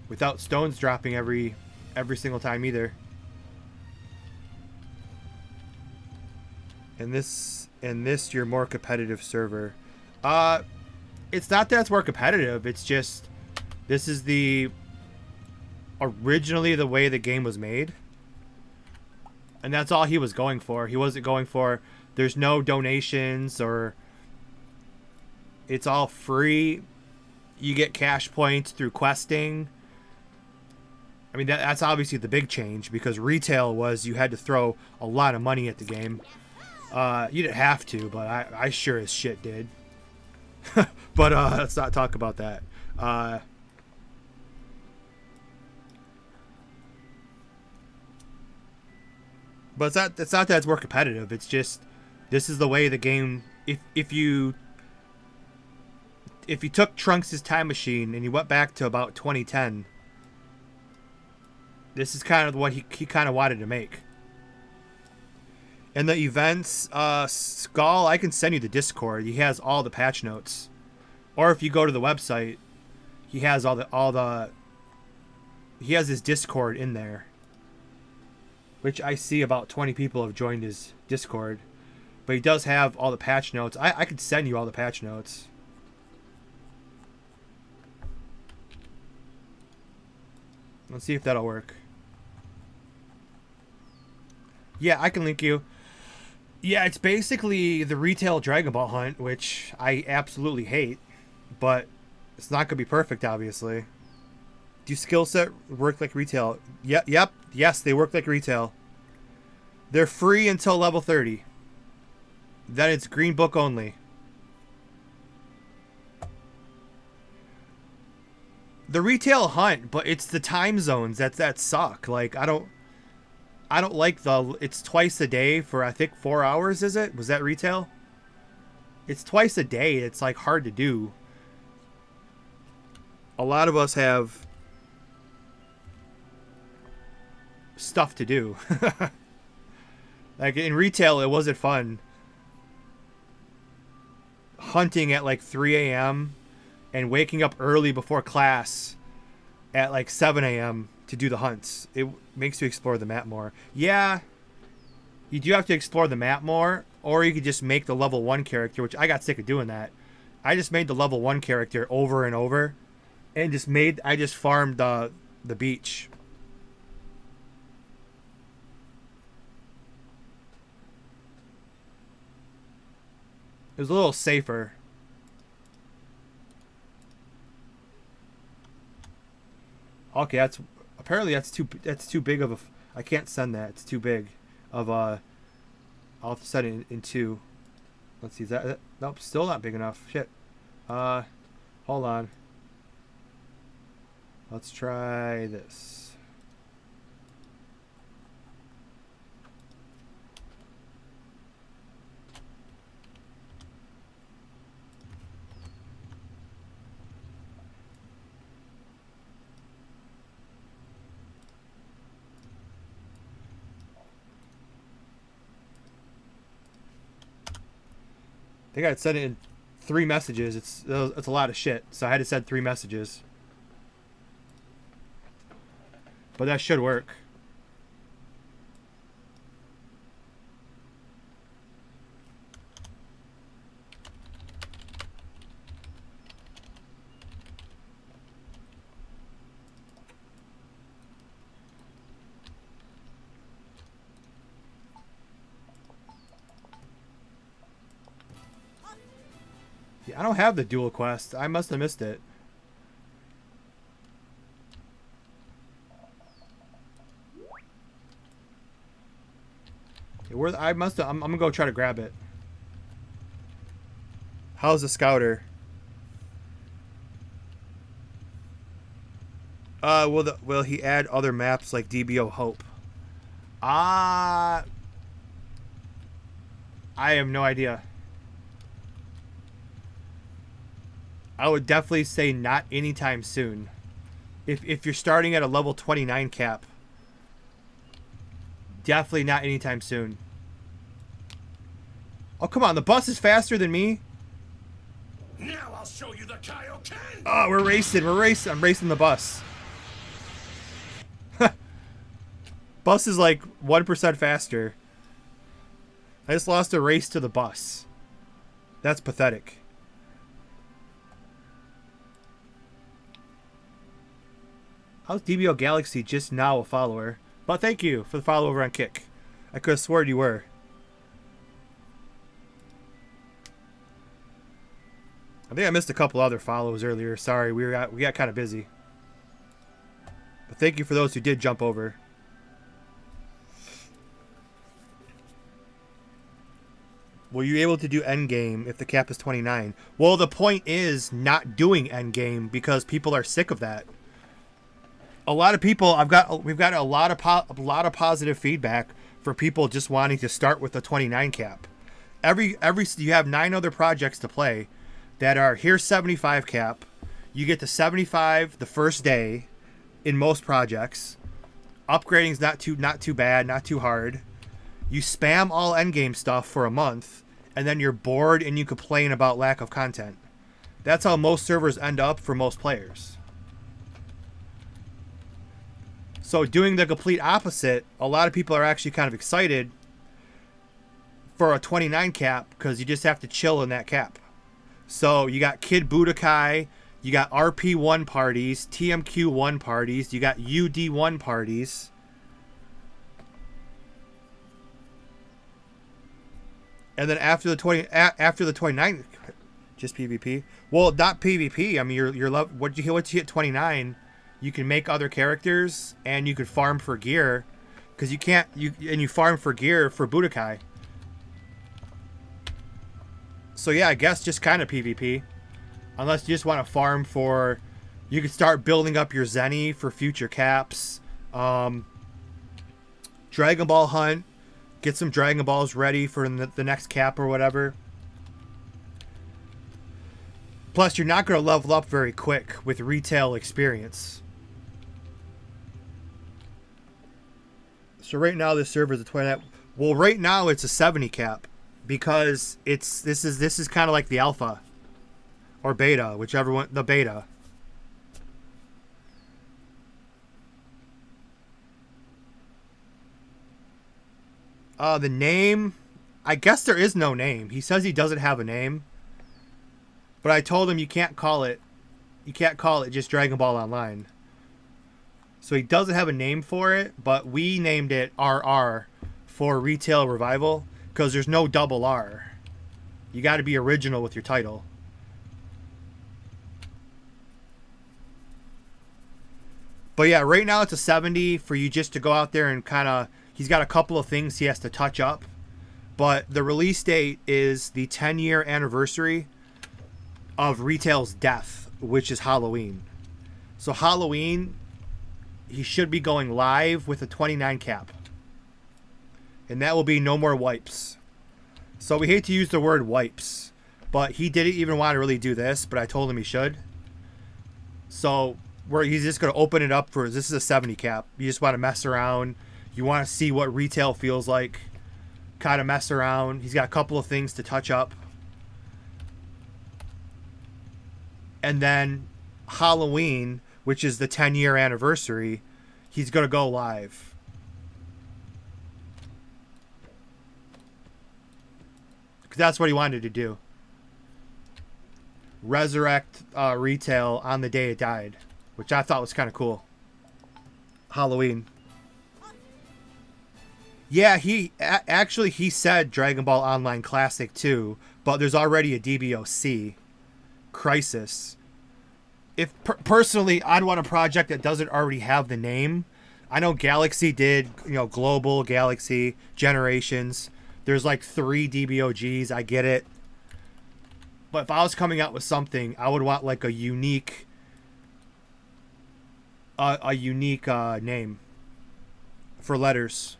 Without stones dropping every single time either. And this you're more competitive server. It's not that it's more competitive, it's just this is originally the way the game was made, and that's all he was going for. He wasn't going for there's no donations or it's all free. You get cash points through questing. I mean, that's obviously the big change, because retail was you had to throw a lot of money at the game. You didn't have to, but I sure as shit did. But let's not talk about that. But it's not that it's more competitive. It's just this is the way the game. If you took Trunks' time machine and you went back to about 2010, this is kind of what he kind of wanted to make. And the events, Skull, I can send you the Discord. He has all the patch notes, or if you go to the website, he has he has his Discord in there. Which I see about 20 people have joined his Discord. But he does have all the patch notes. I could send you all the patch notes. Let's see if that'll work. Yeah, I can link you. Yeah, it's basically the retail Dragon Ball hunt, which I absolutely hate, but it's not gonna be perfect, obviously. Do skill set work like retail? Yep, yes, they work like retail. They're free until level 30. Then it's green book only. The retail hunt, but it's the time zones that suck. Like I don't like it's twice a day for I think 4 hours, is it? Was that retail? It's twice a day. It's like hard to do. A lot of us have stuff to do. Like in retail, it wasn't fun. Hunting at like 3 a.m. and waking up early before class at like 7 a.m. to do the hunts. It makes you explore the map more. Yeah, you do have to explore the map more, or you could just make the level 1 character, which I got sick of doing that. I just made the level 1 character over and over, and I just farmed the beach. It was a little safer. Okay, apparently that's too big of a. I can't send that. It's too big of a. I'll have to set it in 2. Let's see. Is that nope? Still not big enough. Shit. Hold on. Let's try this. I think I'd send it in 3 messages. It's a lot of shit, so I had to send 3 messages. But that should work. I don't have the dual quest. I must have missed it. I'm gonna go try to grab it. How's the scouter? Will he add other maps like DBO Hope? I have no idea. I would definitely say not anytime soon. If you're starting at a level 29 cap, definitely not anytime soon. Oh, come on. The bus is faster than me. Now I'll show you the Kaioken. Oh, we're racing. I'm racing the bus. Bus is like 1% faster. I just lost a race to the bus. That's pathetic. How's DBO Galaxy just now a follower? But thank you for the follow over on Kick. I could have sworn you were. I think I missed a couple other follows earlier. Sorry, we got kind of busy. But thank you for those who did jump over. Were you able to do endgame if the cap is 29? Well, the point is not doing endgame because people are sick of that. A lot of people, we've got a lot of positive feedback for people just wanting to start with the 29 cap. You have 9 other projects to play that are here's 75 cap. You get to 75 the first day in most projects. Upgrading's not too bad, not too hard. You spam all endgame stuff for a month, and then you're bored and you complain about lack of content. That's how most servers end up for most players. So doing the complete opposite, a lot of people are actually kind of excited for a 29 cap because you just have to chill in that cap. So you got Kid Budokai, you got RP1 parties, TMQ1 parties, you got UD1 parties. And then after the 29, just PvP. Well, not PvP. I mean, your love. Once you hit 29, you can make other characters and you can farm for gear, because you farm for gear for Budokai. So yeah, I guess just kind of PvP, unless you just want to farm for. You can start building up your Zenny for future caps. Dragon Ball hunt. Get some Dragon Balls ready for the next cap or whatever. Plus, you're not going to level up very quick with retail experience. So right now this server is a 29. Well, right now it's a 70 cap, because this is kind of like the alpha or beta, whichever one, the beta. The name, I guess there is no name. He says he doesn't have a name, but I told him you can't call it just Dragon Ball Online. So he doesn't have a name for it, but we named it RR for Retail Revival, because there's no double R. You got to be original with your title. But yeah, right now it's a 70 for you just to go out there and kind of. He's got a couple of things he has to touch up, but the release date is the 10-year anniversary of Retail's death, which is Halloween. So Halloween, he should be going live with a 29 cap. And that will be no more wipes. So we hate to use the word wipes, but he didn't even want to really do this, but I told him he should. So he's just going to open it up for, this is a 70 cap. You just want to mess around. You want to see what retail feels like. Kind of mess around. He's got a couple of things to touch up. And then Halloween, which is the 10-year anniversary, he's going to go live. Because that's what he wanted to do. Resurrect retail on the day it died, which I thought was kind of cool. Halloween. Yeah, he said Dragon Ball Online Classic 2, but there's already a DBOC, Crisis. If personally, I'd want a project that doesn't already have the name. I know Galaxy did, Global, Galaxy, Generations. There's like 3 DBOGs. I get it. But if I was coming out with something, I would want like a unique name for letters.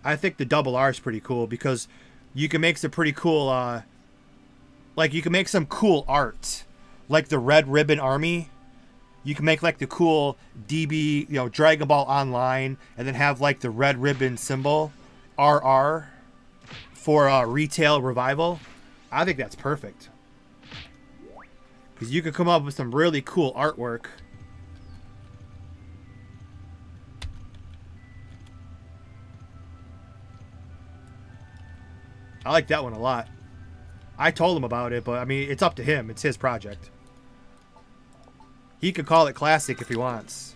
I think the double R is pretty cool, because you can make some pretty cool, you can make some cool art, like the Red Ribbon Army. You can make like the cool DB, Dragon Ball Online, and then have like the red ribbon symbol, RR, for Retail Revival. I think that's perfect, because you could come up with some really cool artwork. I like that one a lot. I told him about it, but I mean, it's up to him. It's his project. He could call it Classic if he wants.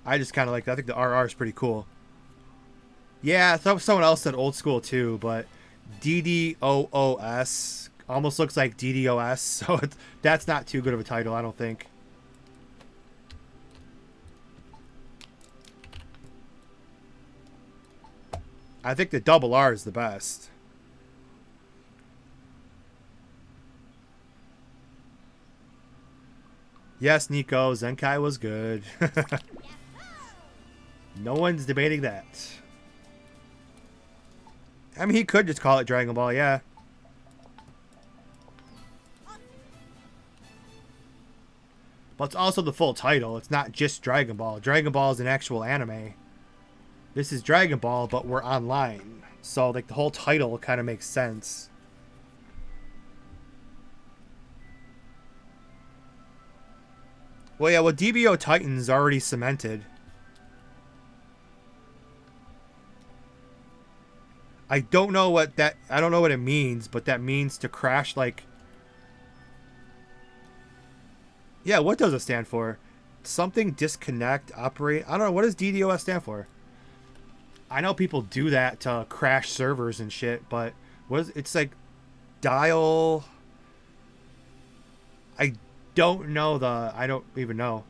I just kind of like that. I think the RR is pretty cool. Yeah, someone else said old school too, but DDOOS almost looks like DDoS, so that's not too good of a title, I don't think. I think the double R is the best. Yes, Nico, Zenkai was good. No one's debating that. I mean, he could just call it Dragon Ball, yeah. But it's also the full title. It's not just Dragon Ball. Dragon Ball is an actual anime. This is Dragon Ball, but we're online. So, like, the whole title kind of makes sense. Well, yeah, DBO Titan's already cemented. I don't know what it means, but that means to crash, like... Yeah, what does it stand for? something disconnect operate. I don't know, what does DDoS stand for? I know people do that to crash servers and shit, but what is it's like dial. I don't know I don't even know.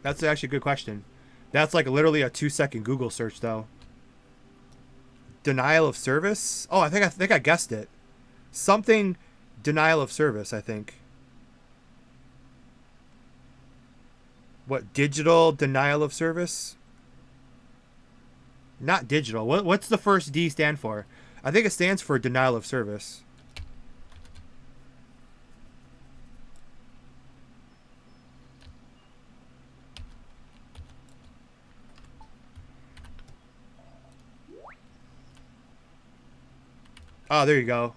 That's actually a good question. That's like literally a 2-second Google search though. Denial of service? Oh, I think I guessed it. Something denial of service, I think. What, digital denial of service? Not digital. What's the first D stand for? I think it stands for denial of service. Oh, there you go.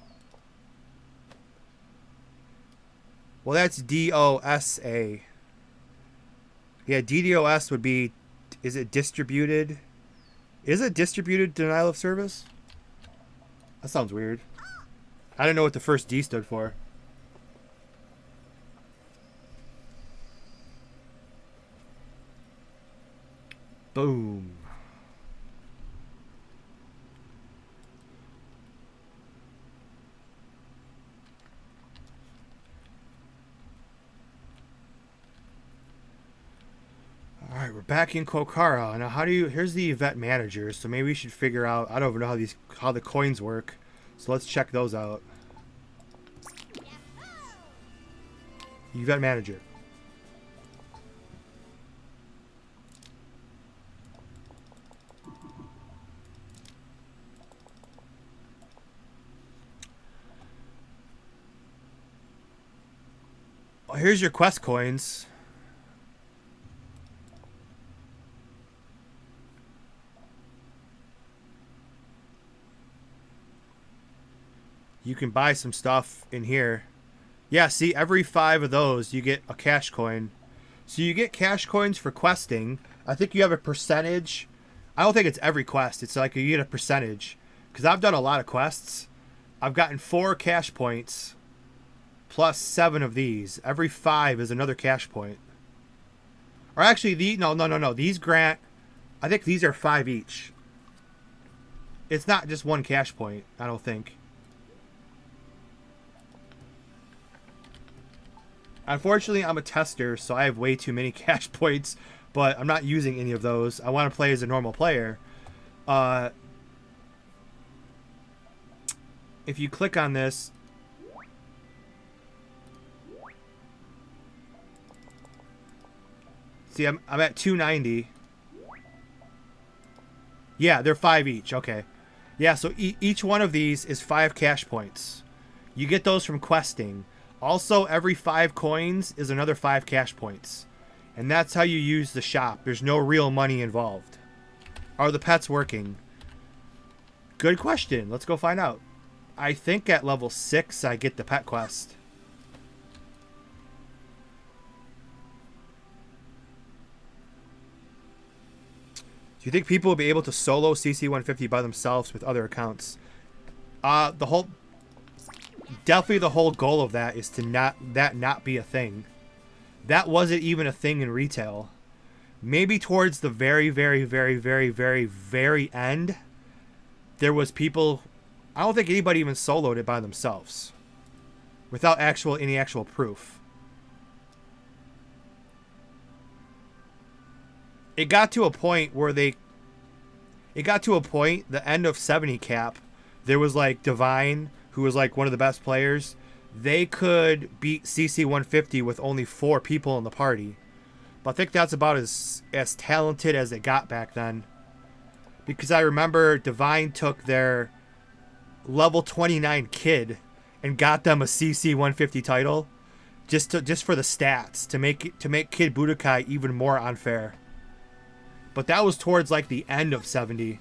Well, that's DOSA. Yeah, DDoS would be, is it distributed? Is it distributed denial of service? That sounds weird. I didn't know what the first D stood for. Boom. Alright, we're back in Kokara. Now how do you here's the event manager, so maybe we should figure out I don't even know how the coins work. So let's check those out. Event manager. Well, here's your quest coins. You can buy some stuff in here. Yeah, see, every 5 of those, you get a cash coin. So you get cash coins for questing. I think you have a percentage. I don't think it's every quest. It's like you get a percentage. Because I've done a lot of quests. I've gotten 4 cash points. Plus 7 of these. Every 5 is another cash point. Or actually, no. These grant, I think these are 5 each. It's not just 1 cash point, I don't think. Unfortunately, I'm a tester, so I have way too many cash points, but I'm not using any of those. I want to play as a normal player. If you click on this, see, I'm at 290. Yeah, they're 5 each. Okay. Yeah, so each one of these is 5 cash points. You get those from questing. Also, every 5 coins is another 5 cash points. And that's how you use the shop. There's no real money involved. Are the pets working? Good question. Let's go find out. I think at level 6 I get the pet quest. Do you think people will be able to solo CC150 by themselves with other accounts? Definitely the whole goal of that is to not be a thing. That wasn't even a thing in retail. Maybe towards the very, very, very, very, very, very end, there was people. I don't think anybody even soloed it by themselves, without any actual proof. It got to a point where the end of 70 cap, there was like Divine, who was like one of the best players. They could beat CC150 with only 4 people in the party. But I think that's about as talented as it got back then. Because I remember Divine took their level 29 kid and got them a CC150 title just for the stats, to make Kid Budokai even more unfair. But that was towards like the end of 70.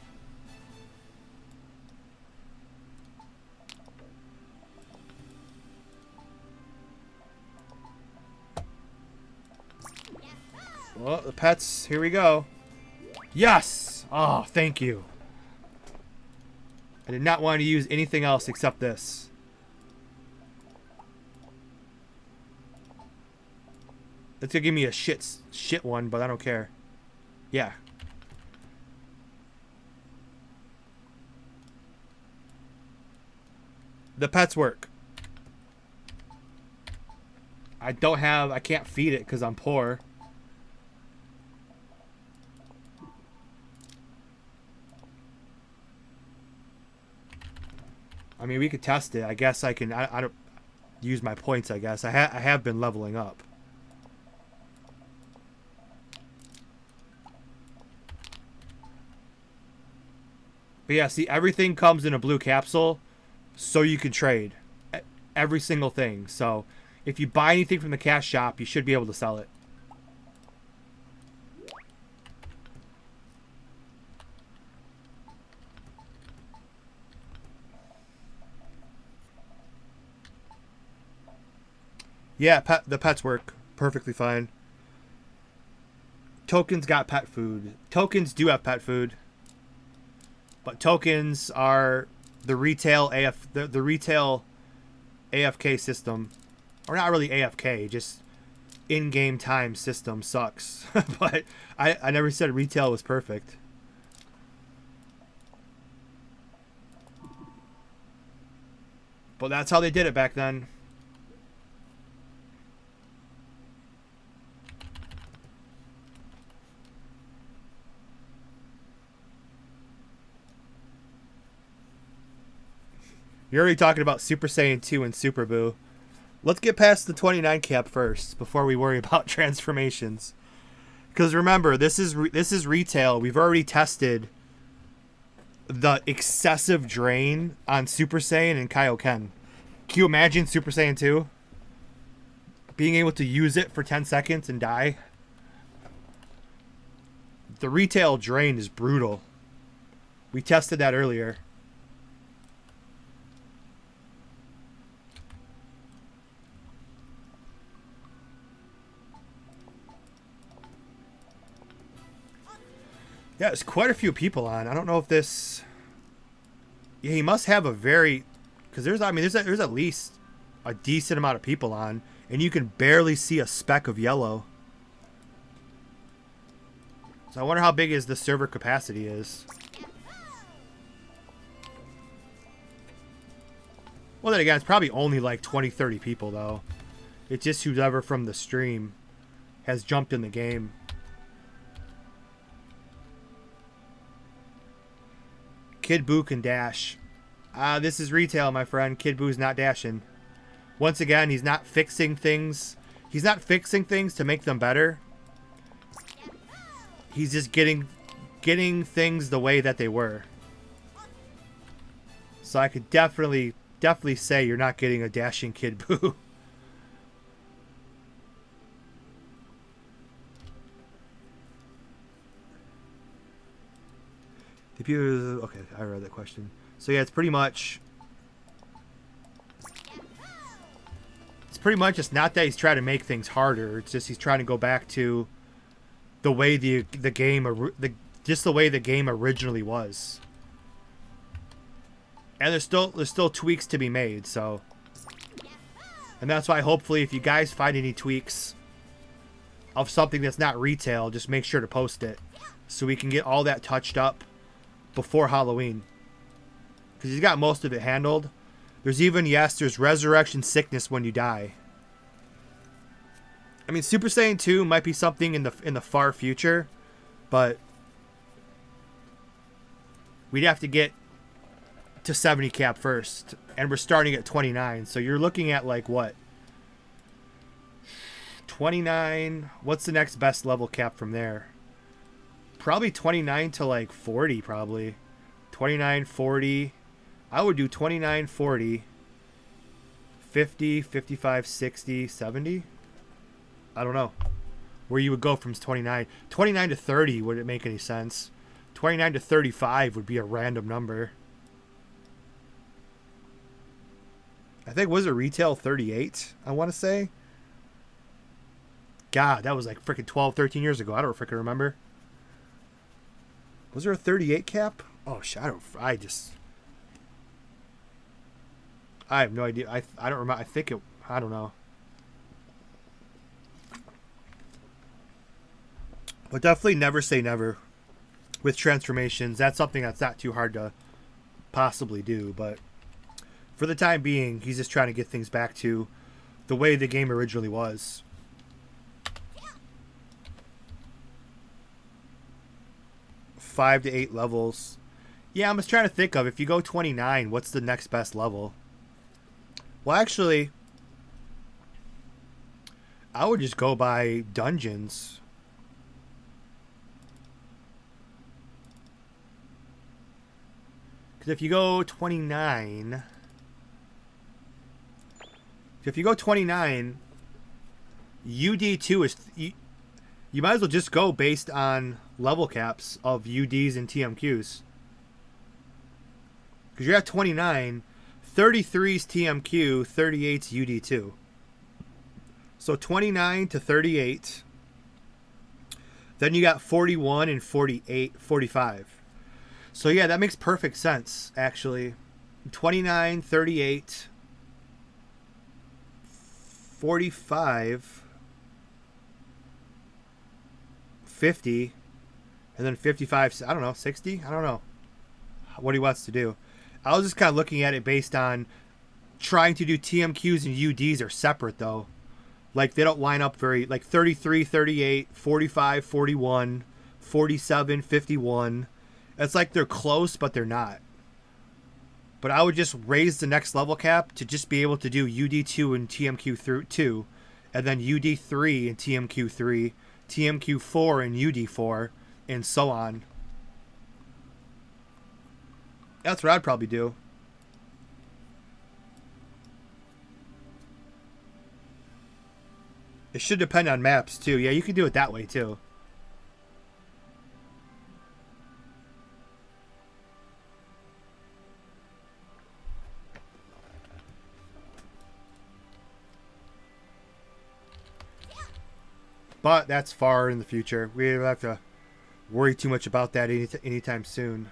Well, the pets, here we go. Yes! Oh, thank you. I did not want to use anything else except this. It's gonna give me a shit one, but I don't care. Yeah. The pets work. I can't feed it because I'm poor. I mean, we could test it. I guess I can. I don't use my points. I guess I have been leveling up. But yeah, see, everything comes in a blue capsule, so you can trade every single thing. So if you buy anything from the Cashapp, you should be able to sell it. Yeah, the pets work perfectly fine. Tokens got pet food. Tokens do have pet food. But tokens are the retail the retail AFK system. Or not really AFK, just in-game time system sucks. But I never said retail was perfect. But that's how they did it back then. You're already talking about Super Saiyan 2 and Super Boo. Let's get past the 29 cap first before we worry about transformations. Because remember, this is retail. We've already tested the excessive drain on Super Saiyan and Kaioken. Can you imagine Super Saiyan 2? Being able to use it for 10 seconds and die? The retail drain is brutal. We tested that earlier. Yeah, there's quite a few people on. I don't know if this... Yeah, he must have a very... Because there's at least a decent amount of people on. And you can barely see a speck of yellow. So I wonder how big the server capacity is. Well, then again, it's probably only like 20, 30 people, though. It's just whoever from the stream has jumped in the game. Kid Boo can dash. This is retail, my friend. Kid Boo's not dashing. Once again, he's not fixing things. He's not fixing things to make them better. He's just getting things the way that they were. So I could definitely say you're not getting a dashing Kid Boo. Okay, I read that question. So yeah, it's pretty much just not that he's trying to make things harder. It's just he's trying to go back to the way the game originally was. And there's still tweaks to be made, so. And that's why hopefully if you guys find any tweaks of something that's not retail, just make sure to post it so we can get all that touched up before Halloween. Because he's got most of it handled. There's resurrection sickness when you die. I mean, Super Saiyan 2 might be something in the far future, but we'd have to get to 70 cap first, and we're starting at 29. So you're looking at like what? 29. What's the next best level cap from there? Probably 29 to like 40, probably. 29, 40. I would do 29, 40, 50, 55, 60, 70. I don't know where you would go from 29. 29 to 30, would it make any sense? 29 to 35 would be a random number. I think, was it retail 38, I want to say? God, that was like freaking 12, 13 years ago. I don't freaking remember. Was there a 38 cap? Oh, I have no idea. I don't remember. I don't know. But definitely never say never with transformations. That's something that's not too hard to possibly do. But for the time being, he's just trying to get things back to the way the game originally was. Five to 8 levels. Yeah, I'm just trying to think of, if you go 29, what's the next best level? Well, actually, I would just go by dungeons. Because if you go 29... UD2 is... You might as well just go based on level caps of UDs and TMQs. Because you're at 29, 33's TMQ, 38's UD2. So 29 to 38. Then you got 41 and 48, 45. So yeah, that makes perfect sense, actually. 29, 38, 45, 50, and then 55, I don't know, 60? I don't know what he wants to do. I was just kind of looking at it based on trying to do TMQs and UDs are separate, though. Like, they don't line up very, like 33, 38, 45, 41, 47, 51. It's like they're close, but they're not. But I would just raise the next level cap to just be able to do UD2 and TMQ2, and then UD3 and TMQ3, TMQ4 and UD4, and so on. That's what I'd probably do. It should depend on maps, too. Yeah, you can do it that way, too. But that's far in the future. We don't have to worry too much about that anytime soon.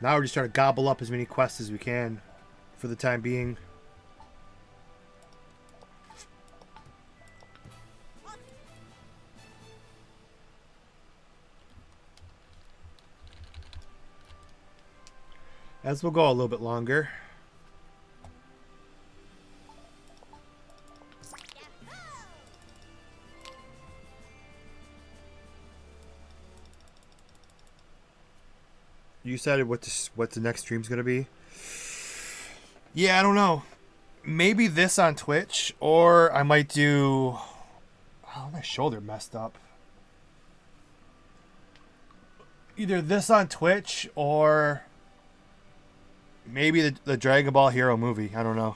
Now we're just trying to gobble up as many quests as we can for the time being. As we'll go a little bit longer. You decided what the next stream's gonna be? Yeah, I don't know. Maybe this on Twitch, or I might do... Oh, my shoulder messed up. Either this on Twitch, or maybe the Dragon Ball Hero movie. I don't know.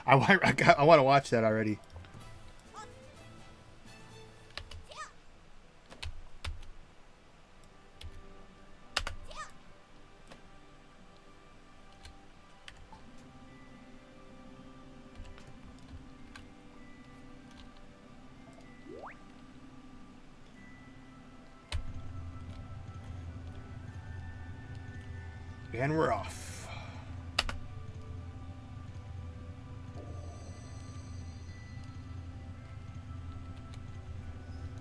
I want to watch that already. And we're off.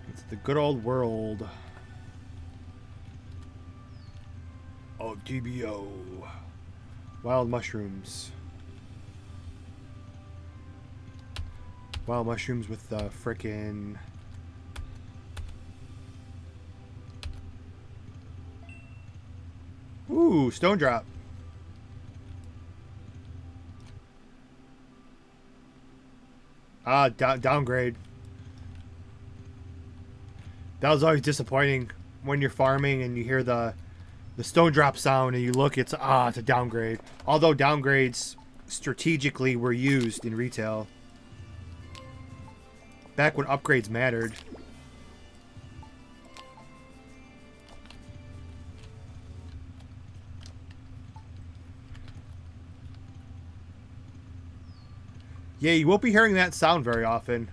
It's the good old world of DBO. Wild mushrooms. Wild mushrooms with the frickin'... Ooh, stone drop. Ah, downgrade. That was always disappointing when you're farming and you hear the stone drop sound and you look, it's a downgrade. Although downgrades strategically were used in retail. Back when upgrades mattered. Yeah, you won't be hearing that sound very often.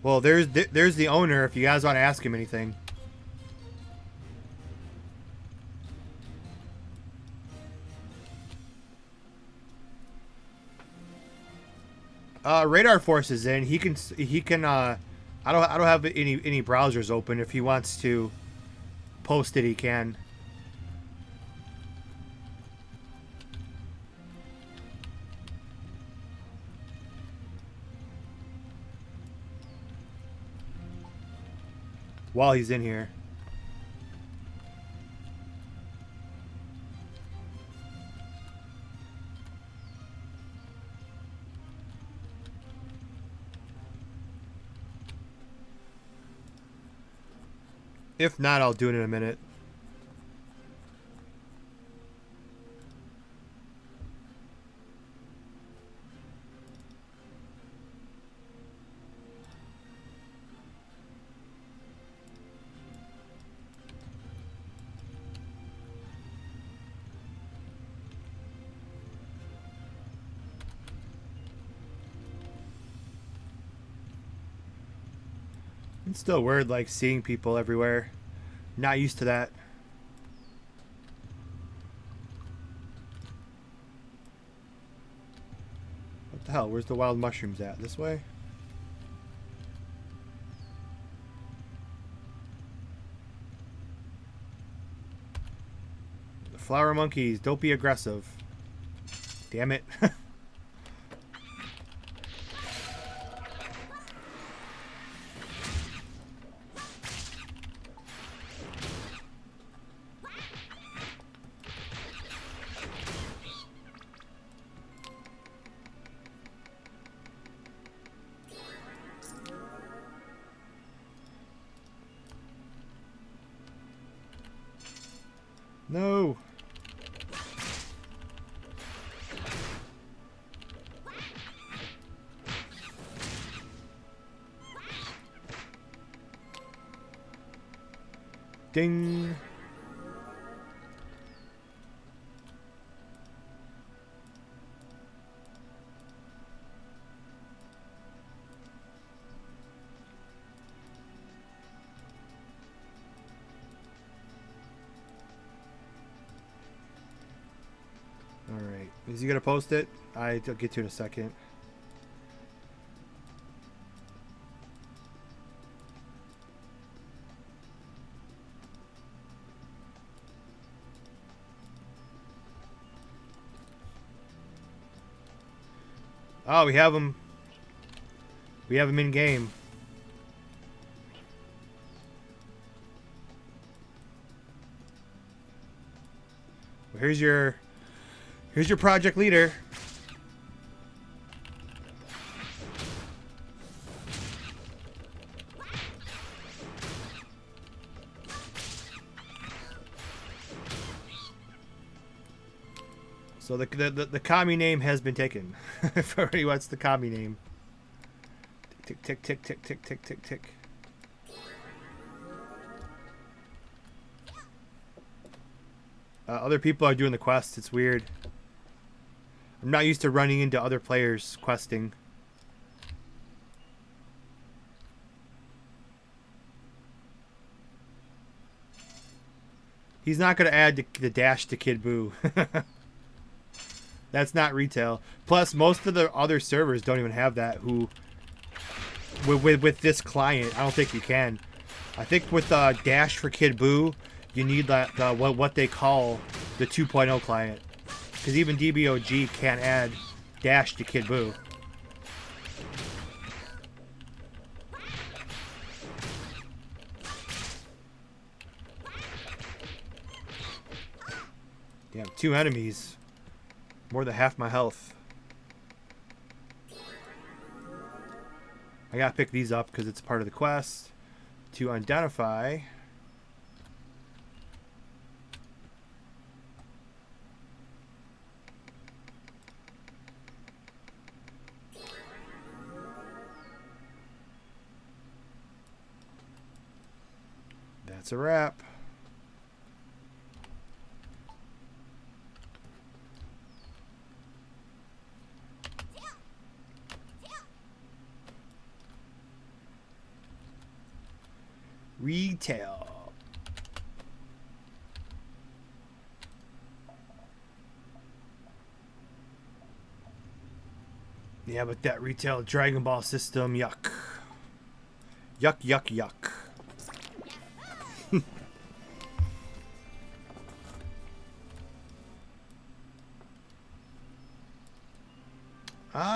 Well, there's the owner if you guys want to ask him anything. Radar Force is in. He can. I don't have any browsers open. If he wants to post it, he can. While he's in here. If not, I'll do it in a minute. It's still weird, like, seeing people everywhere. Not used to that. What the hell? Where's the wild mushrooms at? This way? The flower monkeys, don't be aggressive. Damn it. No. Ding. Alright. Is he going to post it? I'll get to it in a second. Oh, we have him. We have him in game. Well, here's your project leader. So the commie name has been taken. If already wants the commie name. Tick tick tick tick tick tick tick tick. Other people are doing the quests. It's weird. I'm not used to running into other players questing. He's not going to add the dash to Kid Buu. That's not retail. Plus, most of the other servers don't even have that. Who, with this client, I don't think you can. I think with dash for Kid Buu, you need that what they call the 2.0 client. Because even DBOG can't add dash to Kid Buu. Damn, 2 enemies. More than half my health. I gotta pick these up because it's part of the quest. To identify. That's a wrap. Retail. Yeah, but that retail Dragon Ball system, yuck. Yuck, yuck, yuck.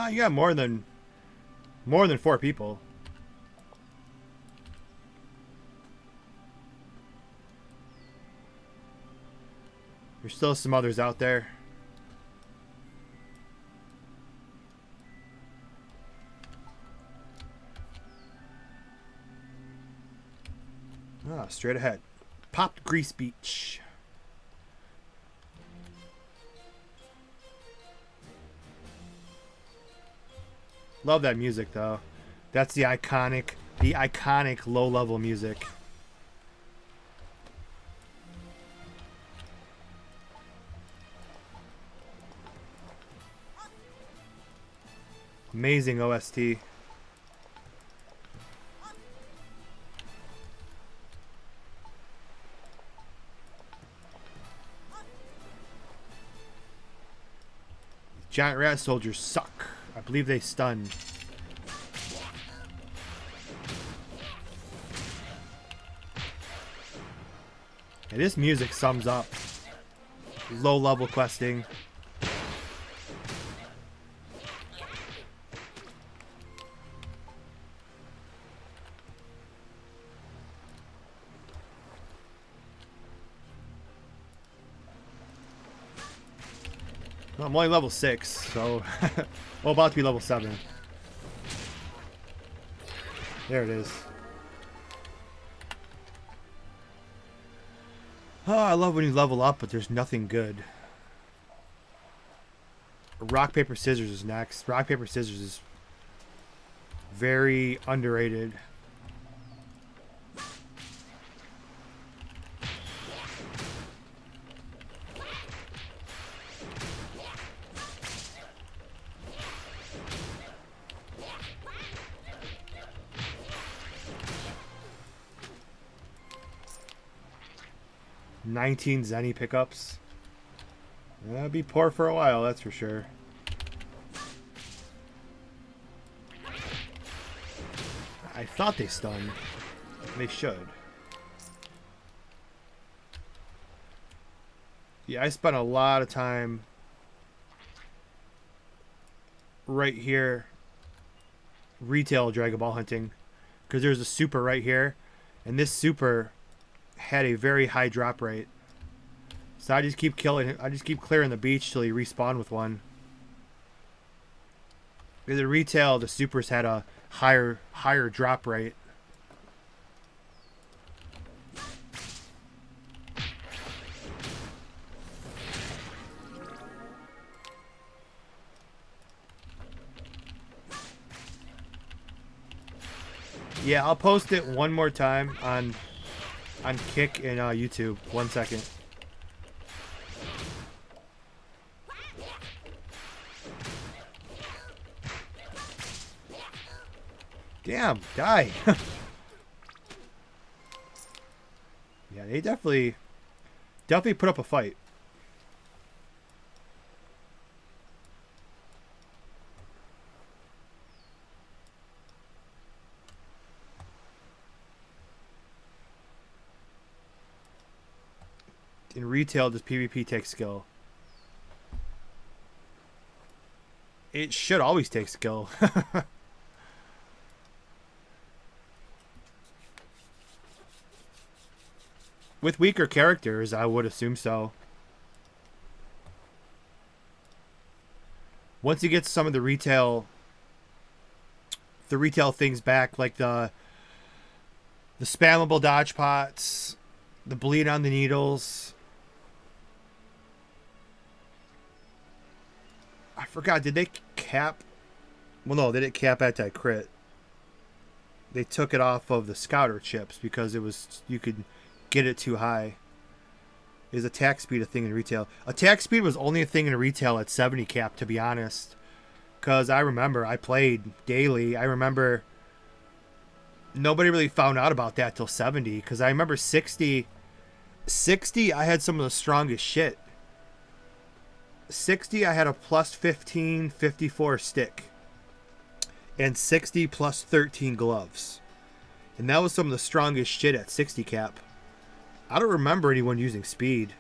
You got more than 4 people. There's still some others out there. Straight ahead. Popped Grease Beach. Love that music though. That's the iconic low-level music. Amazing OST. Giant rat soldiers suck. I believe they stun. And this music sums up low-level questing. Well, I'm only level 6, so well, about to be level 7. There it is. Oh, I love when you level up, but there's nothing good. Rock, paper, scissors is next. Rock, paper, scissors is very underrated. $19 Zenny pickups. That'll be poor for a while, that's for sure. I thought they stunned. They should. Yeah, I spent a lot of time right here retail Dragon Ball hunting because there's a super right here, and this super had a very high drop rate. So I just keep killing. I just keep clearing the beach till he respawn with one. Because the retail, the supers had a higher drop rate. Yeah, I'll post it one more time on Kick and YouTube. 1 second. Damn, die. Yeah, they definitely put up a fight. In retail, does PvP take skill? It should always take skill. With weaker characters, I would assume so. Once you get some of the retail things back, like the spammable dodge pots, the bleed on the needles. I forgot, did they cap? Well, no, they didn't cap anti-crit. They took it off of the scouter chips because it was, you could get it too high. Is attack speed a thing in retail? Attack speed was only a thing in retail at 70 cap, to be honest. Because I remember I played daily. I remember nobody really found out about that till 70. Because I remember 60, I had some of the strongest shit. 60, I had a plus 15, 54 stick. and 60 plus 13 gloves. And that was some of the strongest shit at 60 cap. I don't remember anyone using speed.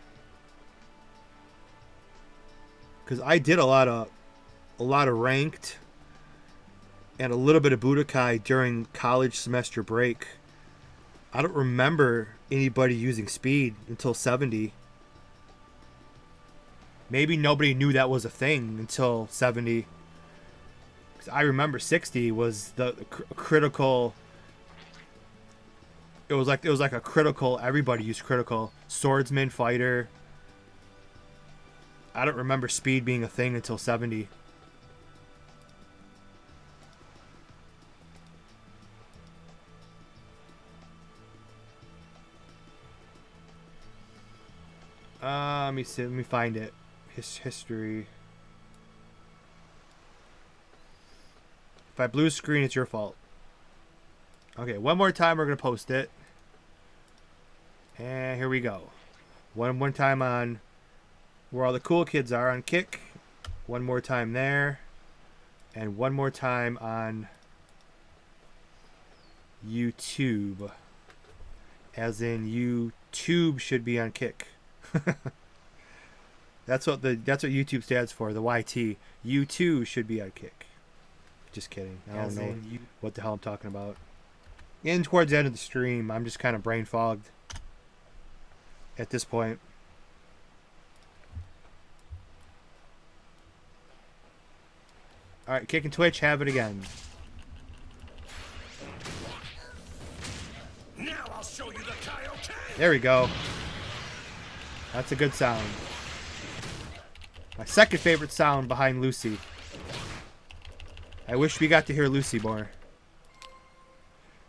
Because I did a lot of ranked and a little bit of Budokai during college semester break. I don't remember anybody using speed until 70. Maybe nobody knew that was a thing until 70. 'Cause I remember 60 was the critical. It was like a critical. Everybody used critical. Swordsman, fighter. I don't remember speed being a thing until 70. Let me see. Let me find it. History. If I blue screen, it's your fault. Okay, one more time. We're gonna post it. And here we go. One time on where all the cool kids are on Kick. One more time there. And one more time on YouTube. As in YouTube should be on Kick. That's what YouTube stands for, the YT. U2 should be on Kick. Just kidding. I don't know what the hell I'm talking about. In towards the end of the stream, I'm just kind of brain fogged at this point. Alright, Kick and Twitch, have it again. Now I'll show you the Kaioken! There we go. That's a good sound. My second favorite sound behind Lucy. I wish we got to hear Lucy more.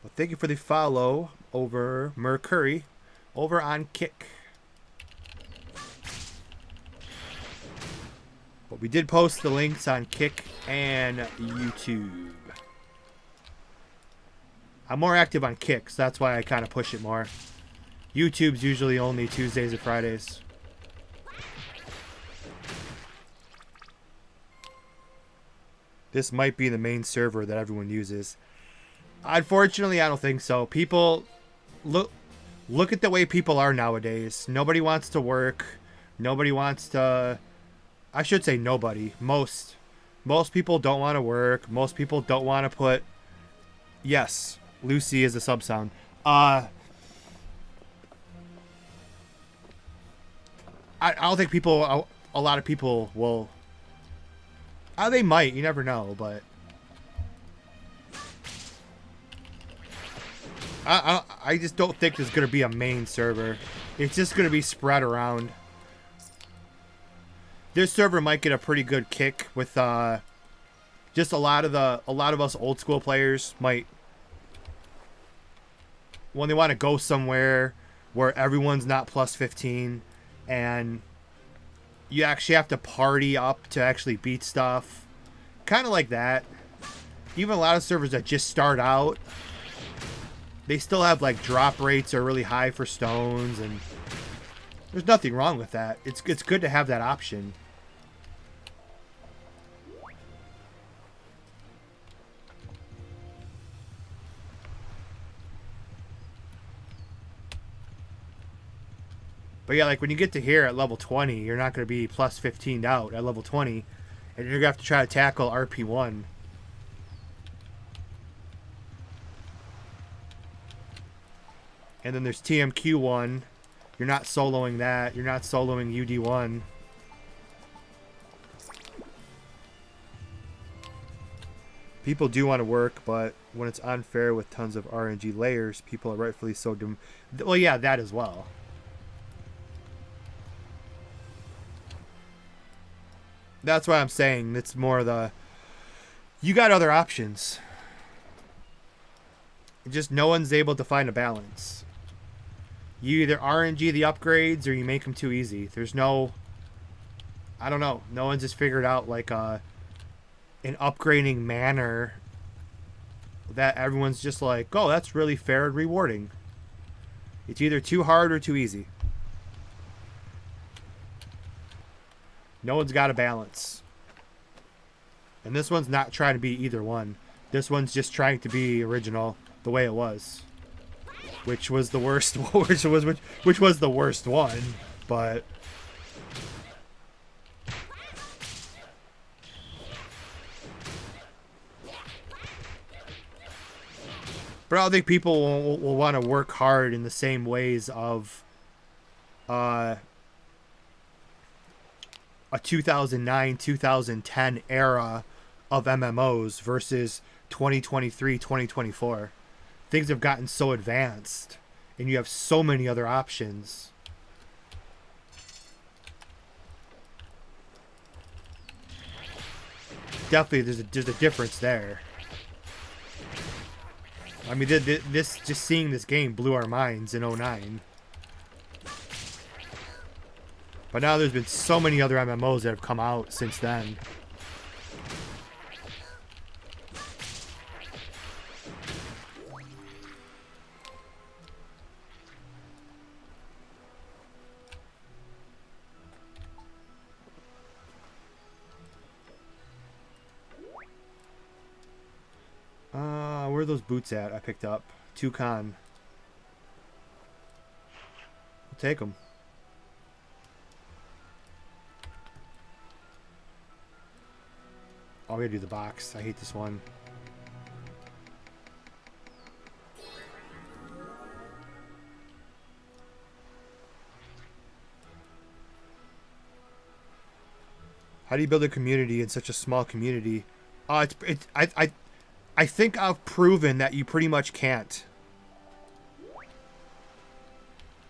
Well, thank you for the follow over Mercury over on Kick. But we did post the links on Kick and YouTube. I'm more active on Kick, so that's why I kind of push it more. YouTube's usually only Tuesdays and Fridays. This might be the main server that everyone uses. Unfortunately, I don't think so. People look at the way people are nowadays. Nobody wants to work. Nobody wants to. I should say nobody. Most people don't want to work. Most people don't want to put. Yes, Lucy is a sub sound. I don't think people. A lot of people will. They might. You never know, but. I just don't think there's going to be a main server. It's just going to be spread around. This server might get a pretty good kick with just a lot of us old school players might, when they want to go somewhere where everyone's not plus 15 and you actually have to party up to actually beat stuff. Kind of like that. Even a lot of servers that just start out, they still have like drop rates are really high for stones, and there's nothing wrong with that. It's good to have that option. But yeah, like when you get to here at level 20, you're not going to be plus 15'd out at level 20, and you're going to have to try to tackle RP1. And then there's TMQ1. You're not soloing that. You're not soloing UD1. People do want to work, but when it's unfair with tons of RNG layers, people are rightfully so well, yeah, that as well. That's why I'm saying it's more the... You got other options. Just no one's able to find a balance. You either RNG the upgrades or you make them too easy. There's no... I don't know. No one's just figured out like an upgrading manner that everyone's just like, oh, that's really fair and rewarding. It's either too hard or too easy. No one's got a balance. And this one's not trying to be either one. This one's just trying to be original the way it was, which was the worst. Which was the worst one, but. But I don't think people will want to work hard in the same ways of a 2009, 2010 era of MMOs versus 2023, 2024. Things have gotten so advanced, and you have so many other options. Definitely, there's a difference there. I mean, this just seeing this game blew our minds in 09. But now there's been so many other MMOs that have come out since then. Where are those boots at? I picked up Toucan. We'll take them. Oh, we gotta do the box. I hate this one. How do you build a community in such a small community? I think I've proven that you pretty much can't.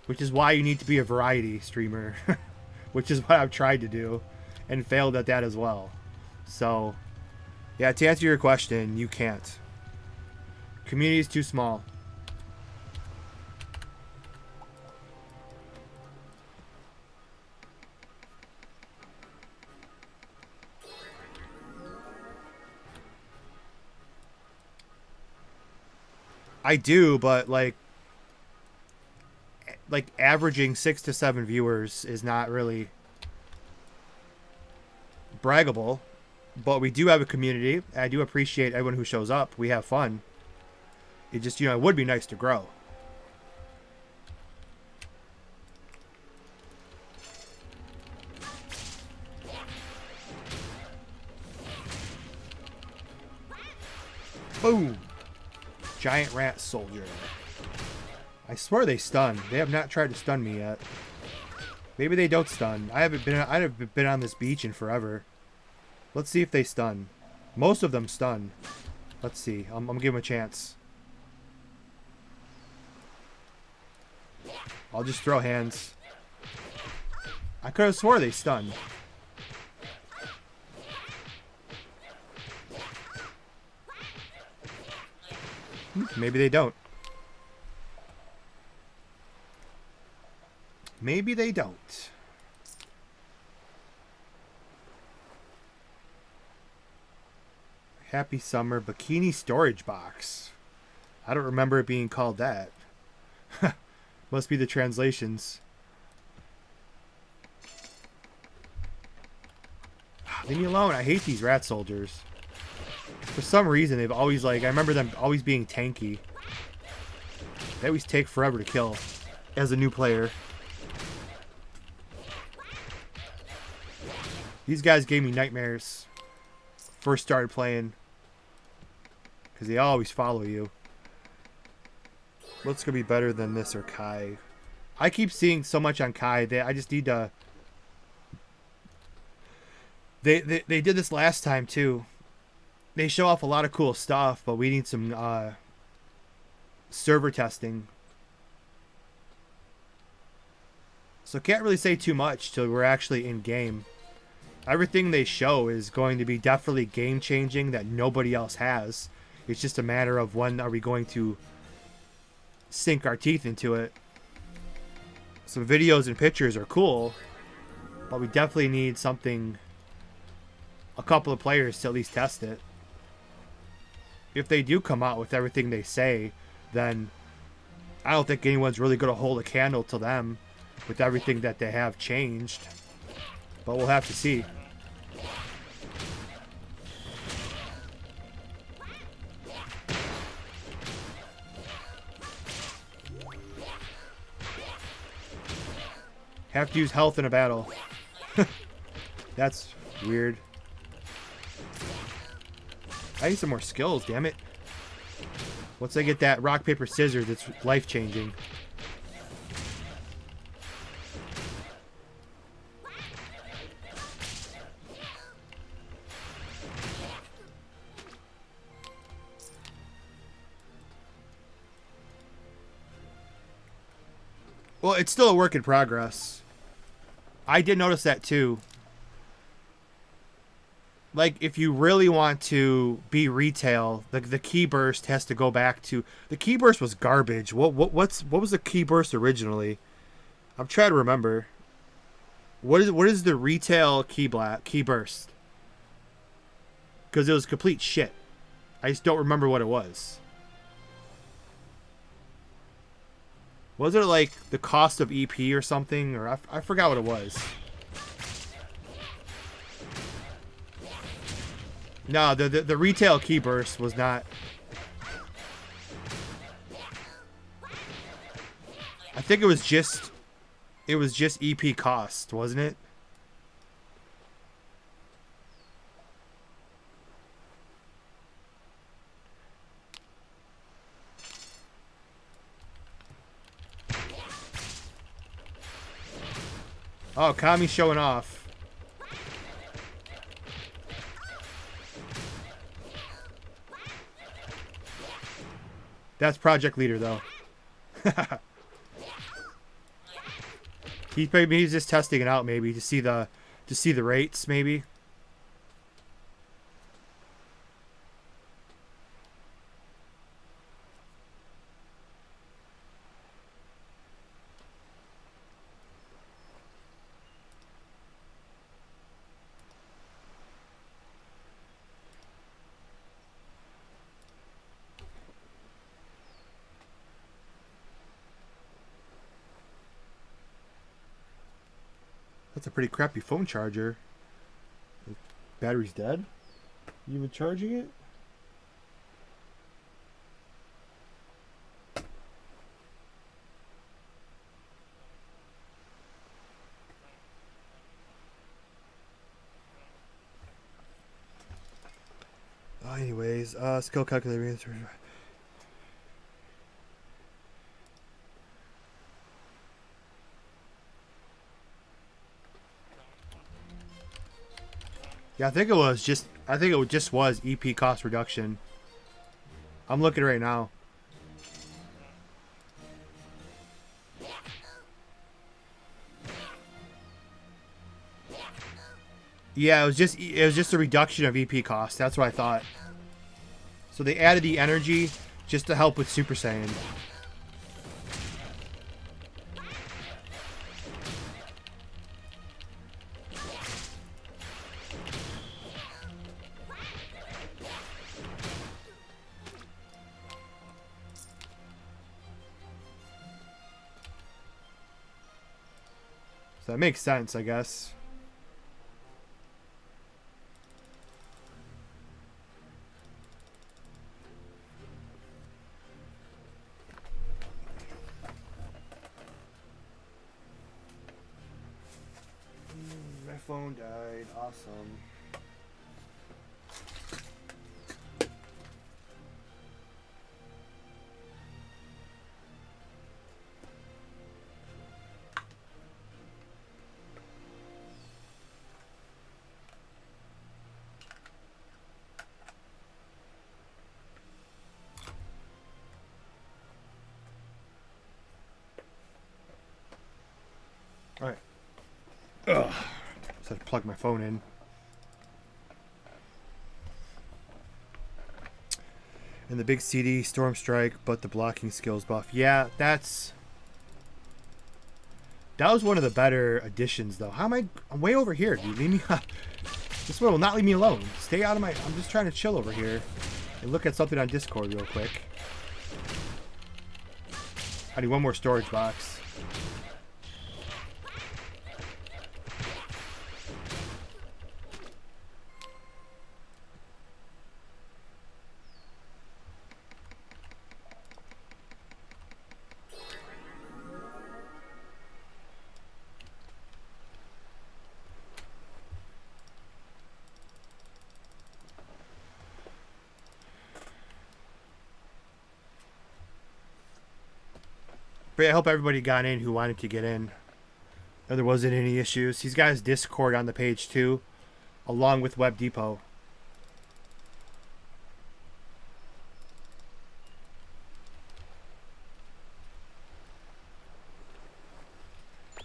Which is why you need to be a variety streamer. Which is what I've tried to do. And failed at that as well. So, yeah, to answer your question, you can't. Community is too small. I do, but like averaging 6 to 7 viewers is not really braggable. But we do have a community. I do appreciate everyone who shows up. We have fun. It just, it would be nice to grow. Boom. Giant rat soldier. I swear they stun. They have not tried to stun me yet. Maybe they don't stun. I haven't been on this beach in forever. Let's see if they stun. Most of them stun. Let's see. I'm gonna give them a chance. I'll just throw hands. I could have swore they stun. Maybe they don't. Maybe they don't. Happy Summer Bikini Storage Box. I don't remember it being called that. Must be the translations. Leave me alone. I hate these rat soldiers. For some reason, they've always, I remember them always being tanky. They always take forever to kill as a new player. These guys gave me nightmares. First started playing. Because they always follow you. What's going to be better than this or Kai? I keep seeing so much on Kai that I just need to... They did this last time too. They show off a lot of cool stuff, but we need some server testing. So can't really say too much till we're actually in game. Everything they show is going to be definitely game changing that nobody else has. It's just a matter of when are we going to sink our teeth into it. Some videos and pictures are cool, but we definitely need something, a couple of players to at least test it. If they do come out with everything they say, then I don't think anyone's really going to hold a candle to them with everything that they have changed. But we'll have to see. Have to use health in a battle. That's weird. I need some more skills, damn it. Once I get that rock, paper, scissors, it's life-changing. Well, it's still a work in progress. I did notice that too. Like, if you really want to be retail, the key burst has to go back to... The key burst was garbage. What was the key burst originally? I'm trying to remember. What is the retail key burst? Because it was complete shit. I just don't remember what it was. Was it like the cost of EP or something? Or I forgot what it was. No, the retail key burst was not. I think it was just EP cost, wasn't it? Oh, Kami's showing off. That's project leader, though. He's just testing it out, maybe to see the rates, maybe. That's a pretty crappy phone charger. The battery's dead? You even charging it? Anyways, skill calculator. Yeah, I think it just was EP cost reduction. I'm looking right now. Yeah, it was just a reduction of EP cost. That's what I thought. So they added the energy just to help with Super Saiyan. So that makes sense, I guess. My phone died. Awesome. All right. Ugh. So I plug my phone in. And the big CD, Storm Strike, but the blocking skills buff. Yeah, that was one of the better additions, though. How am I'm way over here, dude. Leave me up. This one will not leave me alone. Stay out of my... I'm just trying to chill over here and look at something on Discord real quick. I need one more storage box. But yeah, I hope everybody got in who wanted to get in. And there wasn't any issues. He's got his Discord on the page too, along with Web Depot.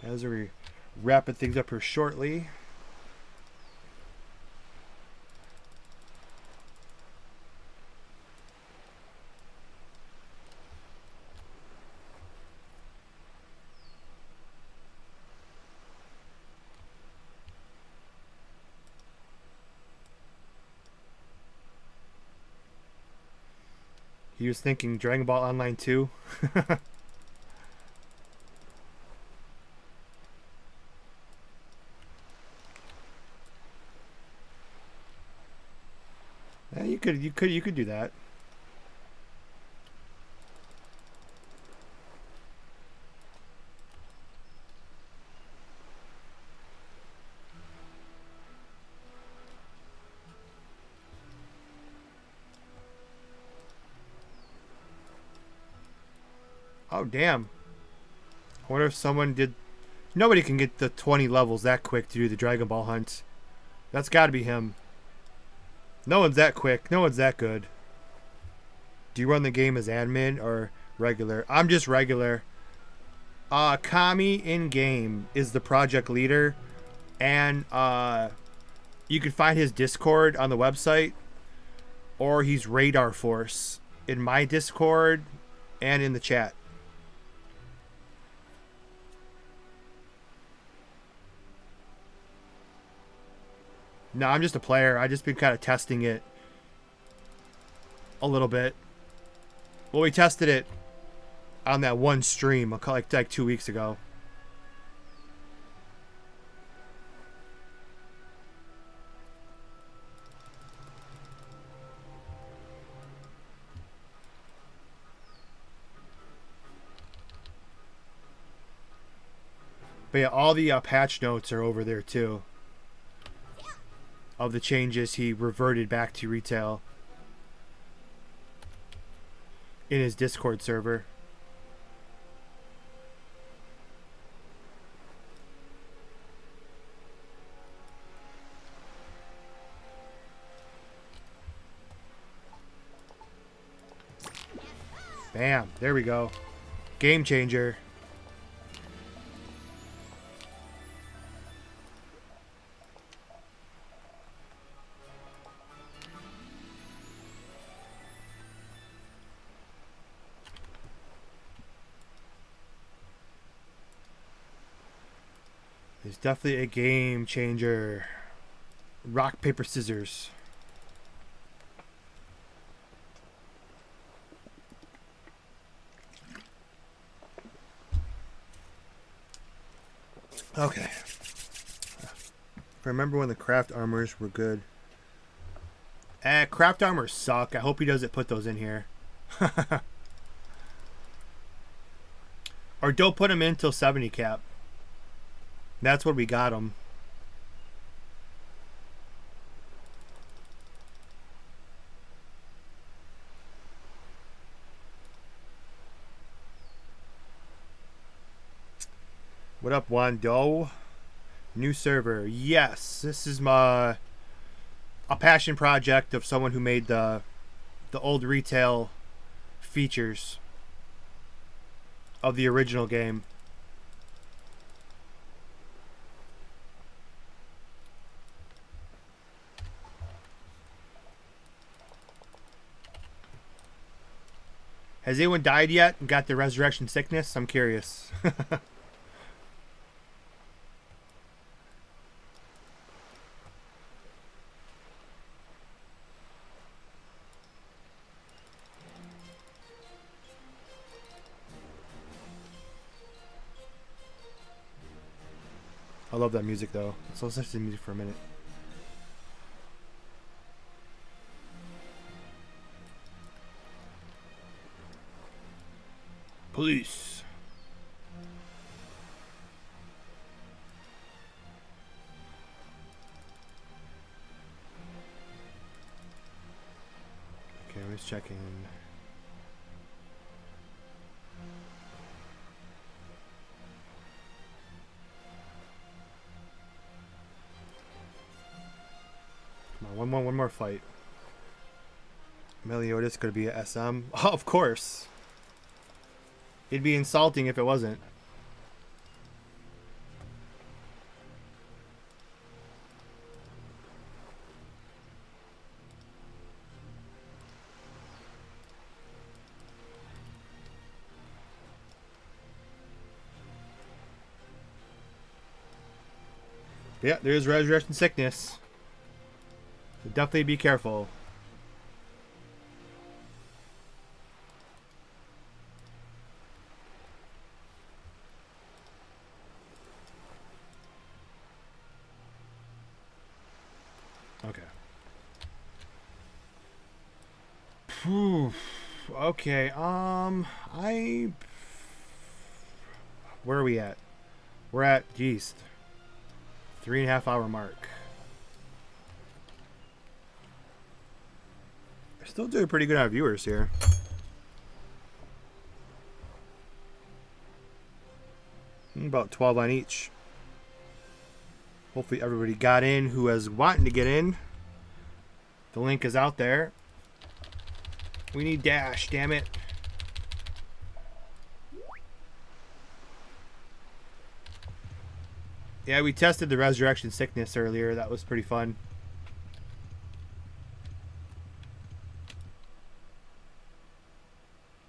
As we wrapping things up here shortly. He was thinking Dragon Ball Online 2. Yeah, you could do that. Oh, damn. I wonder if someone did... Nobody can get the 20 levels that quick to do the Dragon Ball hunt. That's got to be him. No one's that quick. No one's that good. Do you run the game as admin or regular? I'm just regular. Kami in-game is the project leader. And you can find his Discord on the website. Or he's Radar Force in my Discord and in the chat. No, I'm just a player. I just been kind of testing it a little bit. Well, we tested it on that one stream like 2 weeks ago. But yeah, all the patch notes are over there too. Of the changes he reverted back to retail in his Discord server. Bam, there we go. Game changer. It's definitely a game changer. Rock, paper, scissors. Okay. I remember when the craft armors were good. Craft armors suck. I hope he doesn't put those in here. Or don't put them in till 70 cap. That's what we got him. What up, Wando? New server. Yes, this is a passion project of someone who made the old retail features of the original game. Has anyone died yet and got the resurrection sickness? I'm curious. I love that music though. Let's listen to the music for a minute. Police. Okay, let's check in. one more fight. Meliodas could be a SM. Oh, of course. It'd be insulting if it wasn't. Yeah, there's resurrection sickness. So definitely be careful. Okay. Whew. Okay, where are we at? We're at, geez, 3.5 hour mark. We're still doing pretty good on viewers here. About 12 on each. Hopefully everybody got in who was wanting to get in. The link is out there. We need Dash, damn it. Yeah, we tested the resurrection sickness earlier. That was pretty fun.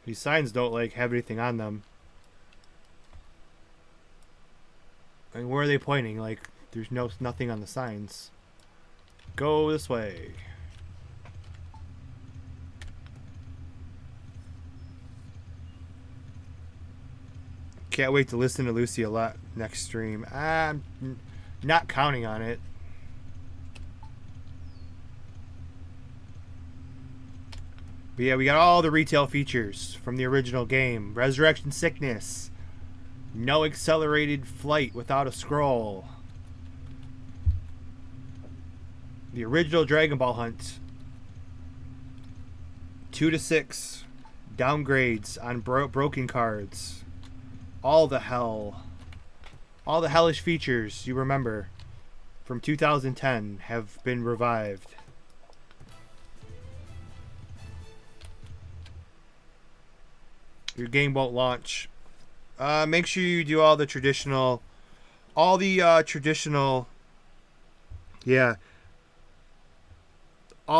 These signs don't like have anything on them. And where are they pointing? Like there's nothing on the signs. Go this way. Can't wait to listen to Lucy a lot next stream. I'm not counting on it. But yeah, we got all the retail features from the original game. Resurrection Sickness. No accelerated flight without a scroll. The original Dragon Ball Hunt. 2 to 6 downgrades on broken cards. All the hellish features you remember from 2010 have been revived. Your game won't launch. Make sure you do all the traditional, yeah, all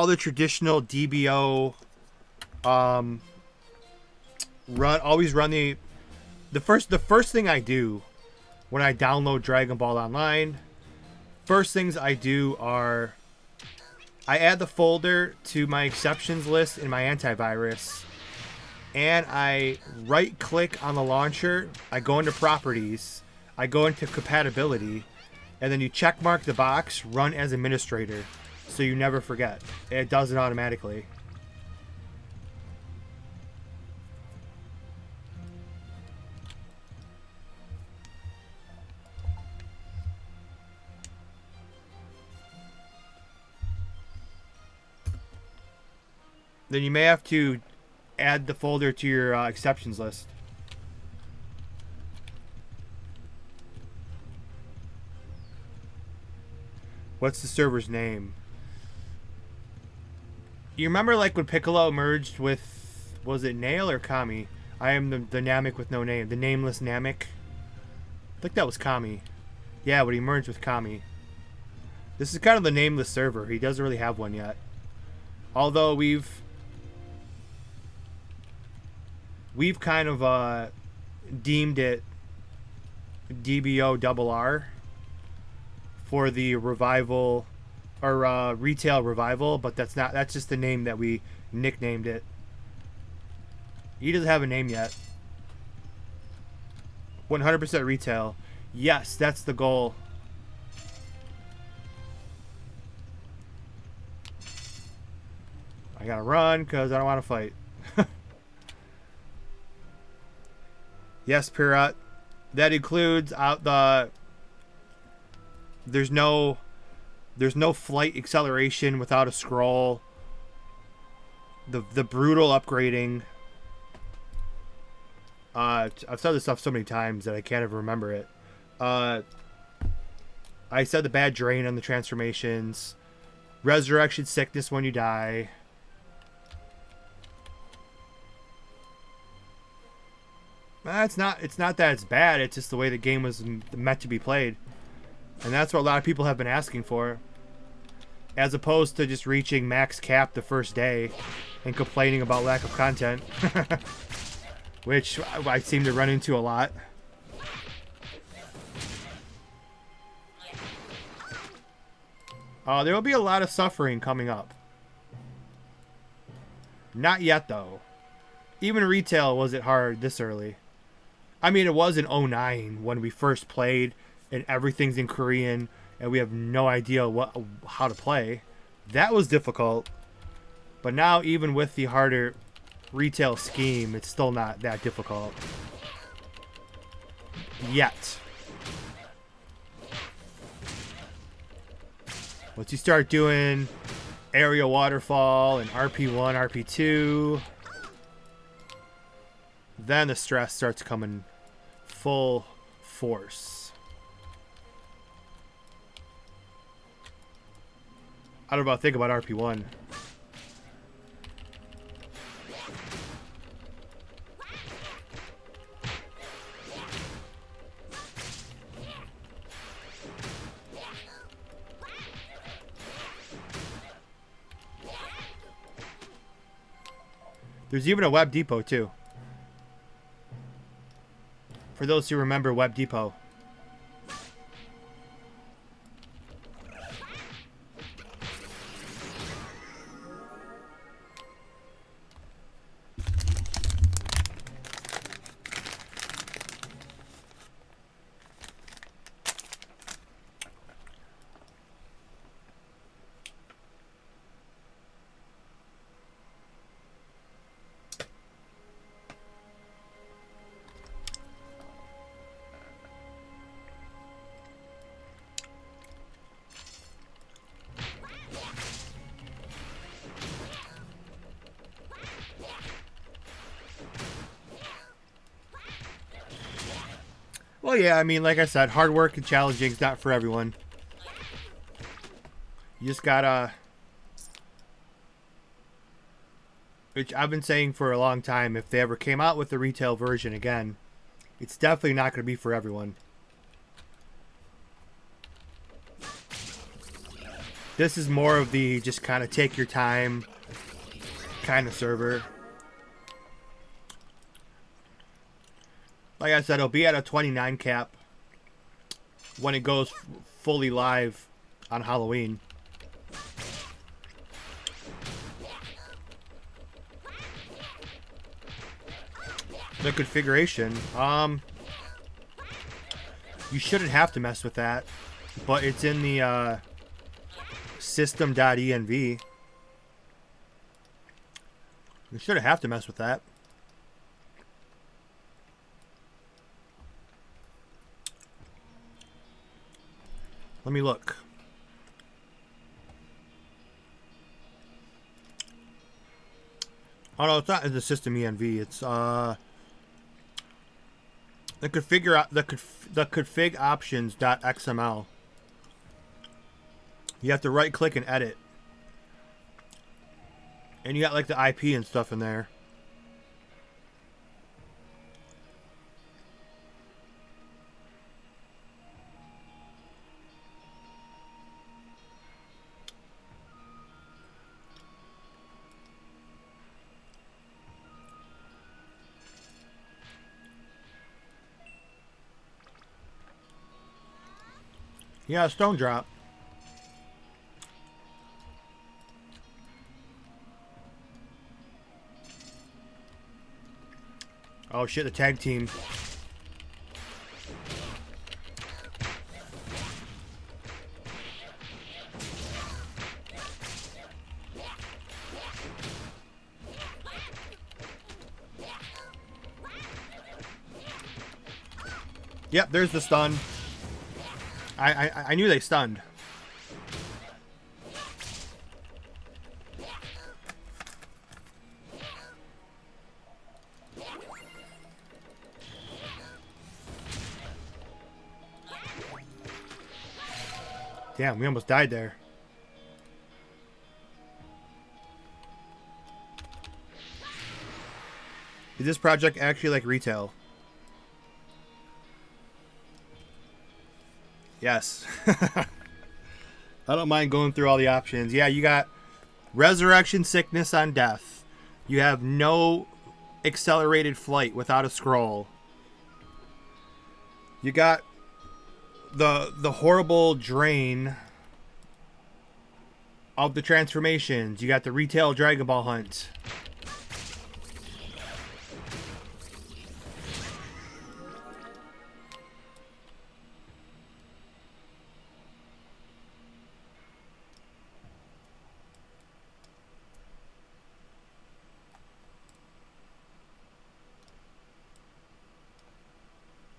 the traditional DBO. Always run the first thing I do when I download Dragon Ball Online. First things I do are I add the folder to my exceptions list in my antivirus. And I right click on the launcher, I go into properties, I go into compatibility, and then you check mark the box, run as administrator, so you never forget. It does it automatically. Then you may have to add the folder to your exceptions list. What's the server's name? You remember like when Piccolo merged with, was it Nail or Kami? I am the Namek with no name. The nameless Namek. I think that was Kami. Yeah, but he merged with Kami. This is kind of the nameless server. He doesn't really have one yet. Although we've kind of deemed it DBO RR for the revival or retail revival, but that's just the name that we nicknamed it. He doesn't have a name yet. 100% retail. Yes, that's the goal. I gotta run because I don't want to fight. Yes, Pirat. That includes there's no flight acceleration without a scroll. The brutal upgrading. I've said this stuff so many times that I can't even remember it. I said the bad drain on the transformations. Resurrection sickness when you die. It's not that it's bad. It's just the way the game was meant to be played. And that's what a lot of people have been asking for. As opposed to just reaching max cap the first day and complaining about lack of content. Which I seem to run into a lot. There will be a lot of suffering coming up. Not yet, though. Even retail wasn't hard this early. I mean, it was in 09 when we first played and everything's in Korean and we have no idea how to play. That was difficult. But now, even with the harder retail scheme, it's still not that difficult. Yet. Once you start doing aerial waterfall and RP1, RP2, then the stress starts coming full force. I don't know about think about RP1. There's even a web depot too. For those who remember Web Depot. Well, yeah, I mean, like I said, hard work and challenging is not for everyone. You just gotta... Which I've been saying for a long time, if they ever came out with the retail version again, it's definitely not going to be for everyone. This is more of the just kind of take your time kind of server. Like I said, it'll be at a 29 cap when it goes fully live on Halloween. The configuration, you shouldn't have to mess with that, but it's in the system.env. You shouldn't have to mess with that. Let me look. Oh no, it's not in the system env. It's the config options.xml. You have to right click and edit. And you got like the IP and stuff in there. Yeah, stone drop. Oh shit, the tag team. Yep, there's the stun. I knew they stunned. Damn, we almost died there. Is this project actually like retail? Yes. I don't mind going through all the options. Yeah, you got resurrection, sickness, on death. You have no accelerated flight without a scroll. You got the horrible drain of the transformations. You got the retail Dragon Ball hunt.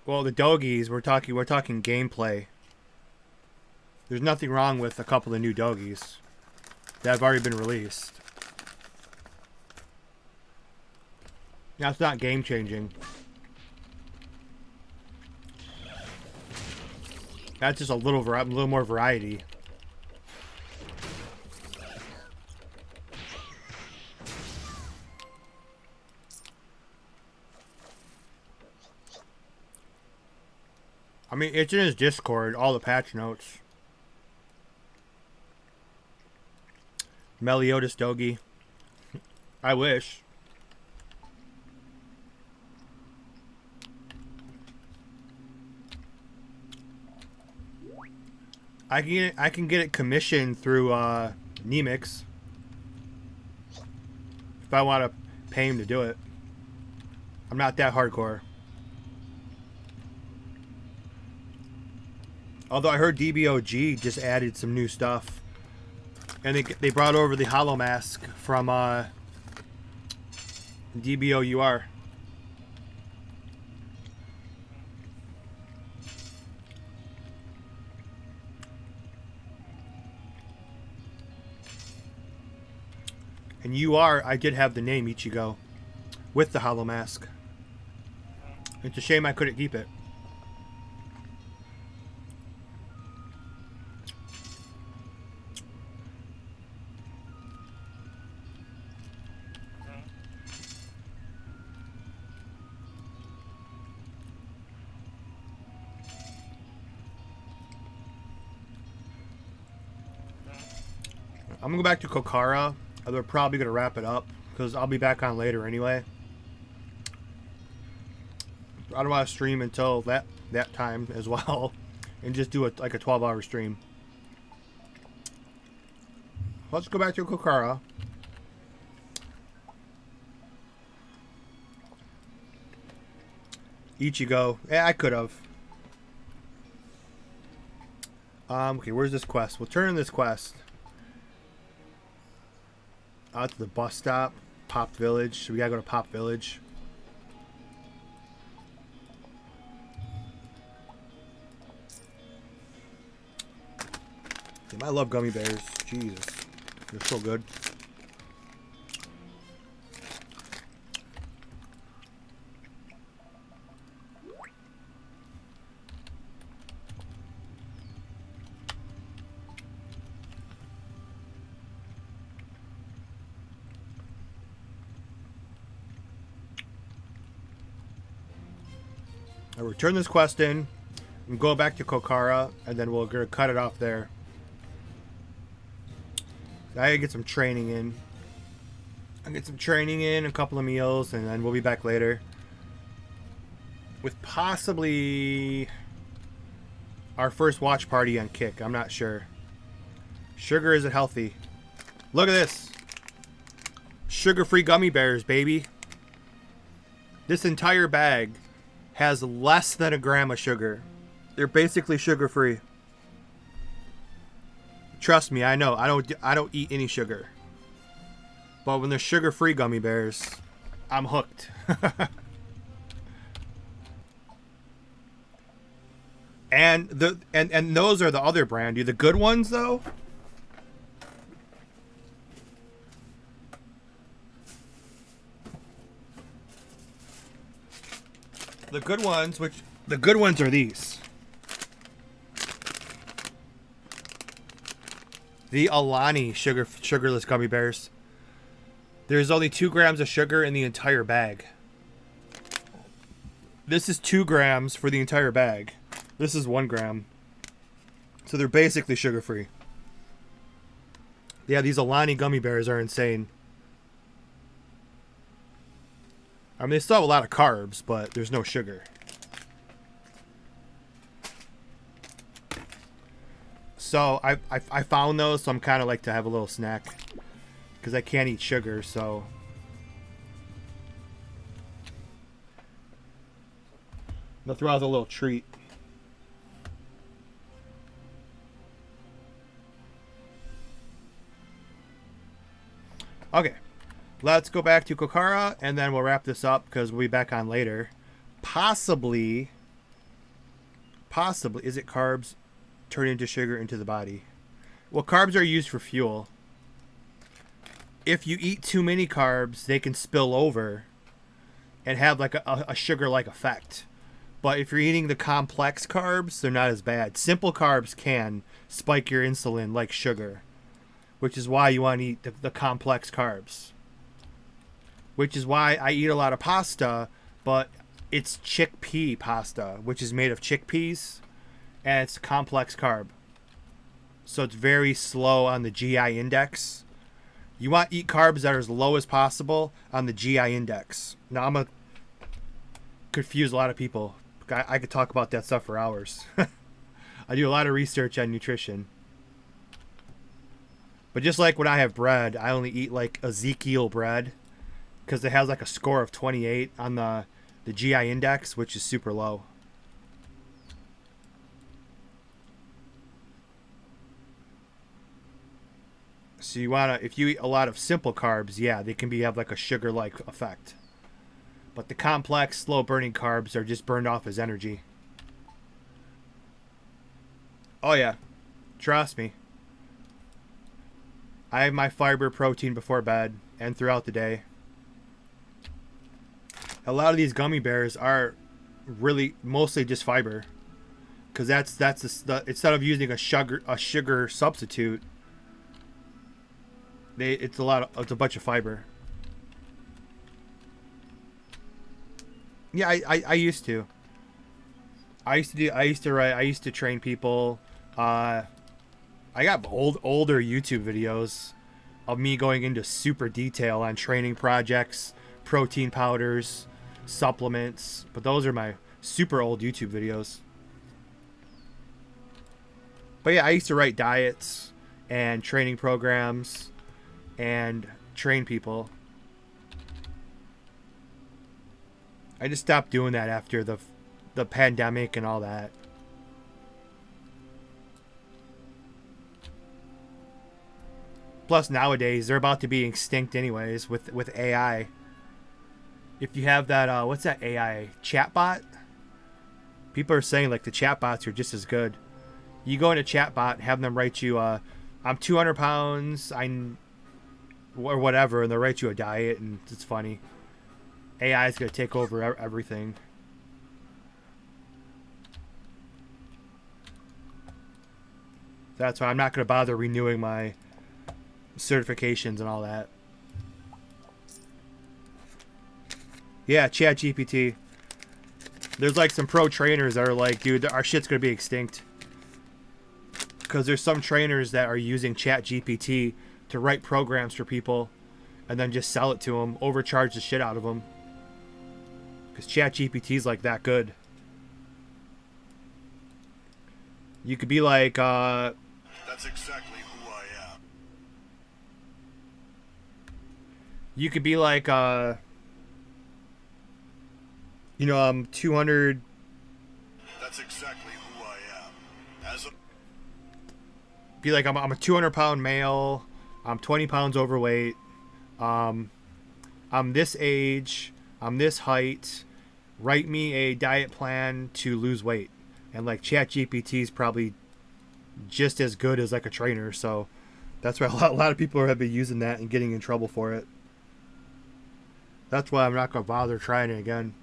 Well, the doggies, we're talking gameplay. There's nothing wrong with a couple of new doggies that have already been released. Now, it's not game changing. That's just a little more variety. I mean, it's in his Discord, all the patch notes. Meliodas Dogi. I wish. I can get it commissioned through Nemix. If I want to pay him to do it. I'm not that hardcore. Although I heard DBOG just added some new stuff. And they brought over the Hollow Mask from DBO UR. And UR, I did have the name Ichigo with the Hollow Mask. It's a shame I couldn't keep it. I'm gonna go back to Kokara. They're probably gonna wrap it up because I'll be back on later anyway. I don't want to stream until that time as well, and just do like a 12-hour stream. Let's go back to Kokara. Ichigo. Yeah, I could have. Okay, where's this quest? We'll turn in this quest. Out to the bus stop. Pop Village. So we gotta go to Pop Village. Damn, I love gummy bears. Jesus. They're so good. I return this quest in and go back to Kokara, and then we're gonna cut it off there. I gotta get some training in. I get some training in, a couple of meals, and then we'll be back later with possibly our first watch party on Kick. I'm not sure. Sugar isn't healthy. Look at this. Sugar-free gummy bears, baby. This entire bag has less than a gram of sugar. They're basically sugar-free. Trust me, I know. I don't eat any sugar. But when they're sugar-free gummy bears, I'm hooked. and those are the other brand. The good ones though. The good ones are these. The Alani sugarless gummy bears. There's only 2 grams of sugar in the entire bag. This is 2 grams for the entire bag. This is 1 gram. So they're basically sugar-free. Yeah, these Alani gummy bears are insane. I mean, they still have a lot of carbs, but there's no sugar. So I found those, so I'm kind of like to have a little snack. Because I can't eat sugar, so... I'm going to throw out a little treat. Okay, let's go back to Kokara, and then we'll wrap this up because we'll be back on later. Possibly, is it carbs turn into sugar into the body? Well, carbs are used for fuel. If you eat too many carbs, they can spill over and have like a sugar-like effect. But if you're eating the complex carbs, they're not as bad. Simple carbs can spike your insulin like sugar, which is why you want to eat the complex carbs. Which is why I eat a lot of pasta, but it's chickpea pasta, which is made of chickpeas, and it's complex carb. So it's very slow on the GI index. You want to eat carbs that are as low as possible on the GI index. Now, I'm going to confuse a lot of people. I could talk about that stuff for hours. I do a lot of research on nutrition. But just like when I have bread, I only eat like Ezekiel bread because it has like a score of 28 on the GI index, which is super low. So you want to, if you eat a lot of simple carbs, yeah, they can have like a sugar-like effect. But the complex, slow-burning carbs are just burned off as energy. Oh yeah, trust me. I have my fiber protein before bed and throughout the day. A lot of these gummy bears are really mostly just fiber, because instead of using a sugar substitute, it's a bunch of fiber. Yeah, I used to. I used to train people. I got older YouTube videos of me going into super detail on training projects, protein powders, supplements, but those are my super old YouTube videos. But yeah, I used to write diets and training programs and train people. I just stopped doing that after the pandemic and all that. Plus nowadays they're about to be extinct anyways with AI. If you have that what's that AI chatbot? People are saying like the chatbots are just as good. You go into chatbot, have them write you I'm 200 pounds, or whatever, and they'll write you a diet, and it's funny. AI is going to take over everything. That's why I'm not going to bother renewing my certifications and all that. Yeah, ChatGPT. There's like some pro trainers that are like, dude, our shit's going to be extinct. Because there's some trainers that are using ChatGPT to write programs for people and then just sell it to them, overcharge the shit out of them. Because ChatGPT's like that good. You could be like, That's exactly who I am. You could be like, you know, I'm 200. That's exactly who I am. Be like, I'm a 200-pound male. I'm 20 pounds overweight. I'm this age. I'm this height. Write me a diet plan to lose weight. And like ChatGPT is probably just as good as like a trainer. So that's why a lot of people have been using that and getting in trouble for it. That's why I'm not going to bother trying it again.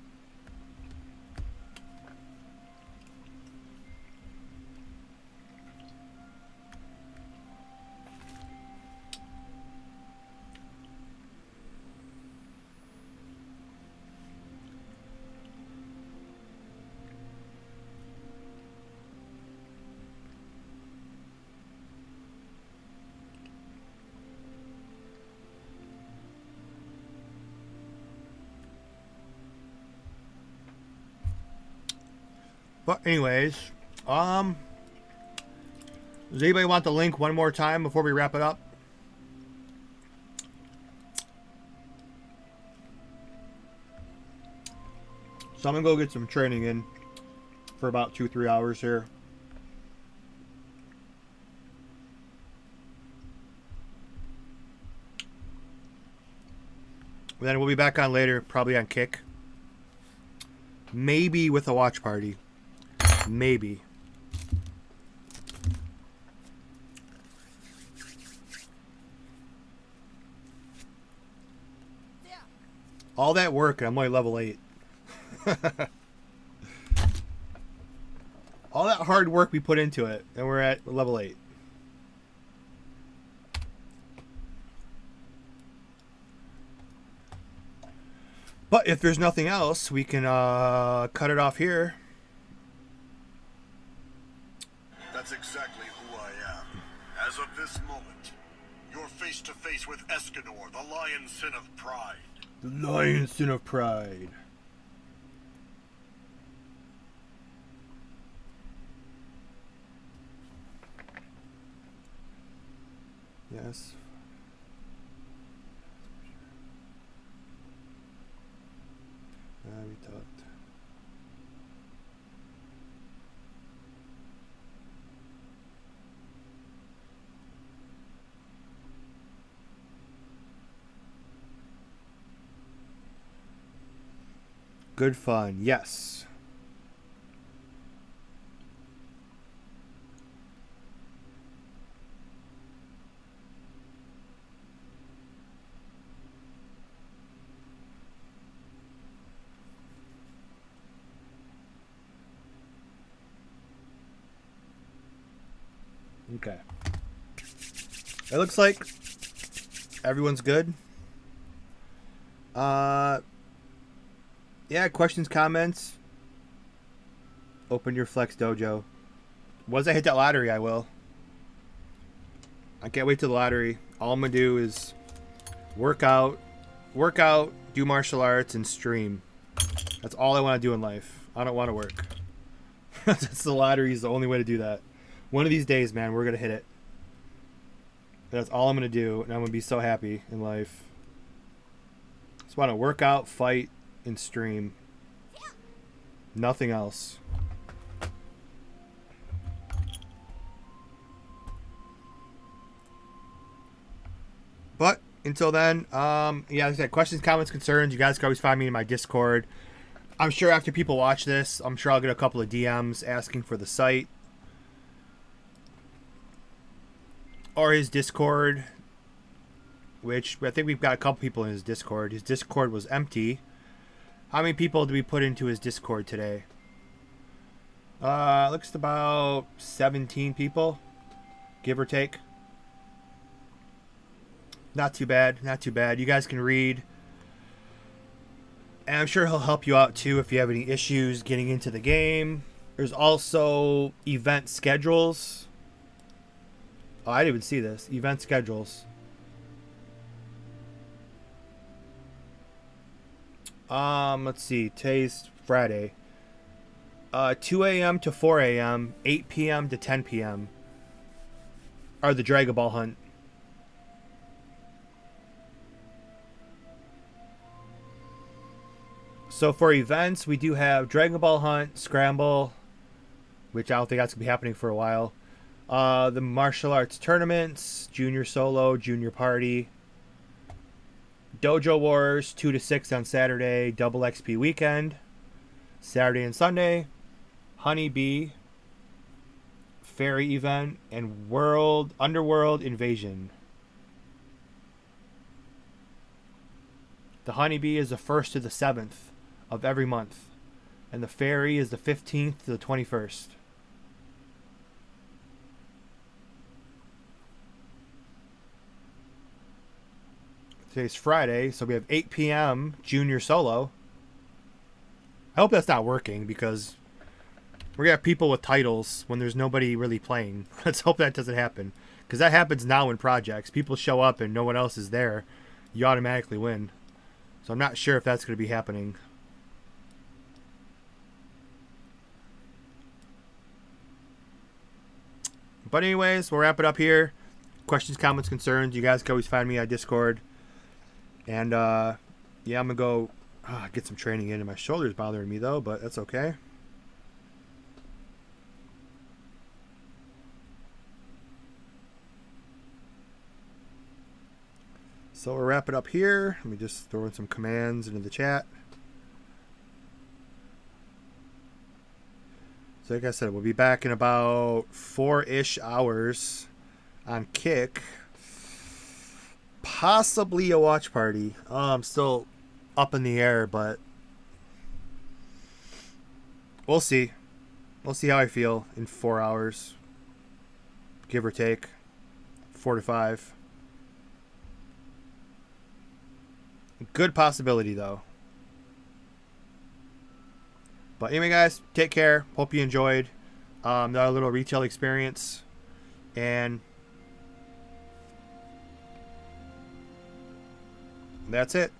But anyways, does anybody want the link one more time before we wrap it up? So I'm gonna go get some training in for about 2-3 hours here. Then we'll be back on later, probably on Kick. Maybe with a watch party. Maybe. All that work and I'm only level 8. All that hard work we put into it and we're at level 8. But if there's nothing else, we can cut it off here. That's exactly who I am. As of this moment, you're face to face with Escanor, the Lion Sin of Pride. The Lion Sin of Pride. Yes. We talked. Good fun, yes. Okay. It looks like everyone's good. Yeah, questions, comments. Open your Flex Dojo. Once I hit that lottery, I will. I can't wait till the lottery. All I'm gonna do is work out, do martial arts, and stream. That's all I want to do in life. I don't want to work. That's the lottery is the only way to do that. One of these days, man, we're gonna hit it. That's all I'm gonna do, and I'm gonna be so happy in life. Just want to work out, fight, and stream. Nothing else. But until then, yeah, like I said, questions, comments, concerns, you guys can always find me in my Discord. I'm sure after people watch this, I'm sure I'll get a couple of DMs asking for the site. Or his Discord, which I think we've got a couple people in his Discord. His Discord was empty. How many people did we put into his Discord today? Looks about 17 people, give or take. Not too bad, not too bad. You guys can read. And I'm sure he'll help you out too if you have any issues getting into the game. There's also event schedules. Oh, I didn't even see this. Event schedules. Let's see. Today's Friday. 2 a.m. to 4 a.m., 8 p.m. to 10 p.m. are the Dragon Ball Hunt. So for events, we do have Dragon Ball Hunt, Scramble, which I don't think that's going to be happening for a while. The martial arts tournaments, Junior Solo, Junior Party. Dojo Wars, 2 to 6 on Saturday, Double XP Weekend, Saturday and Sunday. Honeybee, Fairy Event, and Underworld Invasion. The Honeybee is the 1st to the 7th of every month, and the Fairy is the 15th to the 21st. Today's Friday, so we have 8 p.m. Junior Solo. I hope that's not working because we're going to have people with titles when there's nobody really playing. Let's hope that doesn't happen. Because that happens now in projects. People show up and no one else is there. You automatically win. So I'm not sure if that's going to be happening. But anyways, we'll wrap it up here. Questions, comments, concerns, you guys can always find me on Discord. And yeah, I'm gonna go get some training in. And my shoulder's bothering me though, but that's okay. So we'll wrap it up here. Let me just throw in some commands into the chat. So like I said, we'll be back in about 4-ish hours on Kick. Possibly a watch party. I'm still up in the air, but we'll see. We'll see how I feel in 4 hours. Give or take. 4 to 5. Good possibility, though. But anyway, guys, take care. Hope you enjoyed our little retail experience. And that's it.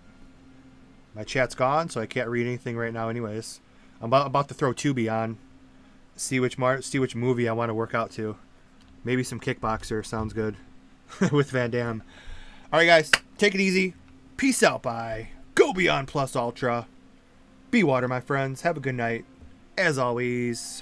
My chat's gone, so I can't read anything right now anyways. I'm about to throw Tubi on. See which movie I want to work out to. Maybe some Kickboxer sounds good. With Van Damme. Alright, guys. Take it easy. Peace out, bye. Go Beyond Plus Ultra. Be water, my friends. Have a good night. As always.